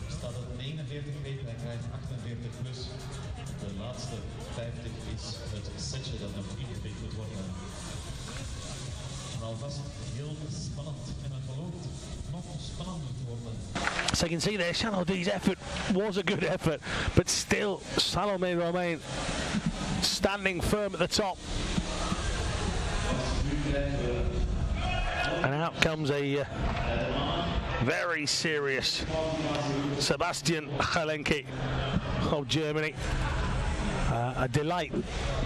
Er staat op 49 grepen en krijgt 48 plus. De laatste 50 is het setje dat nog ingepikt moet worden. En alvast heel spannend en het belooft nog spannender te worden. So you can see there, Chanaudy's effort was a good effort, but still Salome Romain standing firm at the top. And out comes a very serious Sebastian Halenke of Germany. A delight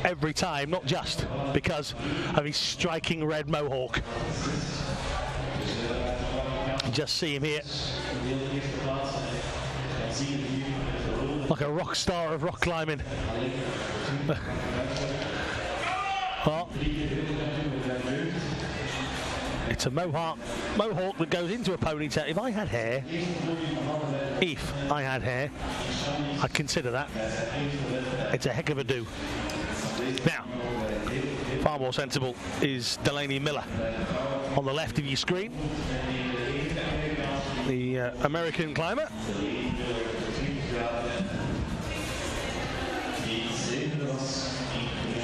every time, not just because of his striking red mohawk. Just see him here, like a rock star of rock climbing. Well, it's a mohawk mohawk that goes into a ponytail. If I had hair, I'd consider that. It's a heck of a do. Now, far more sensible is Delaney Miller on the left of your screen. The American climber.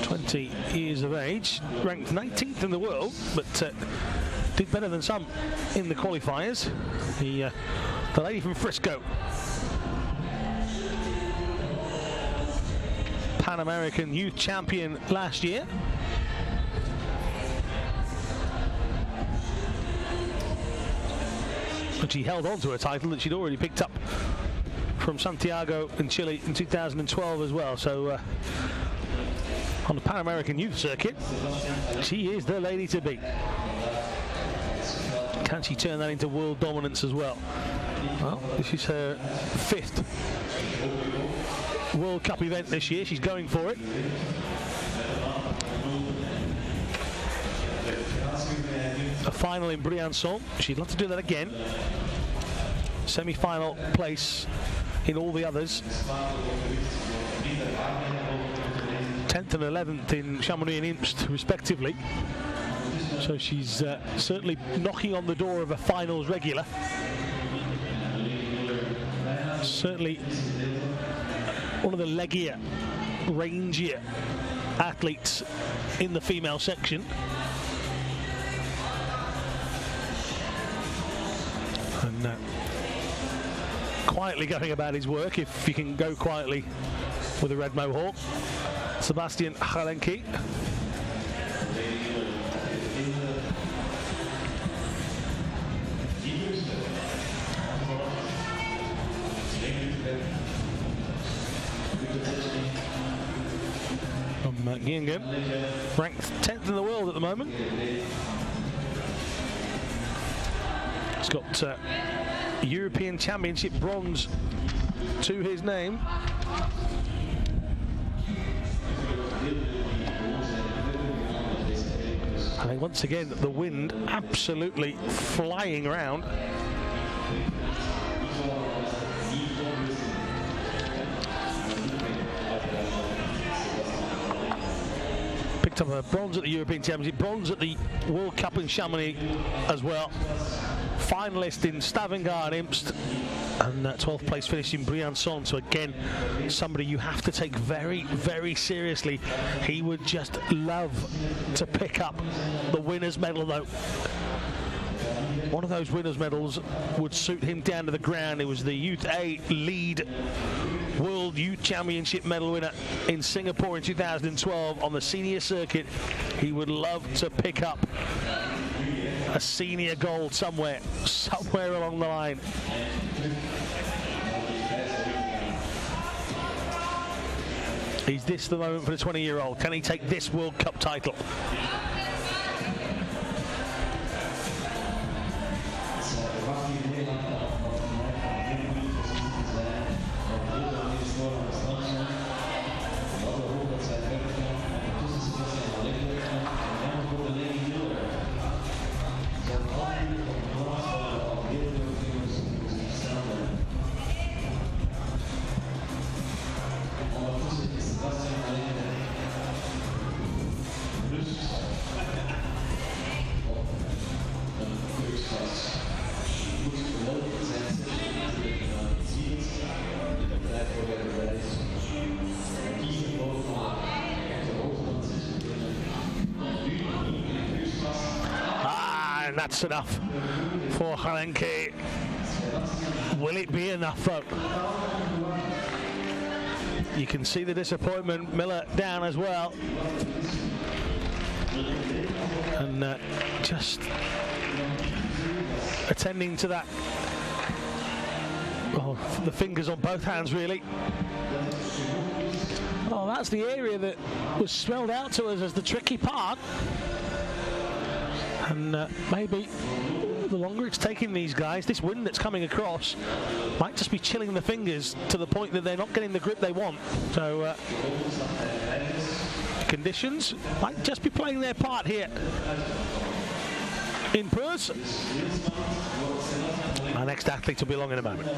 20 years of age, ranked 19th in the world, but did better than some in the qualifiers. The lady from Frisco, Pan American Youth Champion last year. But she held on to a title that she'd already picked up from Santiago in Chile in 2012 as well. So on the Pan American Youth Circuit, she is the lady to beat. Can she turn that into world dominance as well? Well, this is her 5th World Cup event this year. She's going for it. A final in Briançon. She'd love to do that again. Semi-final place in all the others. 10th and 11th in Chamonix and Imst, respectively. So she's certainly knocking on the door of a finals regular. Certainly one of the leggier, rangier athletes in the female section. And quietly going about his work, if you can go quietly with a red mohawk. Sebastian Halenki. From Giengen, ranked 10th in the world at the moment. He's got European Championship bronze to his name. And once again, the wind absolutely flying around. Picked up a bronze at the European Championship, bronze at the World Cup in Chamonix as well. Finalist in Stavanger and Imst, and 12th place finish in Briançon. So again, somebody you have to take very, very seriously. He would just love to pick up the winner's medal, though. One of those winner's medals would suit him down to the ground. It was the Youth A lead World Youth Championship medal winner in Singapore in 2012 on the senior circuit. He would love to pick up a senior gold somewhere along the line. Is this the moment for the 20-year-old? Can he take this World Cup title? That's enough for Halenki. Will it be enough, though? You can see the disappointment. Miller down as well. And just attending to that. Oh, the fingers on both hands, really. Oh, that's the area that was spelled out to us as the tricky part. And maybe the longer it's taking these guys, this wind that's coming across might just be chilling the fingers to the point that they're not getting the grip they want. So conditions might just be playing their part here. in Puurs. Our next athlete will be along in a moment.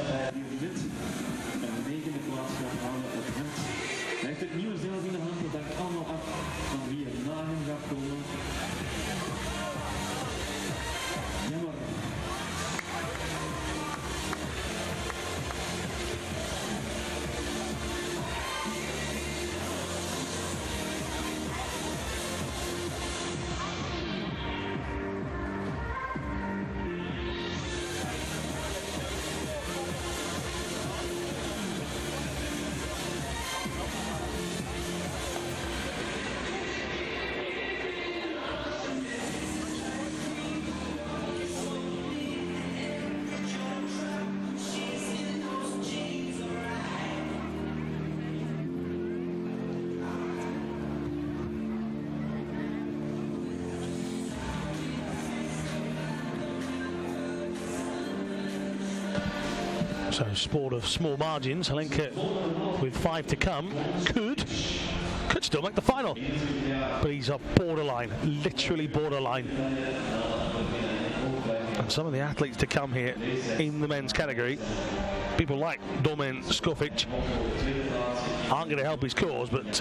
Hij heeft het nieuwe zelf in de hand, dat hangt allemaal af van wie er na hem gaat komen. Jammer. So, sport of small margins. Helenka, with 5 to come, could still make the final. But he's a borderline, literally borderline. And some of the athletes to come here in the men's category, people like Domen Skofic, aren't going to help his cause, but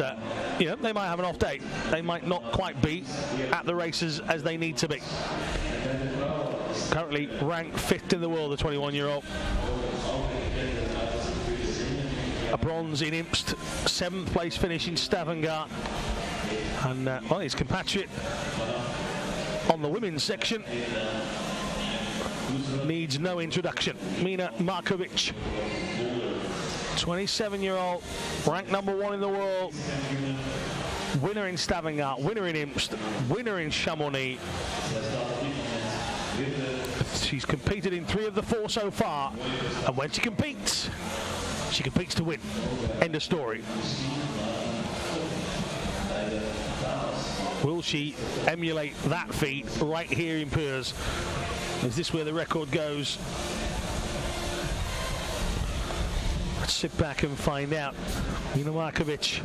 you know, they might have an off day. They might not quite be at the races as they need to be. Currently ranked 5th in the world, the 21-year-old. A bronze in Imst, 7th place finish in Stavanger, and well, his compatriot on the women's section needs no introduction. Mina Markovic, 27-year-old, ranked number 1 in the world, winner in Stavanger, winner in Imst, winner in Chamonix. She's competed in 3 of the 4 so far, and when she competes to win. End of story. Will she emulate that feat right here in Puurs? Is this where the record goes? Let's sit back and find out. Mina Markovic,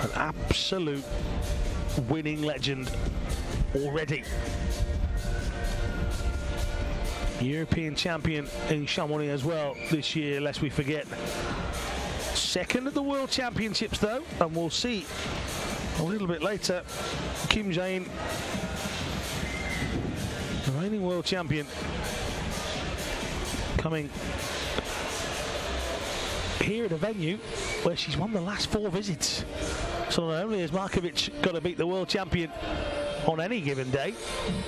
an absolute winning legend already. European champion in Chamonix as well this year, lest we forget. 2nd at the World Championships though, and we'll see a little bit later. Kim Jae-in, the reigning world champion, coming here at a venue where she's won the last 4 visits. So not only has Markovic got to beat the world champion on any given day,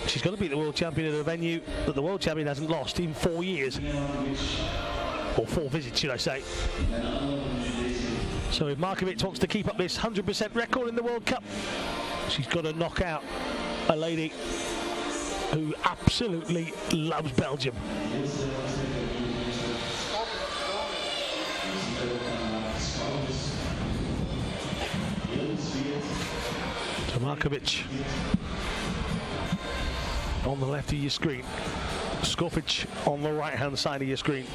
she's got to beat the world champion at a venue that the world champion hasn't lost in 4 years. Or 4 visits, should I say. So if Markovic wants to keep up this 100% record in the World Cup, she's got to knock out a lady who absolutely loves Belgium. So Markovic on the left of your screen, Skofic on the right hand side of your screen.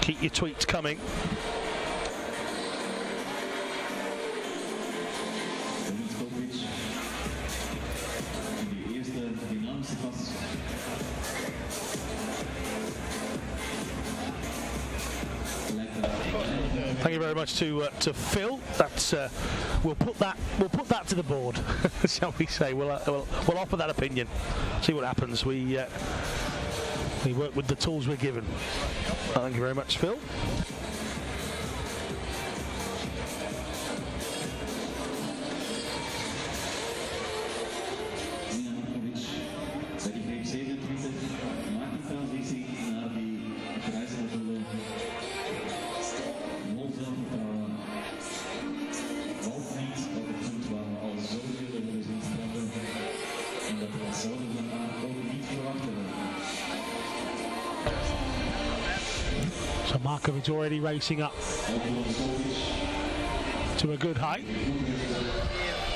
Keep your tweets coming. Thank you very much to Phil. That's we'll put that to the board, shall we say? We'll offer that opinion. See what happens. We work with the tools we're given. Thank you very much, Phil. So Markovic already racing up to a good height.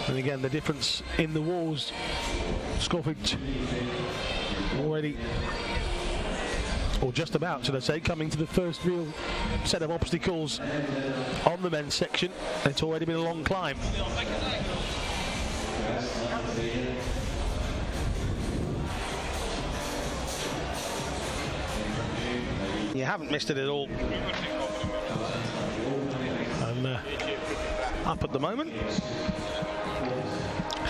And again, the difference in the walls, Skofic already, or just about, should I say, coming to the first real set of obstacles on the men's section. It's already been a long climb. You haven't missed it at all. And up at the moment,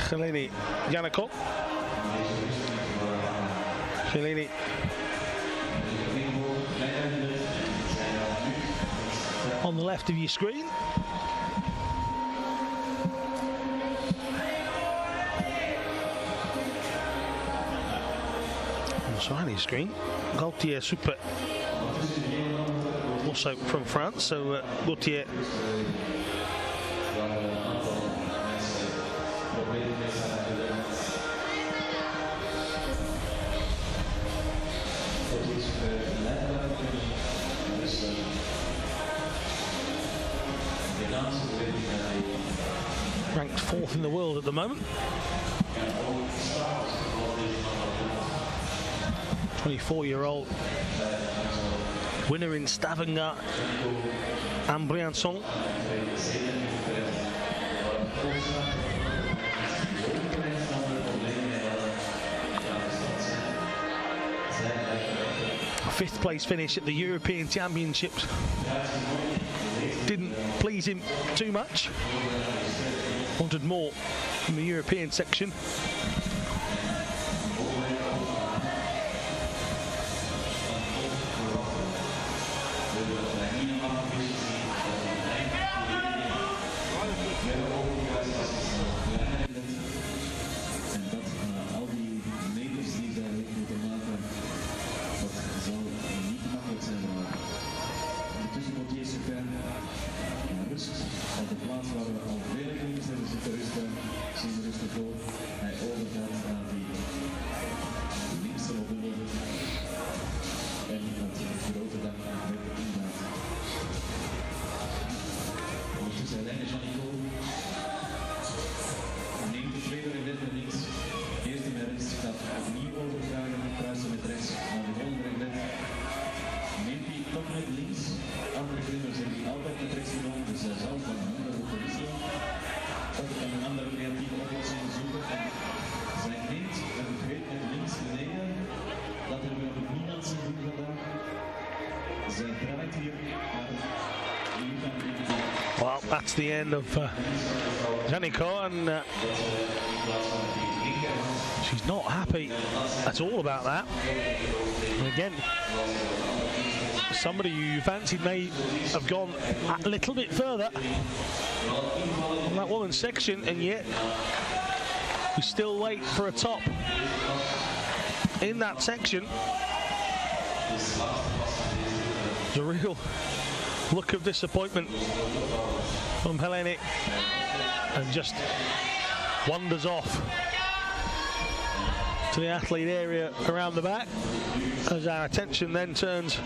Helene Janakov. Helene on the left of your screen. On the side of your screen, Gaultier Super, also from France, so Gaultier ranked 4th in the world at the moment. 24-year-old winner in Stavanger and Briançon. A 5th place finish at the European Championships didn't please him too much. Wanted more from the European section. Well, that's the end of Janiko, and she's not happy at all about that. And again, somebody you fancied may have gone a little bit further on that women's section, and yet we still wait for a top in that section. The real look of disappointment from Helene, and just wanders off to the athlete area around the back, as our attention then turns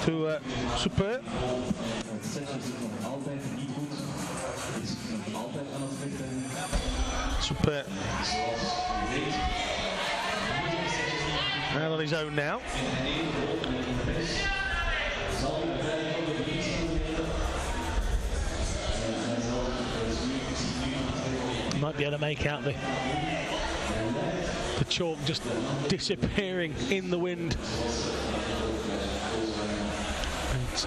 to Super. Super out on his own now. Might be able to make out the chalk just disappearing in the wind.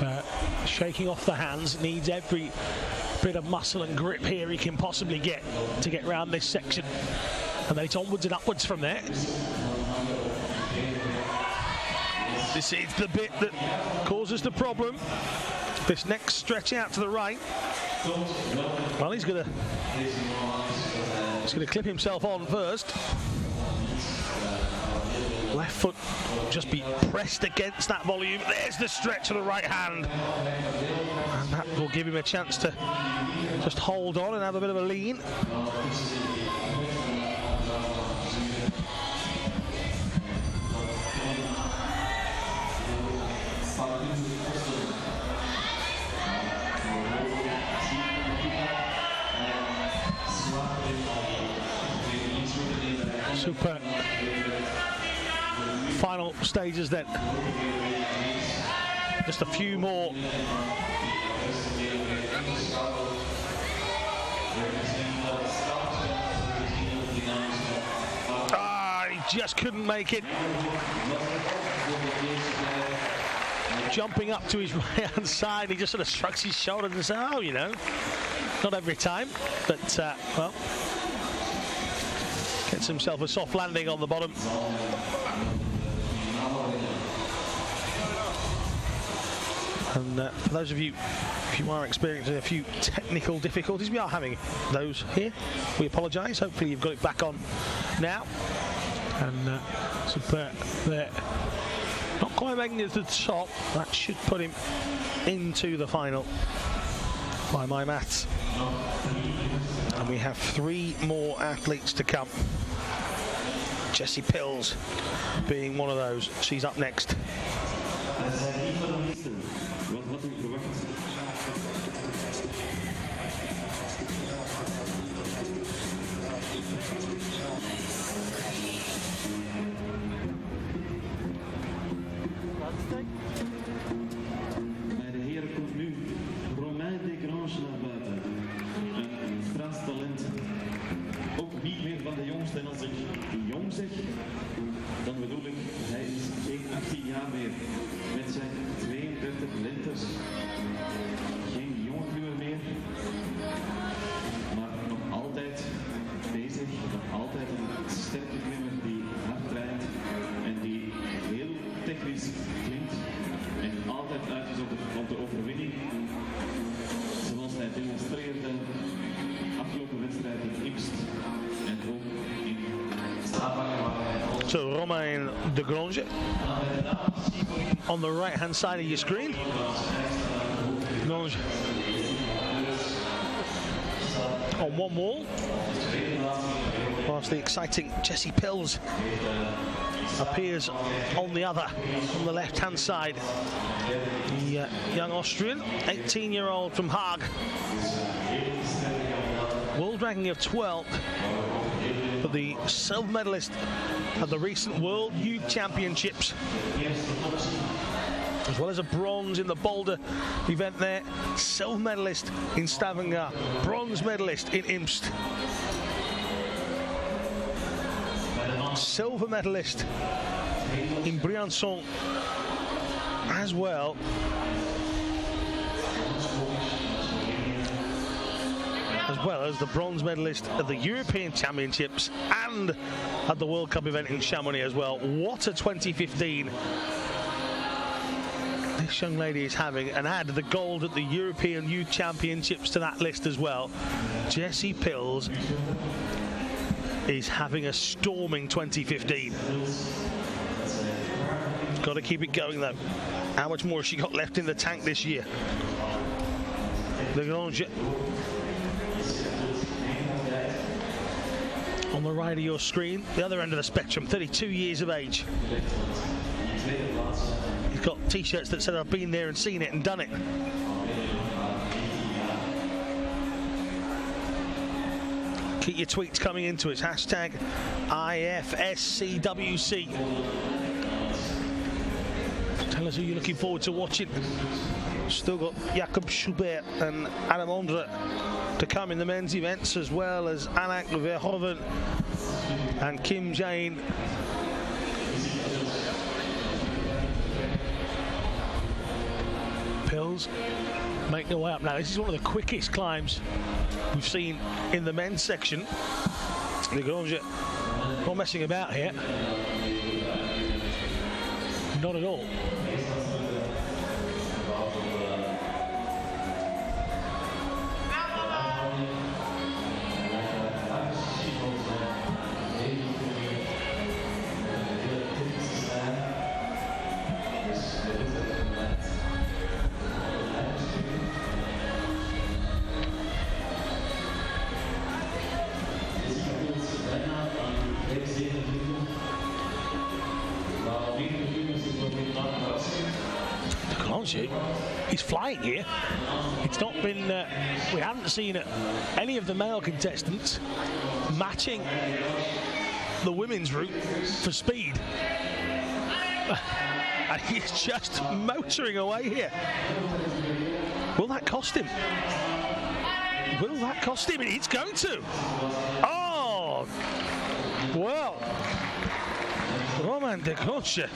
And shaking off the hands, needs every bit of muscle and grip here he can possibly get to get round this section. And then it's onwards and upwards from there. This is the bit that causes the problem. This next stretch out to the right. Well, he's going to clip himself on first. Left foot just be pressed against that volume. There's the stretch of the right hand. And that will give him a chance to just hold on and have a bit of a lean. Super. Final stages then. Just a few more. just couldn't make it. Jumping up to his right-hand side, he just sort of shrugs his shoulders and says, oh, you know, not every time, but, well, gets himself a soft landing on the bottom. And for those of you, if you are experiencing a few technical difficulties, we are having those here. We apologise. Hopefully you've got it back on now. And super there. Not quite making it to the top. That should put him into the final by my maths. And we have 3 more athletes to come. Jessie Puurs being one of those. She's up next. Wat u verwacht. Bij de heren komt nu Romain de Grange naar buiten. Een Frans talent. Ook niet meer van de jongste. En als ik jong zeg, dan bedoel ik, hij is geen 18 jaar meer. Met zijn 32 lentes. Geen jonge kleur meer. Maar nog altijd bezig. Nog altijd een sterke klimmer die hard rijdt. En die heel technisch klinkt. En altijd uit is op de overwinning. Zoals hij demonstreerde afgelopen wedstrijd in Imst. En ook in So Romain de Grange on the right hand side of your screen. Grange on one wall, whilst the exciting Jessie Puurs appears on the other, on the left hand side. The young Austrian, 18-year-old from Hague, world ranking of 12th, but the silver medalist at the recent World Youth Championships, as well as a bronze in the boulder event there. Silver medalist in Stavanger, bronze medalist in Imst, silver medalist in Briançon as well. As well as the bronze medalist at the European Championships and at the World Cup event in Chamonix as well. What a 2015 this young lady is having, and add the gold at the European Youth Championships to that list as well. Jessie Puurs is having a storming 2015. Got to keep it going though. How much more has she got left in the tank this year? Lagrange on the right of your screen, the other end of the spectrum, 32 years of age. He's got t-shirts that said I've been there and seen it and done it. Keep your tweets coming into us, hashtag IFSCWC. Tell us who you're looking forward to watching. Still got Jakob Schubert and Adam Ondra to come in the men's events, as well as Anak Verhoeven and Kim Jane. Puurs make their way up now. This is one of the quickest climbs we've seen in the men's section. Lagrange not messing about here. Not at all. He's flying here. It's not been, we haven't seen any of the male contestants matching the women's route for speed. And he's just motoring away here. Will that cost him? Will that cost him? It's going to. Oh, well. Roman de Concha.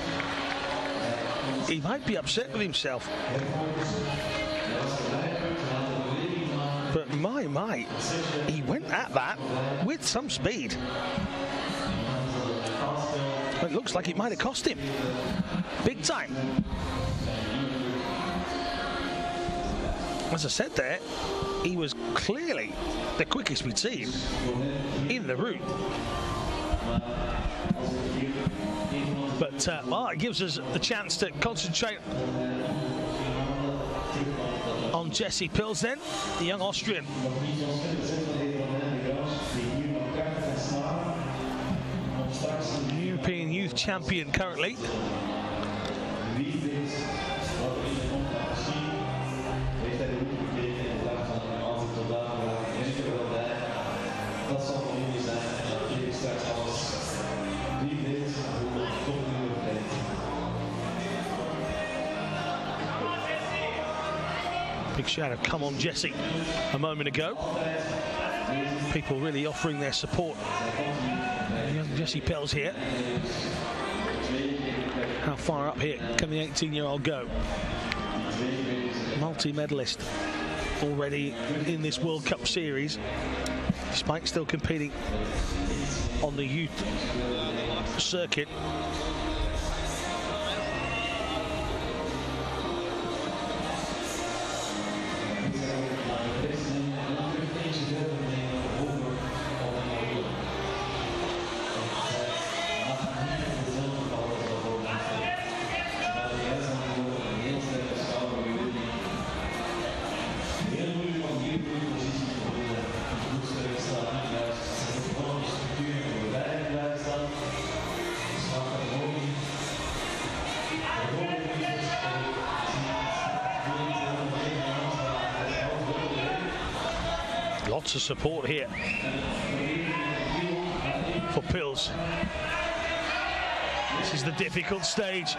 He might be upset with himself. But my, he went at that with some speed. It looks like it might have cost him. Big time. As I said there, he was clearly the quickest we'd seen in the route. But it gives us the chance to concentrate on Jesse Puurs then, the young Austrian. European Youth Champion currently. Big shout of "Come on, Jesse" a moment ago. People really offering their support. Young Jesse Puurs here. How far up here can the 18-year-old go? Multi-medalist already in this World Cup series, despite still competing on the youth circuit. Lots of support here for Puurs. This is the difficult stage.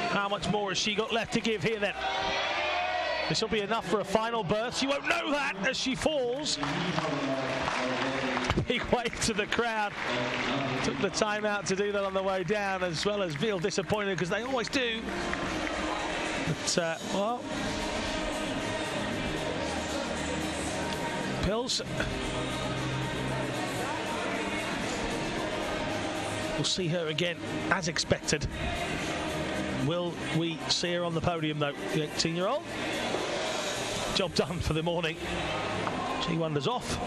How much more has she got left to give here then? This will be enough for a final berth. She won't know that as she falls. Big wave to the crowd. Took the time out to do that on the way down, as well as feel disappointed because they always do. But, well, Puurs we'll see her again as expected. Will we see her on the podium though, the 18-year-old? Job done for the morning. She wanders off.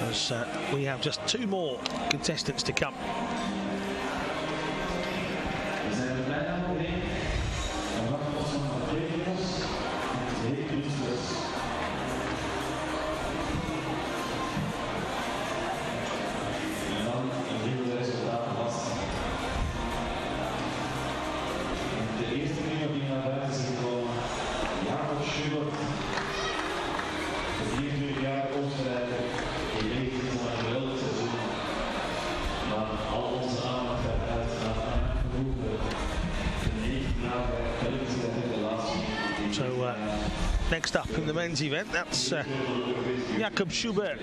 As we have just two more contestants to come. Next up in the men's event, that's Jakob Schubert,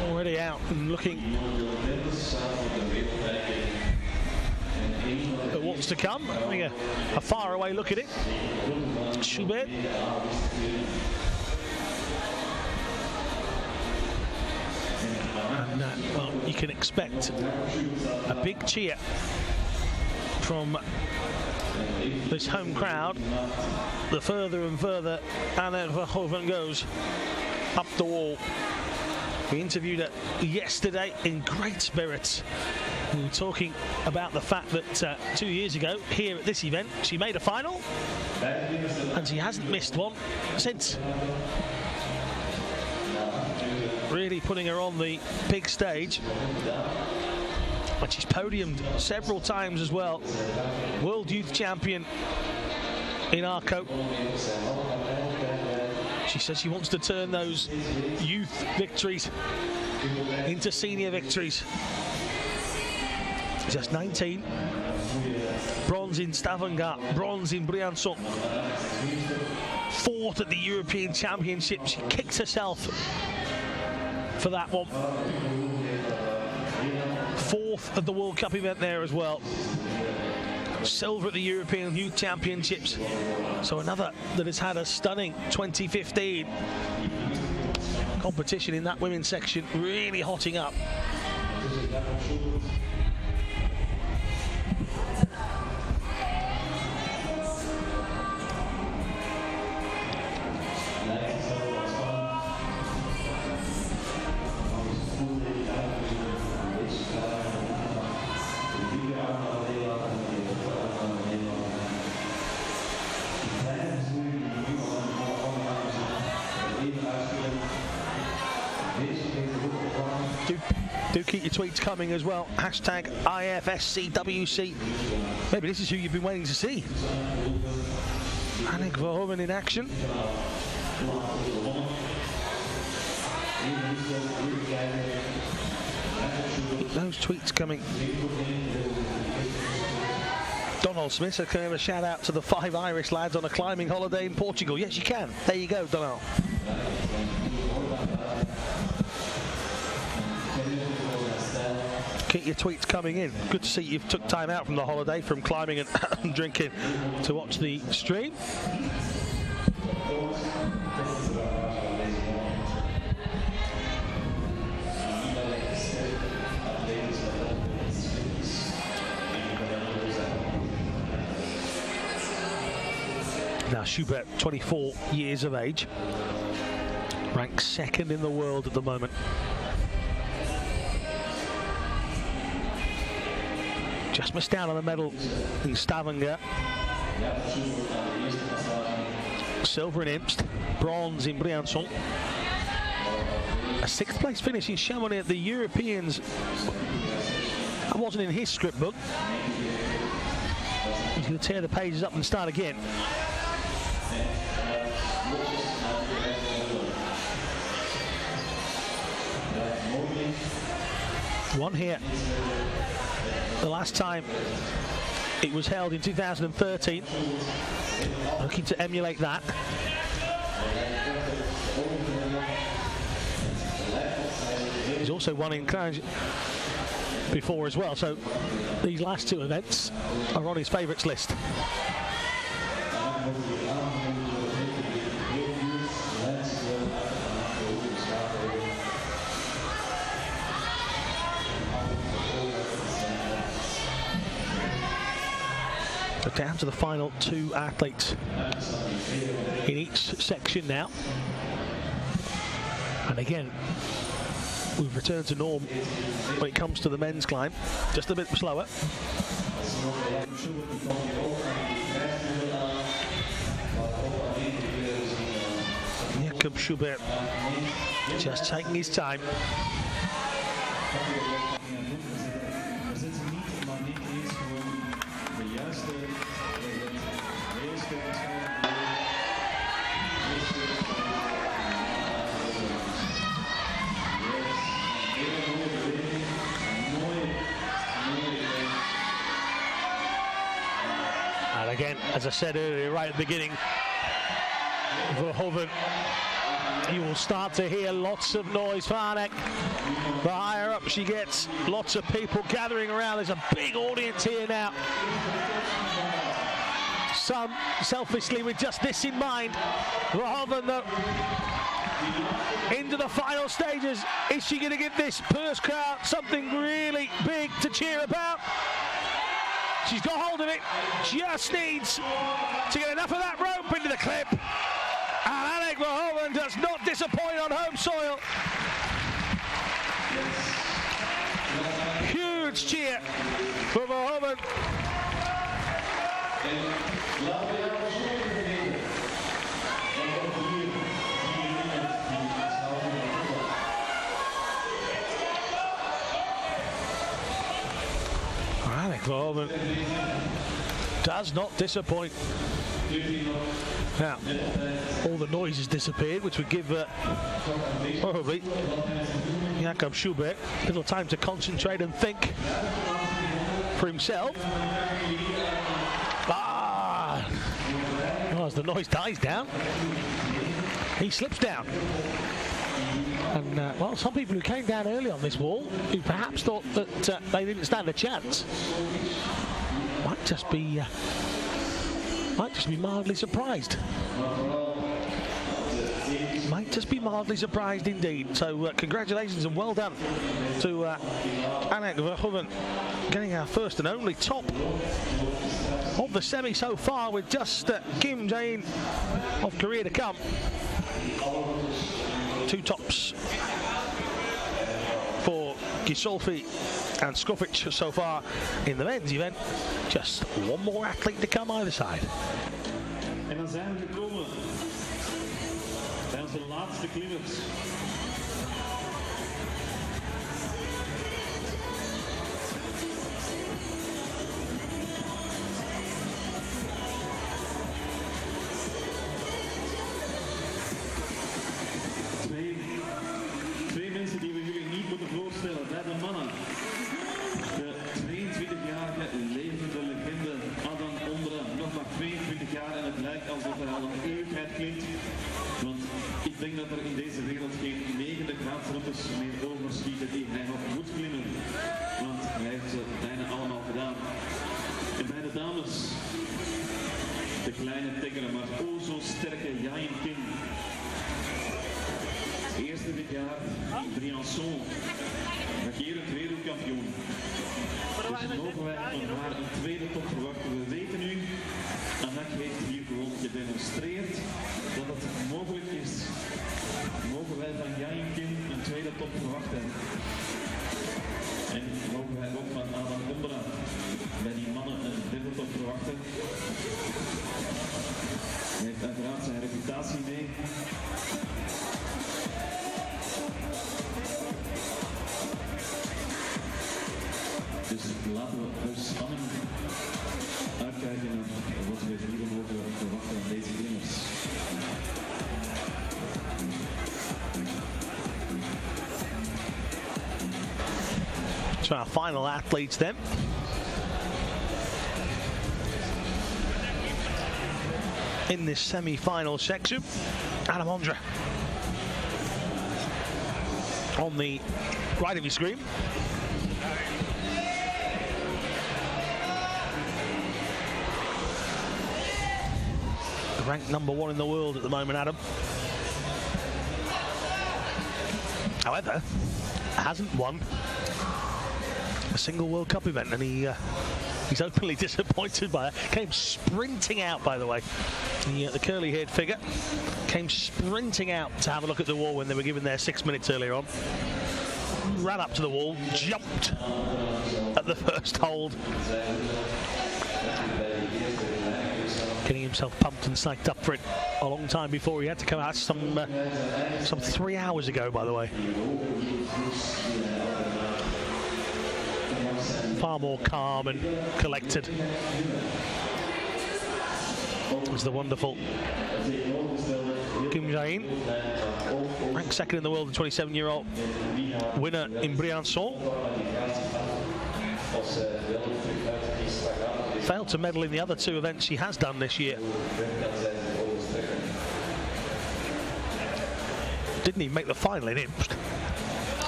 already out and looking at what's to come, having a far away look at it. Schubert. And well, you can expect a big cheer from this home crowd the further and further Anna Verhoeven goes up the wall. We interviewed her yesterday in great spirits. We were talking about the fact that 2 years ago here at this event she made a final and she hasn't missed one since. Really putting her on the big stage. But she's podiumed several times as well. World Youth Champion in Arco. She says she wants to turn those youth victories into senior victories. Just 19. Bronze in Stavanger, bronze in Briançon. Fourth at the European Championship. She kicked herself for that one. 4th at the World Cup event there as well. Silver at the European Youth Championships. So another that has had a stunning 2015. Competition in that women's section really hotting up. Do keep your tweets coming as well. Hashtag IFSCWC. Maybe this is who you've been waiting to see. Annick Verhoeven in action. Keep those tweets coming. Donald Smith said, can I have a shout out to the 5 Irish lads on a climbing holiday in Portugal? Yes, you can. There you go, Donald. Keep your tweets coming in. Good to see you've took time out from the holiday, from climbing and drinking, to watch the stream. Now Schubert, 24 years of age, ranked 2nd in the world at the moment. Just missed out on the medal in Stavanger. Silver in Imst, bronze in Briançon. A 6th place finish in Chamonix at the Europeans. That wasn't in his script book. He's going to tear the pages up and start again. One here. The last time it was held in 2013. Looking to emulate that. He's also won in Cranj before as well, so these last 2 events are on his favourites list. So down to the final 2 athletes in each section now. And again, we've returned to norm when it comes to the men's climb. Just a bit slower. Jakob Schubert just taking his time. And again, as I said earlier, right at the beginning, Verhoeven, you will start to hear lots of noise for Annick. The higher up she gets, lots of people gathering around. There's a big audience here now. Some selfishly with just this in mind. Verhoeven, though, into the final stages. Is she going to give this Puurs crowd something really big to cheer about? She's got hold of it. Just needs to get enough of that rope into the clip. And Annick Verhoeven does not disappoint on home soil. Huge cheer for Verhoeven. Annick Verhoeven does not disappoint. Now, all the noise has disappeared, which would give probably Jakob Schubert a little time to concentrate and think for himself. Well, as the noise dies down, he slips down. And, well, some people who came down early on this wall, who perhaps thought that they didn't stand a chance, might just be mildly surprised. Might just be mildly surprised indeed. So congratulations and well done to Annick Verhoeven, getting our first and only top of the semi so far, with just Kim Jae-in of Korea to come. 2 tops for Gisolfi and Skofic so far in the men's event. Just one more athlete to come either side. En dan zijn we gekomen bij onze laatste klimmers. Twee mensen die we jullie niet moeten voorstellen bij de mannen. De 22-jarige levende legende Adam Ondra, nog maar 22 jaar en het lijkt alsof hij al een eeuwigheid klinkt. Want ik denk dat er in deze wereld geen 9e graadsroutes meer overschieten die hij nog moet klimmen. Want hij heeft ze bijna allemaal gedaan. En bij de dames, de kleine tekkere maar o zo sterke Jae-in Kim. Eerste dit jaar in Briançon, regerend wereldkampioen. Dus mogen wij van haar een tweede top verwachten. We weten nu, Annick heeft hier gewoon gedemonstreerd dat het mogelijk is. Mogen wij van Jae-in Kim een tweede top verwachten. En mogen wij ook van Adam Ondra bij die mannen een derde top verwachten. Hij heeft uiteraard zijn reputatie mee. Dus laten we de spanning uitkijken naar wat we hier mogen verwachten van deze klimmers. So our final athletes then. In this semi-final section, Adam Ondra on the right of your screen. Ranked number 1 in the world at the moment, Adam. However, hasn't won a single World Cup event, and he's openly disappointed by that. Came sprinting out, by the way. The curly-haired figure came sprinting out to have a look at the wall when they were given their 6 minutes earlier on. Ran up to the wall, jumped at the first hold, getting himself pumped and psyched up for it a long time before he had to come out. Some 3 hours ago, by the way. Far more calm and collected. It was the wonderful Kim Jae-in, ranked 2nd in the world, the 27-year-old winner in Briançon. Failed to medal in the other 2 events she has done this year. Didn't even make the final in Imst.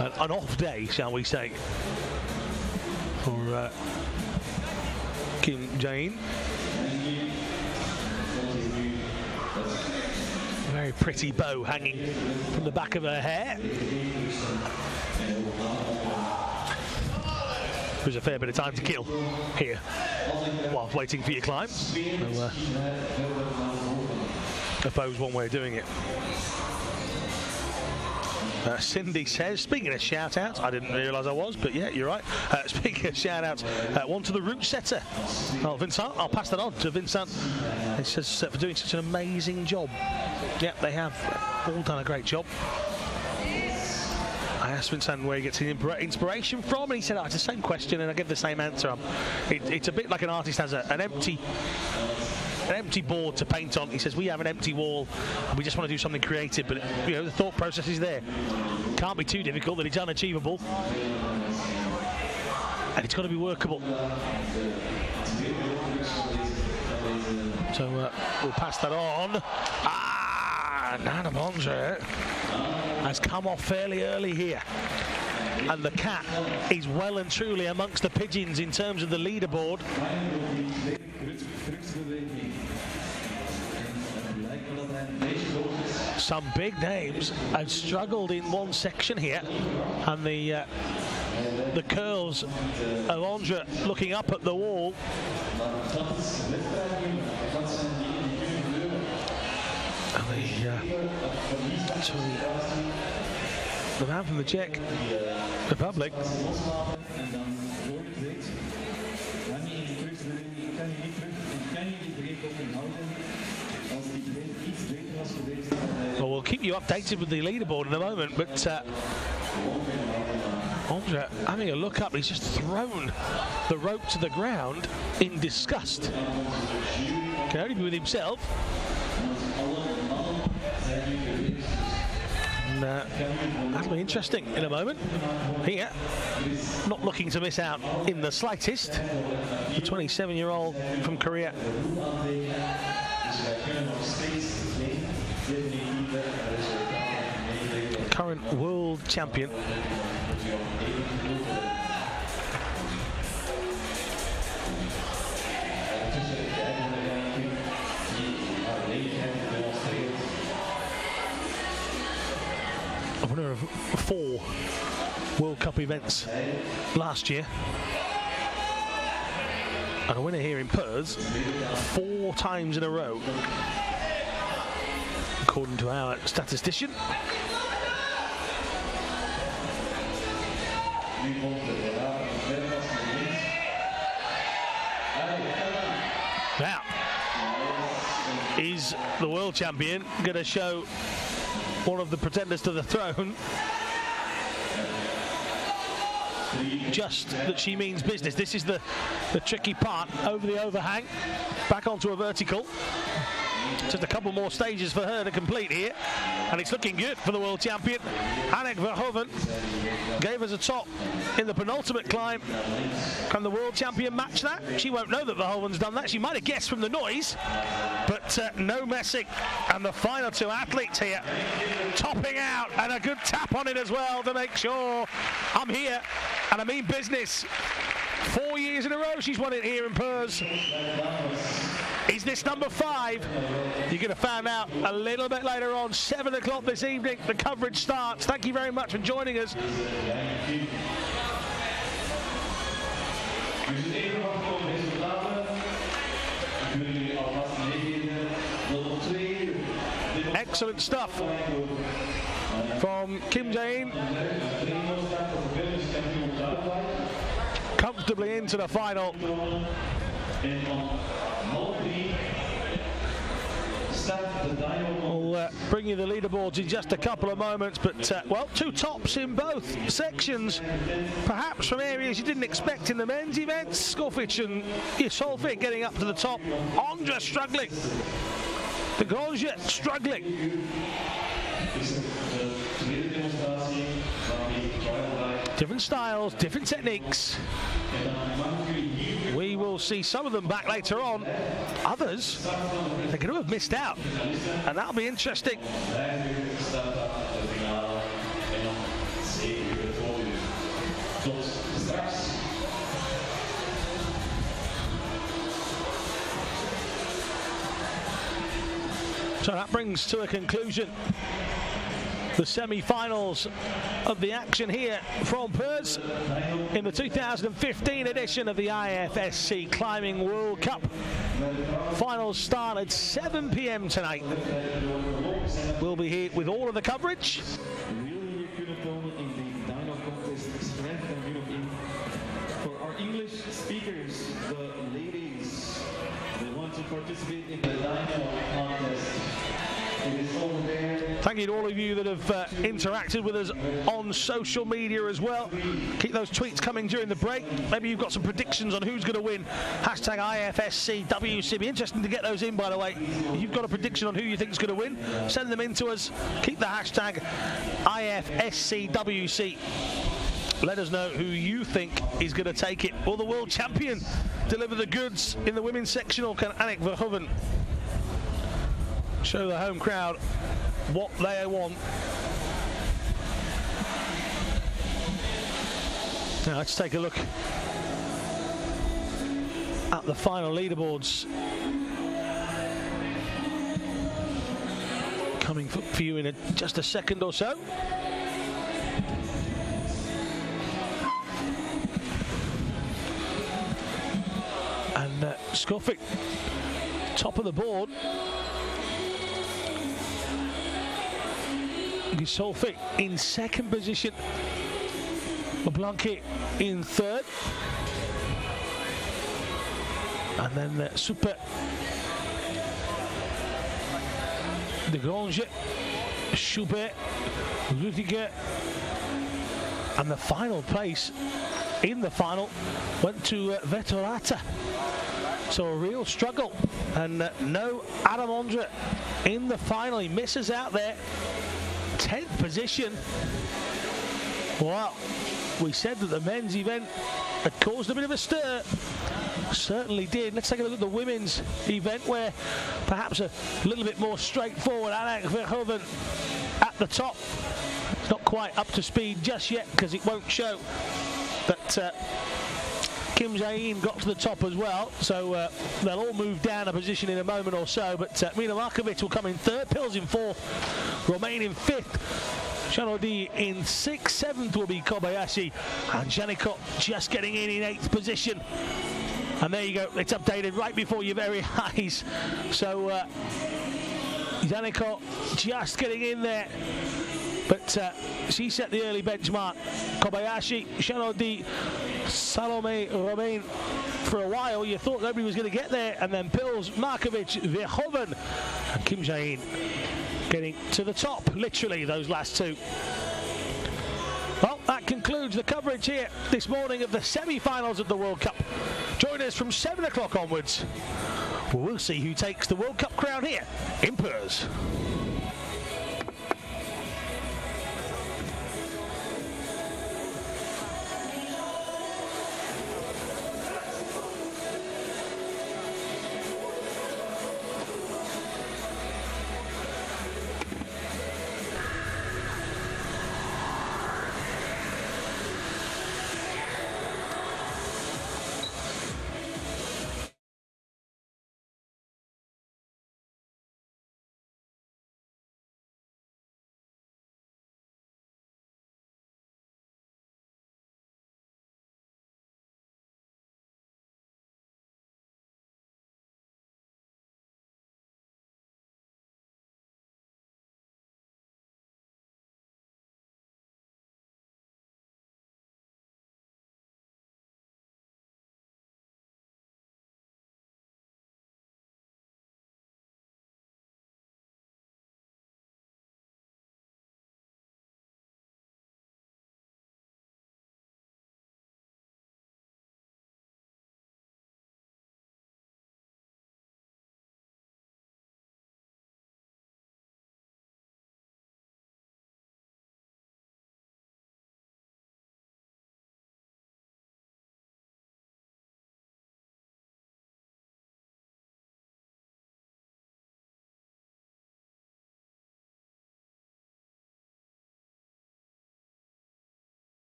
An off day, shall we say, for Kim Jae-in. Very pretty bow hanging from the back of her hair. There's a fair bit of time to kill here while waiting for your climb. So, I suppose one way of doing it. Cindy says, speaking of shout-outs, I didn't realise I was, but yeah, you're right. Speaking of shout-outs, one to the route setter. Oh, Vincent, I'll pass that on to Vincent. It says for doing such an amazing job. Yeah, they have all done a great job. I asked Vincent where he gets his inspiration from, and he said, it's the same question, and I give the same answer. It's a bit like an artist has an empty board to paint on. He says, we have an empty wall and we just want to do something creative, but the thought process is there. Can't be too difficult that it's unachievable, and it's got to be workable. So we'll pass that on. Adam Ondra has come off fairly early here. And the cat is well and truly amongst the pigeons in terms of the leaderboard. Some big names have struggled in one section here, and the curls of Ondra looking up at the wall. The man from the Czech Republic. Well, we'll keep you updated with the leaderboard in a moment, but Ondra having a look up, he's just thrown the rope to the ground in disgust. Can only be with himself. That'll be interesting in a moment. Here, not looking to miss out in the slightest. The 27-year-old from Korea. Current world champion. A winner of 4 World Cup events last year. And a winner here in Puurs 4 times in a row, according to our statistician. Now, is the world champion going to show one of the pretenders to the throne just that she means business? This is the tricky part. Over the overhang, back onto a vertical. Just a couple more stages for her to complete here, and it's looking good for the world champion. Anneke Verhoeven gave us a top in the penultimate climb. Can the world champion match that? She won't know that Verhoeven's done that. She might have guessed from the noise, but no messing. And the final 2 athletes here topping out, and a good tap on it as well to make sure I'm here and I mean business. 4 years in a row she's won it here in Puurs. Is this number 5? You're going to find out a little bit later on. 7 o'clock this evening, the coverage starts. Thank you very much for joining us. Excellent stuff from Kim Jae-in. Comfortably into the final. We'll bring you the leaderboards in just a couple of moments, but well, 2 tops in both sections, perhaps from areas you didn't expect in the men's events. Skoffic and Solvik getting up to the top. Ondra struggling. De Grange struggling. Different styles, different techniques. We will see some of them back later on. Others, they're going to have missed out, and that'll be interesting. So that brings to a conclusion the semi-finals of the action here from Puurs in the 2015 edition of the IFSC Climbing World Cup. Finals start at 7 p.m. tonight. We'll be here with all of the coverage. For our English speakers, the ladies, they want to participate in the dyno contest. Thank you to all of you that have interacted with us on social media as well. Keep those tweets coming during the break. Maybe you've got some predictions on who's going to win. Hashtag IFSCWC. Be interesting to get those in, by the way. If you've got a prediction on who you think is going to win, send them in to us. Keep the hashtag IFSCWC. Let us know who you think is going to take it. Will the world champion deliver the goods in the women's section, or can Anneke Verhoeven show the home crowd what they want Now let's take a look at the final leaderboards. Coming for you in just a second or so. And Scofic, top of the board. Gisolfic in second position. LeBlanc in third. And then Super De Grange, Schubert, Rudiger, and the final place in the final went to Vettorata. So a real struggle, and no Adam Ondra in the final. He misses out there. 10th position. Well, we said that the men's event had caused a bit of a stir. Certainly did. Let's take a look at the women's event, where perhaps a little bit more straightforward. Anna Verhoeven at the top. It's not quite up to speed just yet because it won't show. But Kim Jae-in got to the top as well, so they'll all move down a position in a moment or so. But Mina Markovic will come in third, Puurs in fourth, Romain in fifth, Shanodi in 6th, 7th will be Kobayashi, and Janikot just getting in 8th position. And there you go, it's updated right before your very eyes. So Janikot just getting in there. But she set the early benchmark. Kobayashi, Shanodi, Salome, Romain. For a while, you thought nobody was going to get there. And then Puurs, Markovic, Verhoeven, and Kim Jae-in getting to the top. Literally, those last two. Well, that concludes the coverage here this morning of the semi-finals of the World Cup. Join us from 7 o'clock onwards. We'll see who takes the World Cup crown here in Puurs.